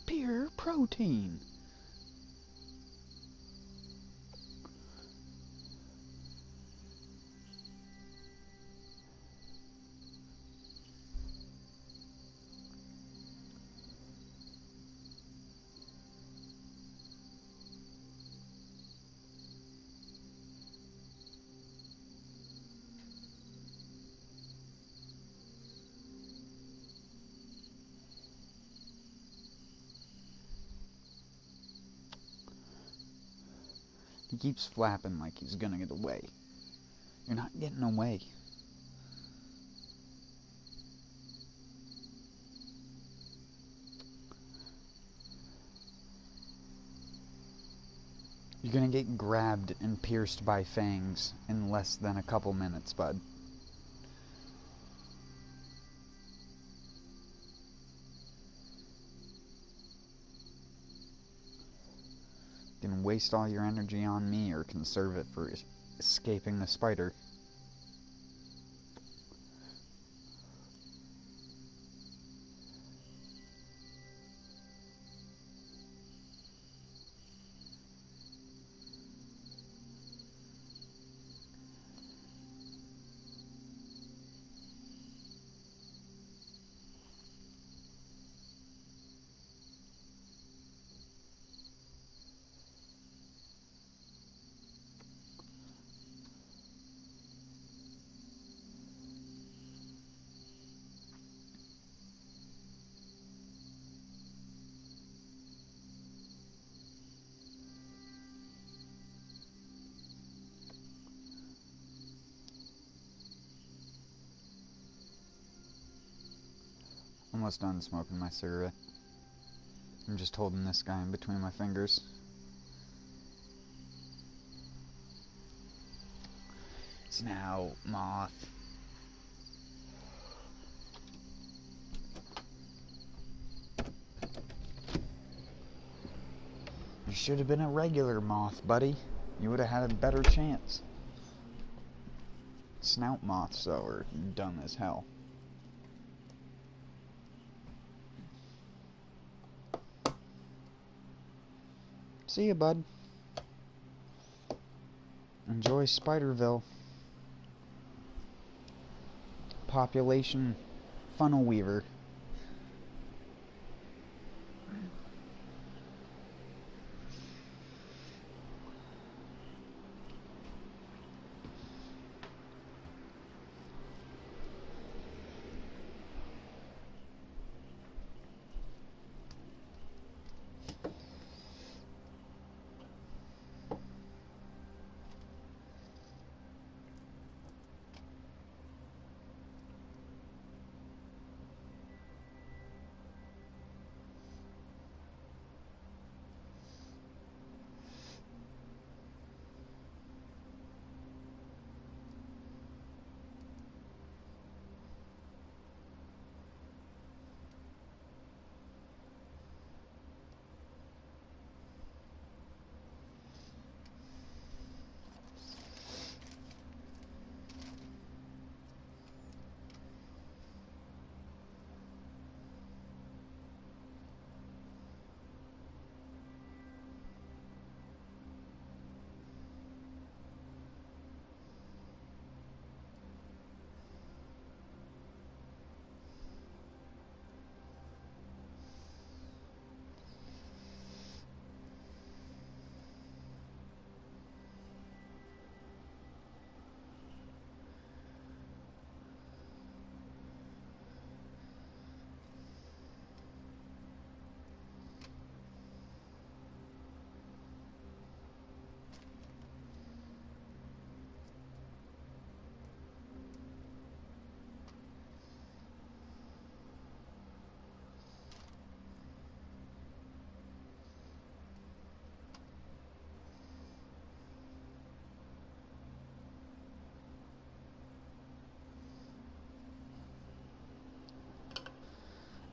E: Pure protein. He keeps flapping like he's gonna get away. You're not getting away. You're gonna get grabbed and pierced by fangs in less than a couple minutes, bud. You can waste all your energy on me or conserve it for escaping the spider. Almost done smoking my cigarette. I'm just holding this guy in between my fingers. Snout moth. You should have been a regular moth, buddy. You would have had a better chance. Snout moths, though, are dumb as hell. See ya, bud. Enjoy Spiderville. Population funnel weaver.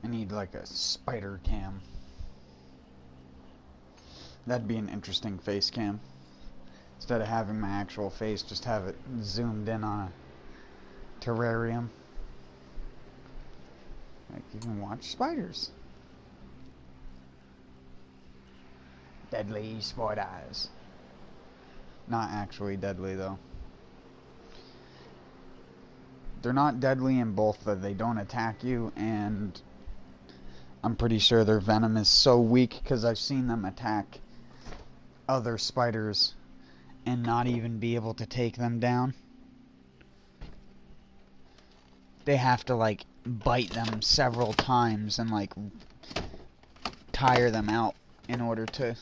A: I need like a spider cam. That'd be an interesting face cam. Instead of having my actual face, just have it zoomed in on a terrarium. Like you can watch spiders. Deadly spiders. Not actually deadly though. They're not deadly in both that they don't attack you, and I'm pretty sure their venom is so weak because I've seen them attack other spiders and not even be able to take them down. They have to like bite them several times and like tire them out in order to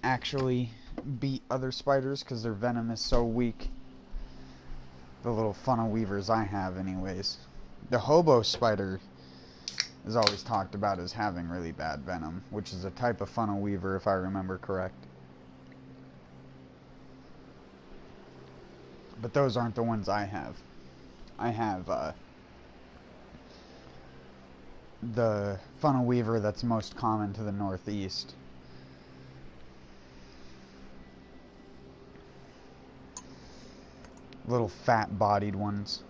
A: actually beat other spiders because their venom is so weak. The little funnel weavers I have anyways. The hobo spider is always talked about as having really bad venom, which is a type of funnel weaver if I remember correct. But those aren't the ones I have. I have the funnel weaver that's most common to the northeast. Little fat bodied ones.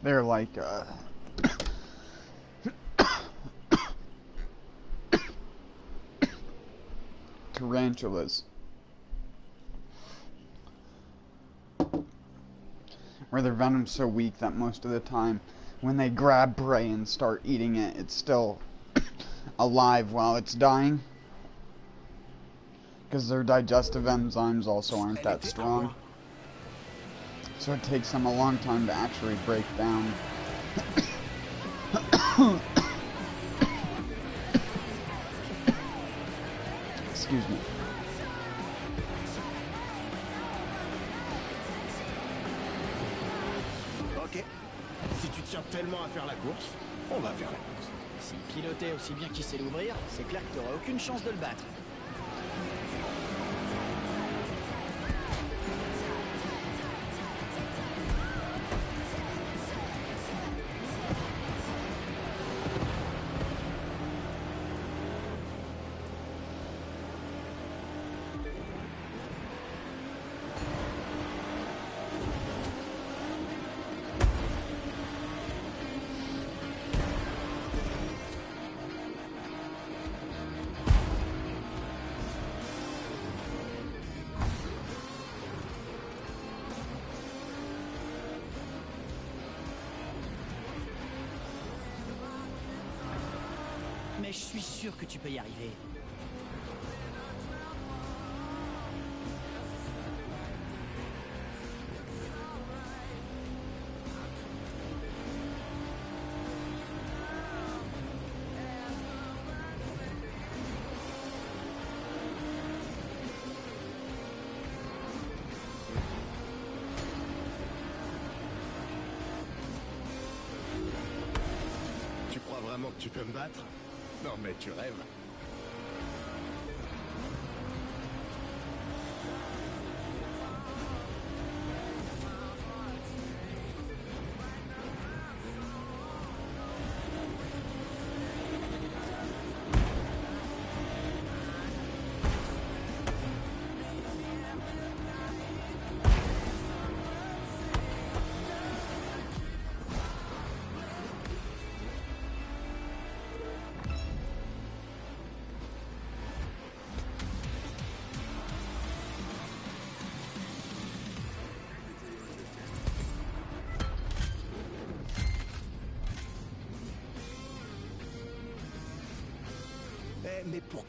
A: They're like tarantulas, where their venom's so weak that most of the time when they grab prey and start eating it, it's still alive while it's dying, because their digestive enzymes also aren't that strong. So it takes them a long time to actually break down. Excuse me.
D: Ok. Si tu tiens tellement à faire la course, on va faire la course.
F: S'il pilotait aussi bien qu'il sait l'ouvrir, c'est clair que t'aurais aucune chance de le battre. Mais je suis sûr que tu peux y arriver.
D: Tu crois vraiment que tu peux me battre? Non mais tu rêves. Mais pour...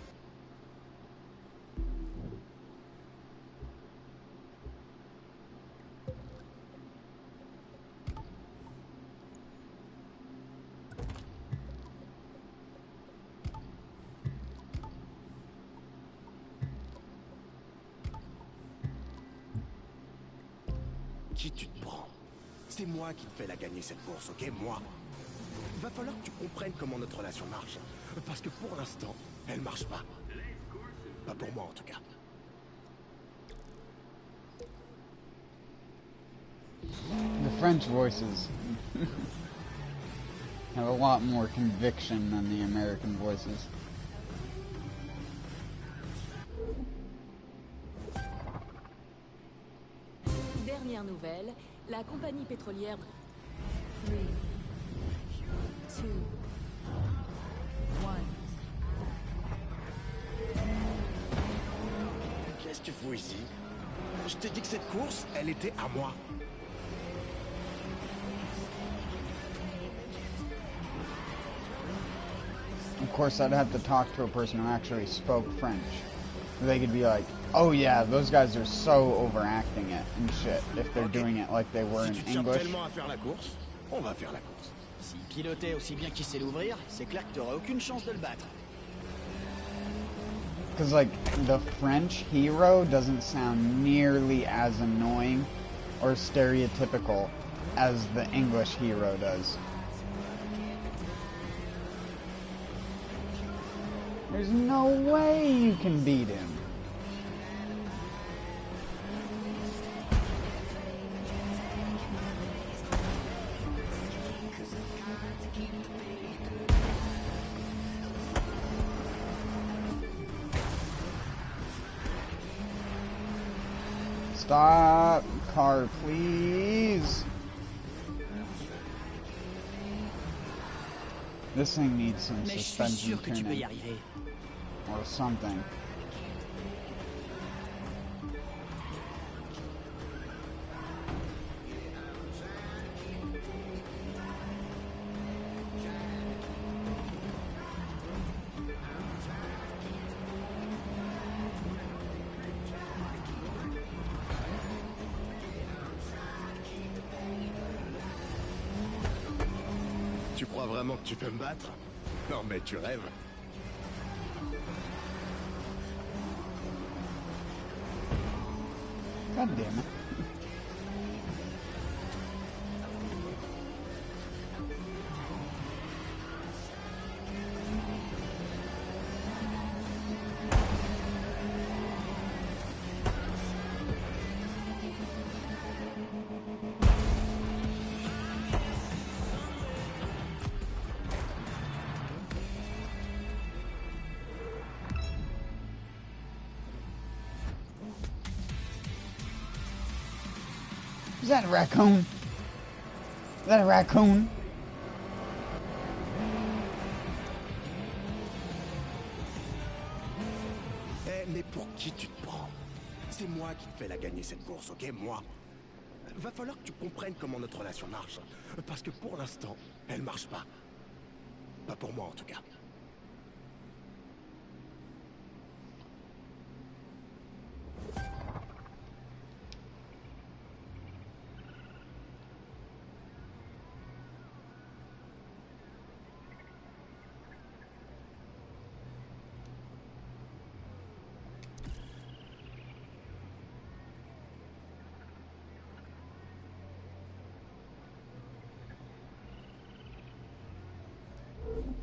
D: qui tu te prends? C'est moi qui te fais la gagner cette course, ok? Moi. Va falloir que tu comprennes comment notre relation marche. Parce que pour l'instant, elle marche pas. Pas pour moi en tout cas.
A: The French voices have a lot more conviction than the American voices.
B: Dernière nouvelle, la compagnie pétrolière 3, 2, 1.
D: Qu'est-ce que tu fous ici? Je t'ai dit que cette course, elle était à moi.
A: Of course, I'd have to talk to a person who actually spoke French. They could be like, oh yeah, those guys are so overacting it and shit if they're doing it like they were
D: Si
A: in
D: tu tiens
A: English.
D: tellement à faire la course, on va faire la course.
F: S'il pilotait aussi bien qu'il sait l'ouvrir, c'est clair que t'aurais aucune chance de le battre.
A: Because, like, the French hero doesn't sound nearly as annoying or stereotypical as the English hero does. There's no way you can beat him. Stop, car, please. This thing needs some
F: Mais je suis
A: suspension
F: sûr que tu peux y
A: tuning
F: arriver.
A: or something.
D: Tu crois vraiment que tu peux me battre? Non mais tu rêves.
A: God damn it. Is that a raccoon? Is that a raccoon?
D: Eh, mais pour qui tu te prends? C'est moi qui te fais la gagner cette course, ok? Moi. Va falloir que tu comprennes comment notre relation marche. Parce que pour l'instant, elle marche pas. Pas pour moi en tout cas.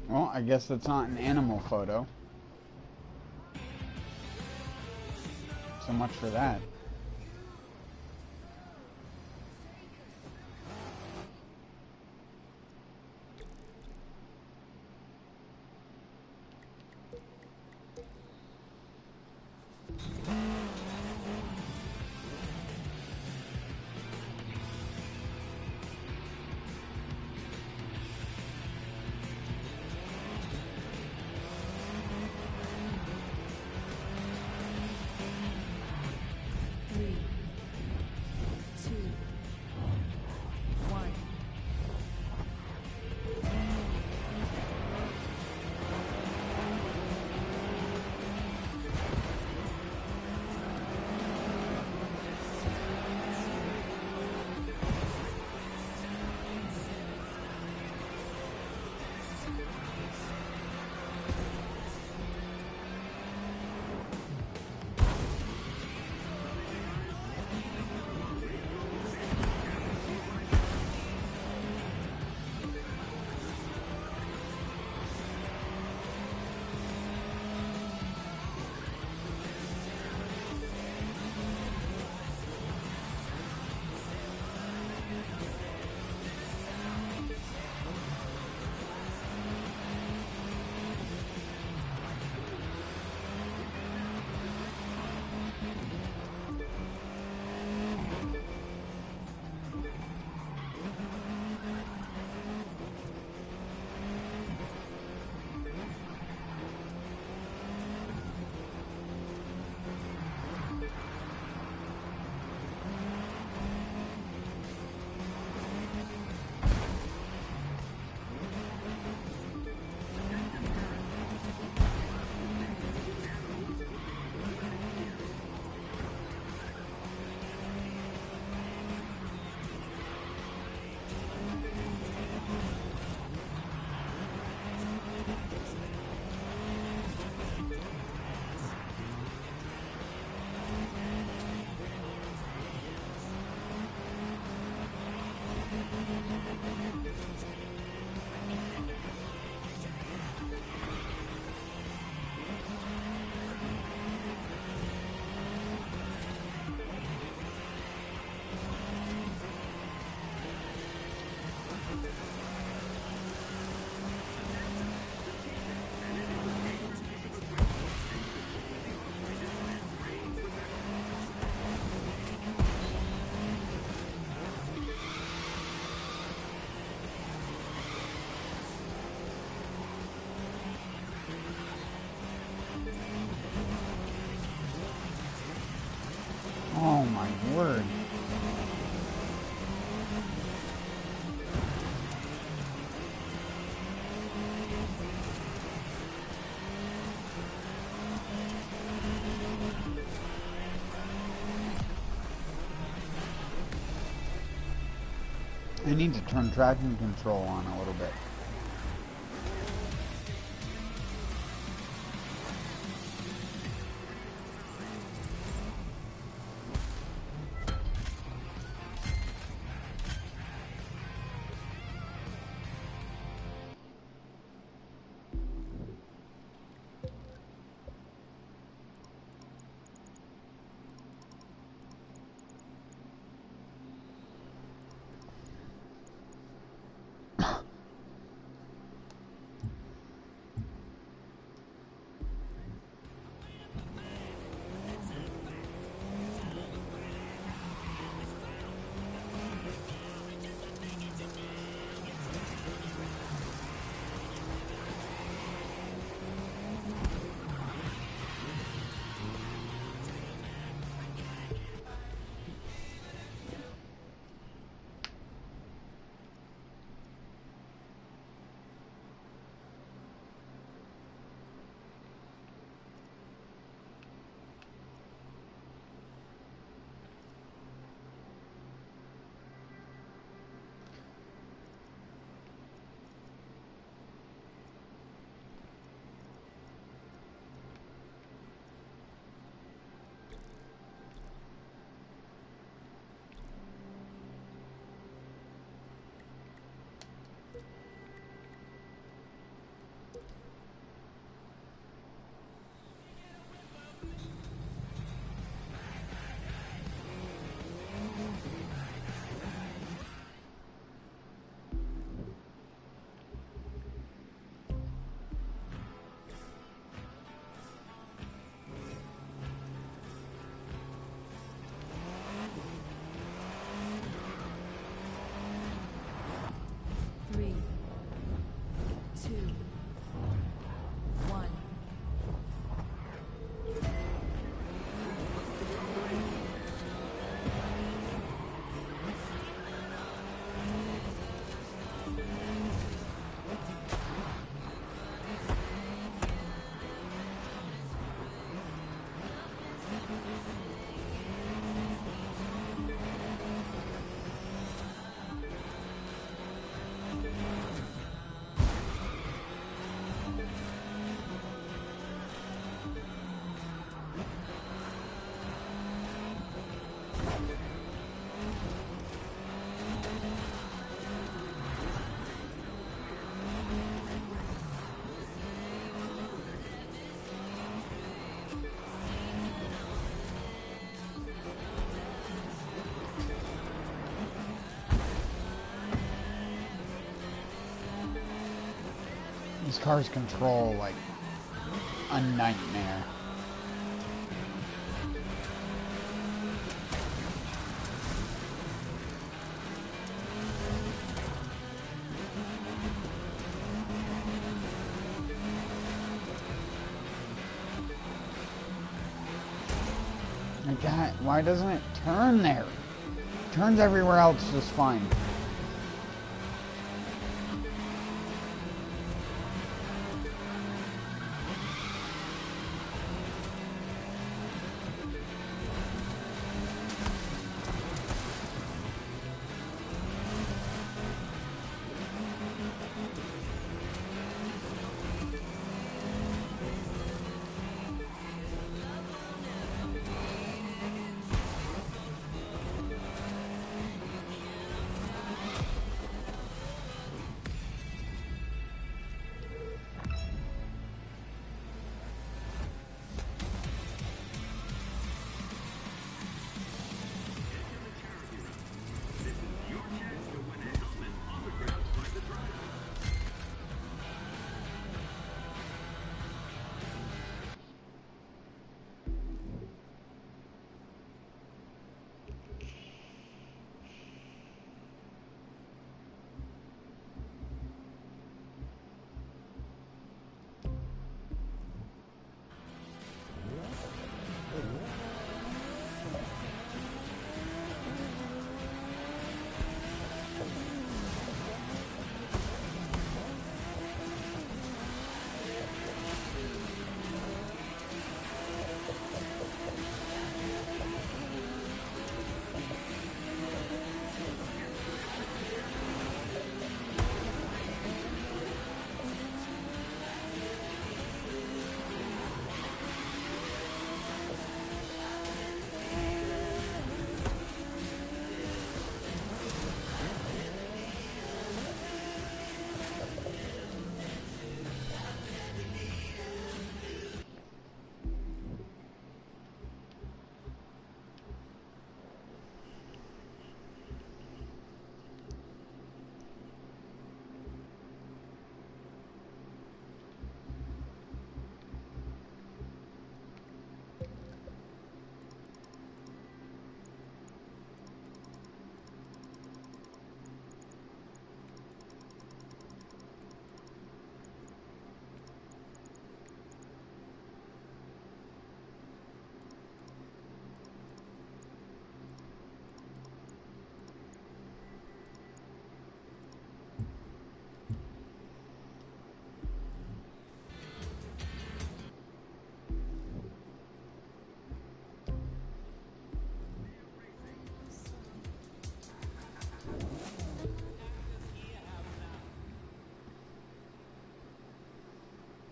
A: Well, I guess that's not an animal photo. So much for that. Oh my word. I need to turn traction control on a little bit. These cars control like a nightmare. God, why doesn't it turn there? It turns everywhere else just fine.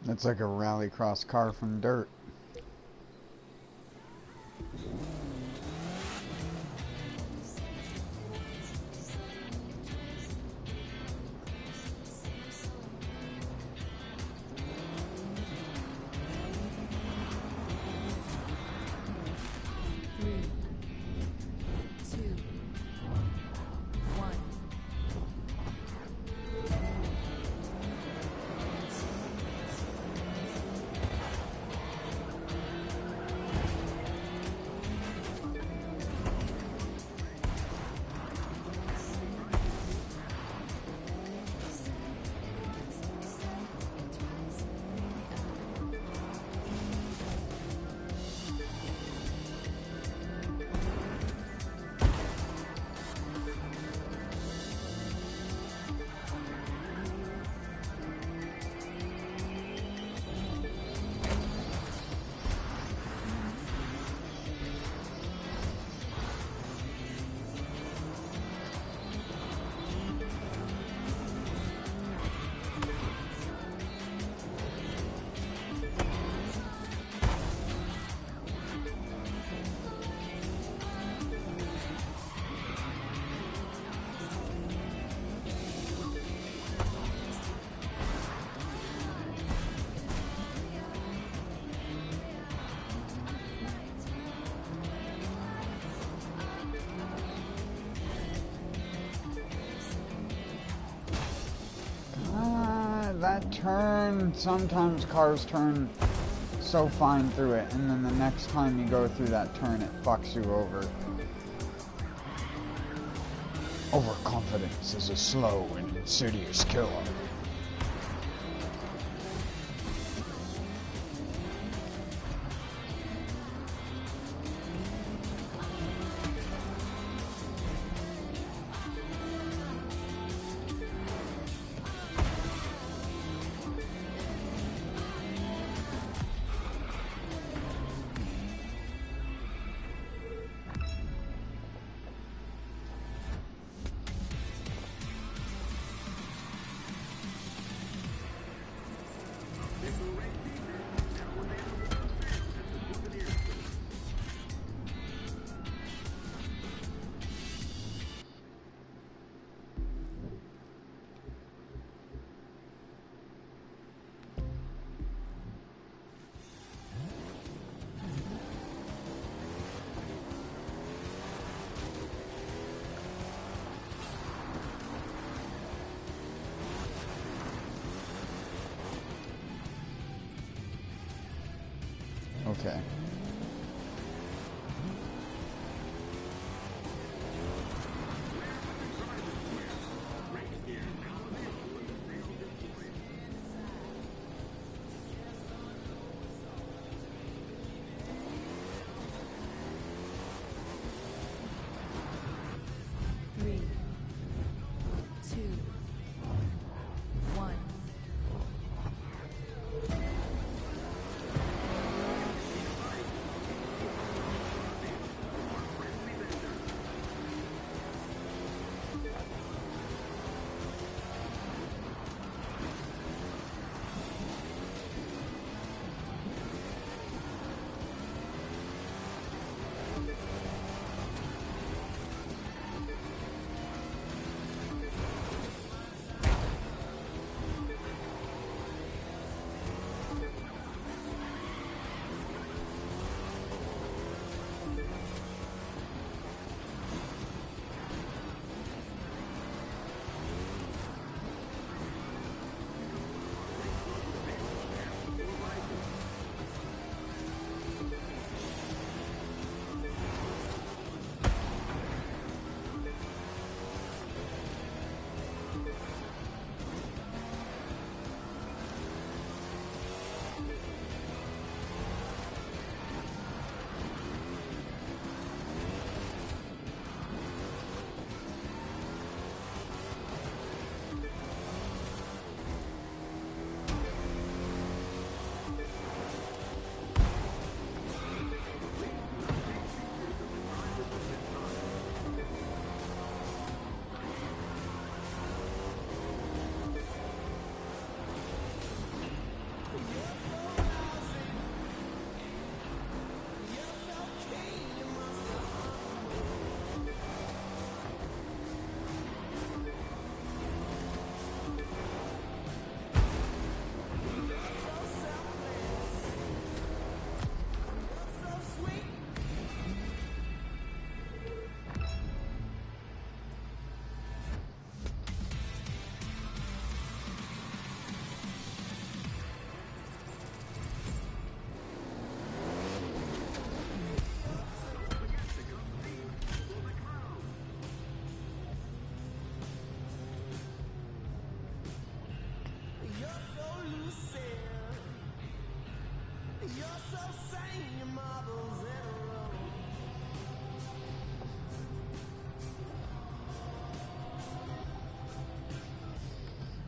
A: That's like a rallycross car from dirt. That turn, sometimes cars turn so fine through it, and then the next time you go through that turn, it fucks you over.
E: Overconfidence is a slow and insidious killer.
A: Okay.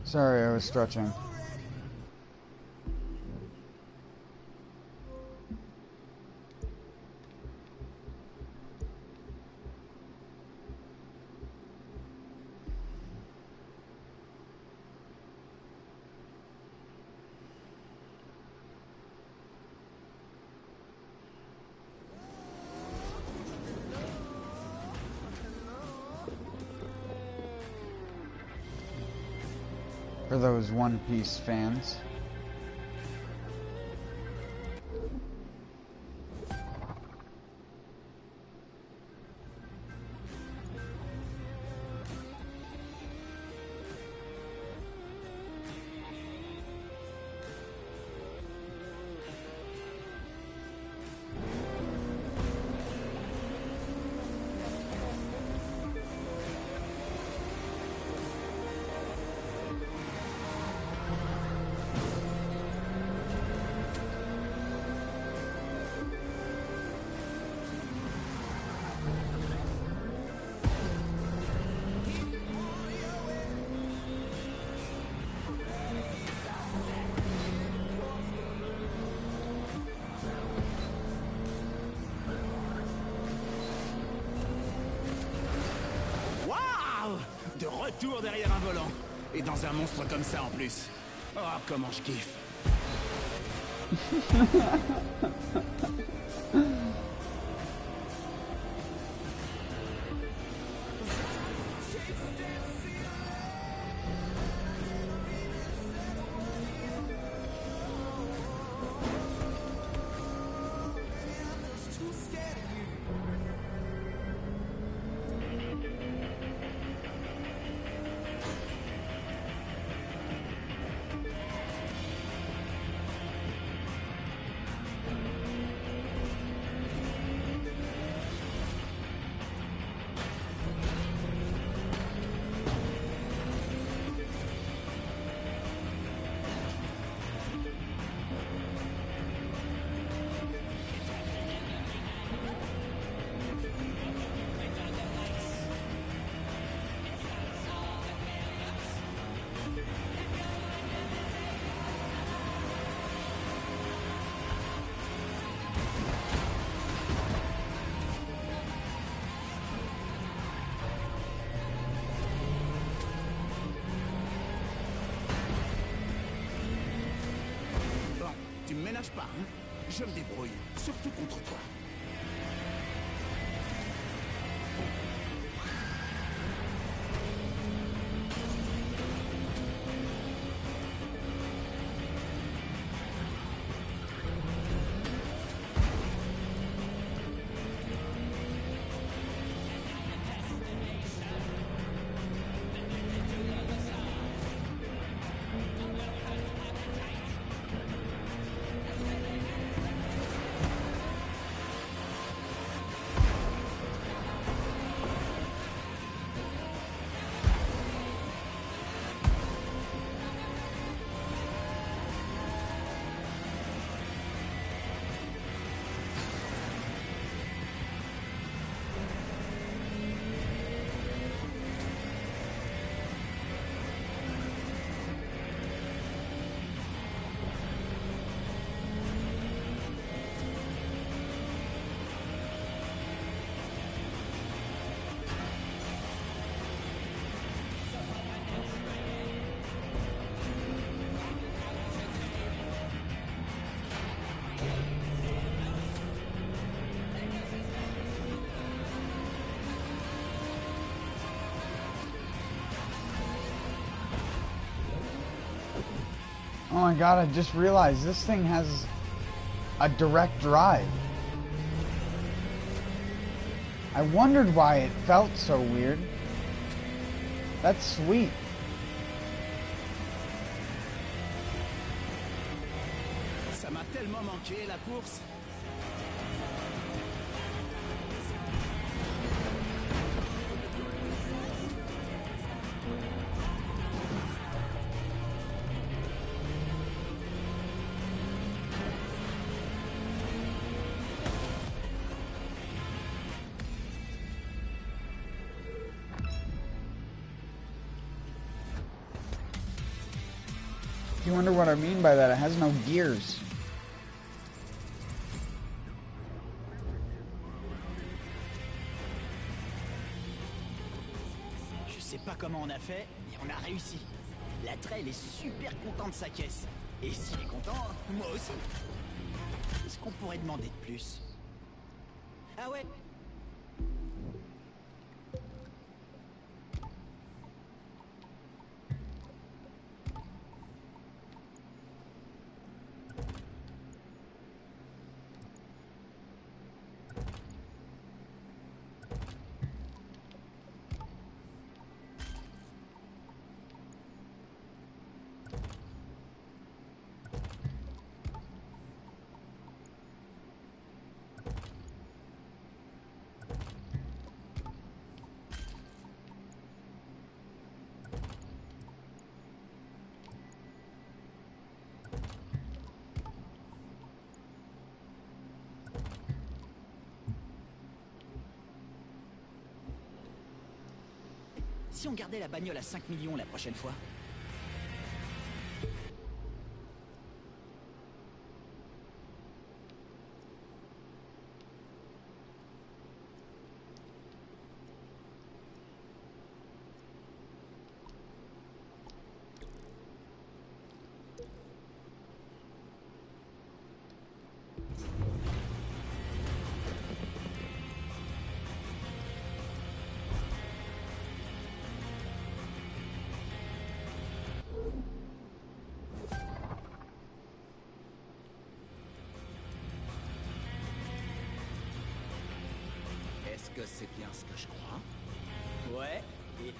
A: Sorry, I was stretching. For those One Piece fans.
F: De retour derrière un volant. Et dans un monstre comme ça en plus. Oh, comment je kiffe. Tu me ménages pas, hein? Je me débrouille, surtout contre toi.
A: Oh my god, I just realized this thing has a direct drive. I wondered why it felt so weird. That's sweet.
F: Ça m'a tellement manqué la course.
A: you wonder what I mean by that, it has no gears.
F: Je sais pas comment on a fait, mais on a réussi. La Trail est super content de sa caisse. Et s'il est content, moi aussi. Qu'est-ce qu'on pourrait demander de plus? Ah ouais. Si on gardait la bagnole à 5 millions la prochaine fois? Est-ce que c'est bien ce que je crois? Ouais, et...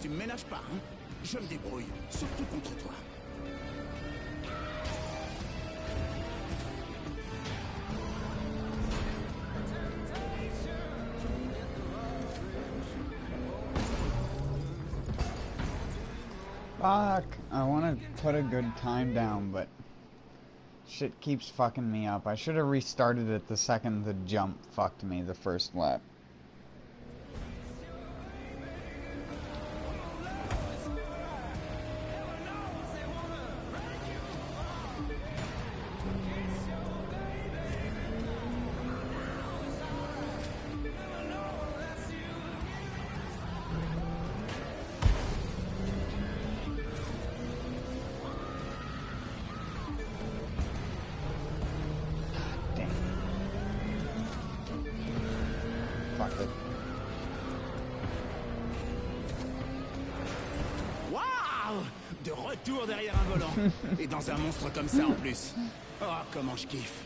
F: Tu me ménages pas, hein? Je me débrouille, surtout contre toi.
A: Fuck. I want to put a good time down, but shit keeps fucking me up. I should have restarted it the second the jump fucked me the first lap. Fuck it.
F: tour derrière un volant. Et dans un monstre comme ça en plus. Oh, comment je kiffe.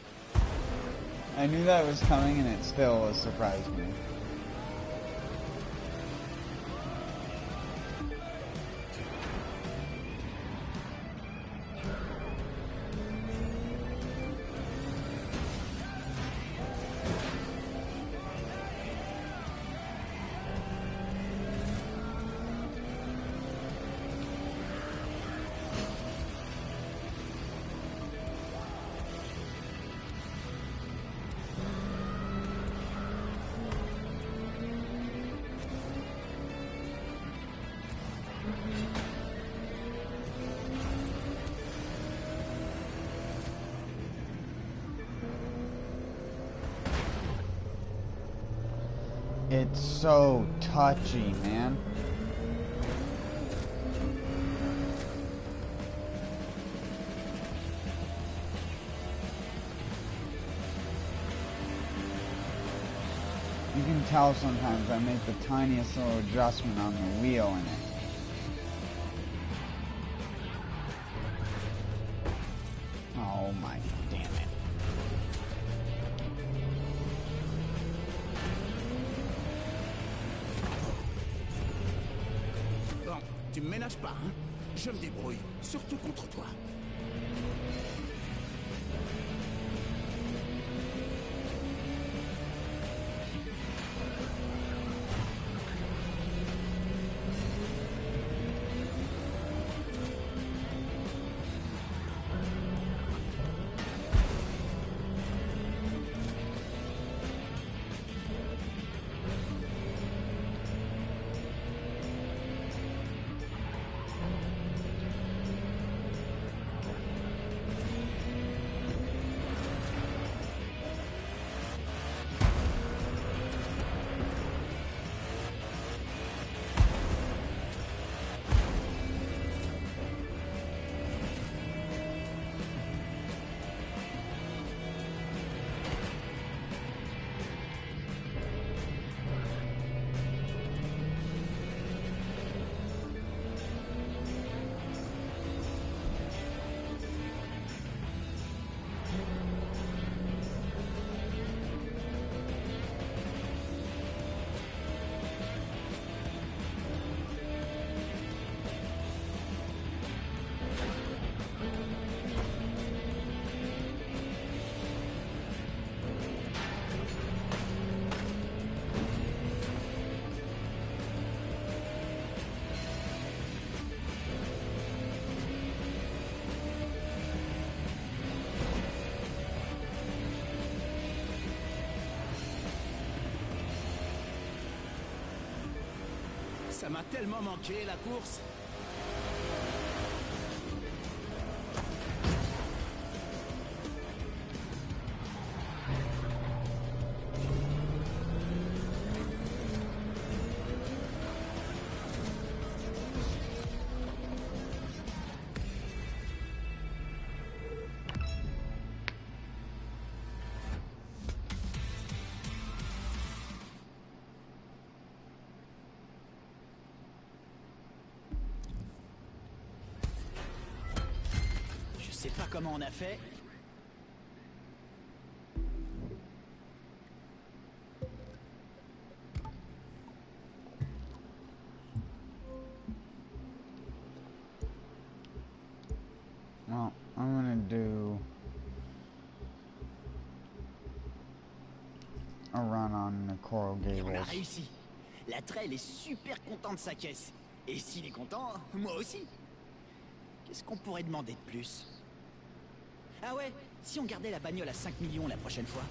A: I knew that was coming and it still surprised me. It's so touchy, man. You can tell sometimes I make the tiniest little adjustment on the wheel in it. Oh my damn it.
D: Bon, tu me ménages pas, hein? Je me débrouille, surtout contre toi.
F: Ça m'a tellement manqué, la course. Je sais pas comment on a fait.
A: Well, I'm gonna do a run on the Coral
F: Et on a
A: Gables.
F: réussi. La traîne est super content de sa caisse. Et s'il est content, moi aussi. Qu'est-ce qu'on pourrait demander de plus? Ah ouais, si on gardait la bagnole à 5 millions la prochaine fois.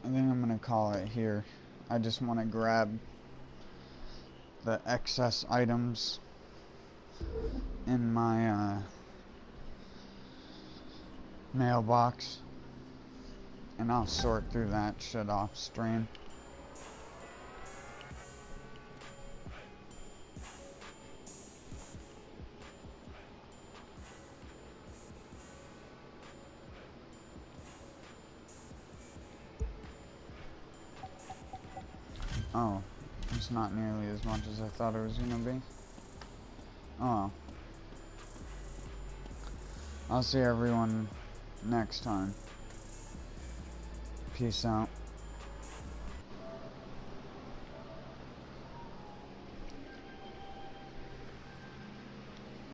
A: I think I'm gonna call it here. I just want to grab the excess items in my mailbox, and I'll sort through that shit off stream. Oh, it's not nearly as much as I thought it was gonna be. Oh, I'll see everyone next time. Peace out.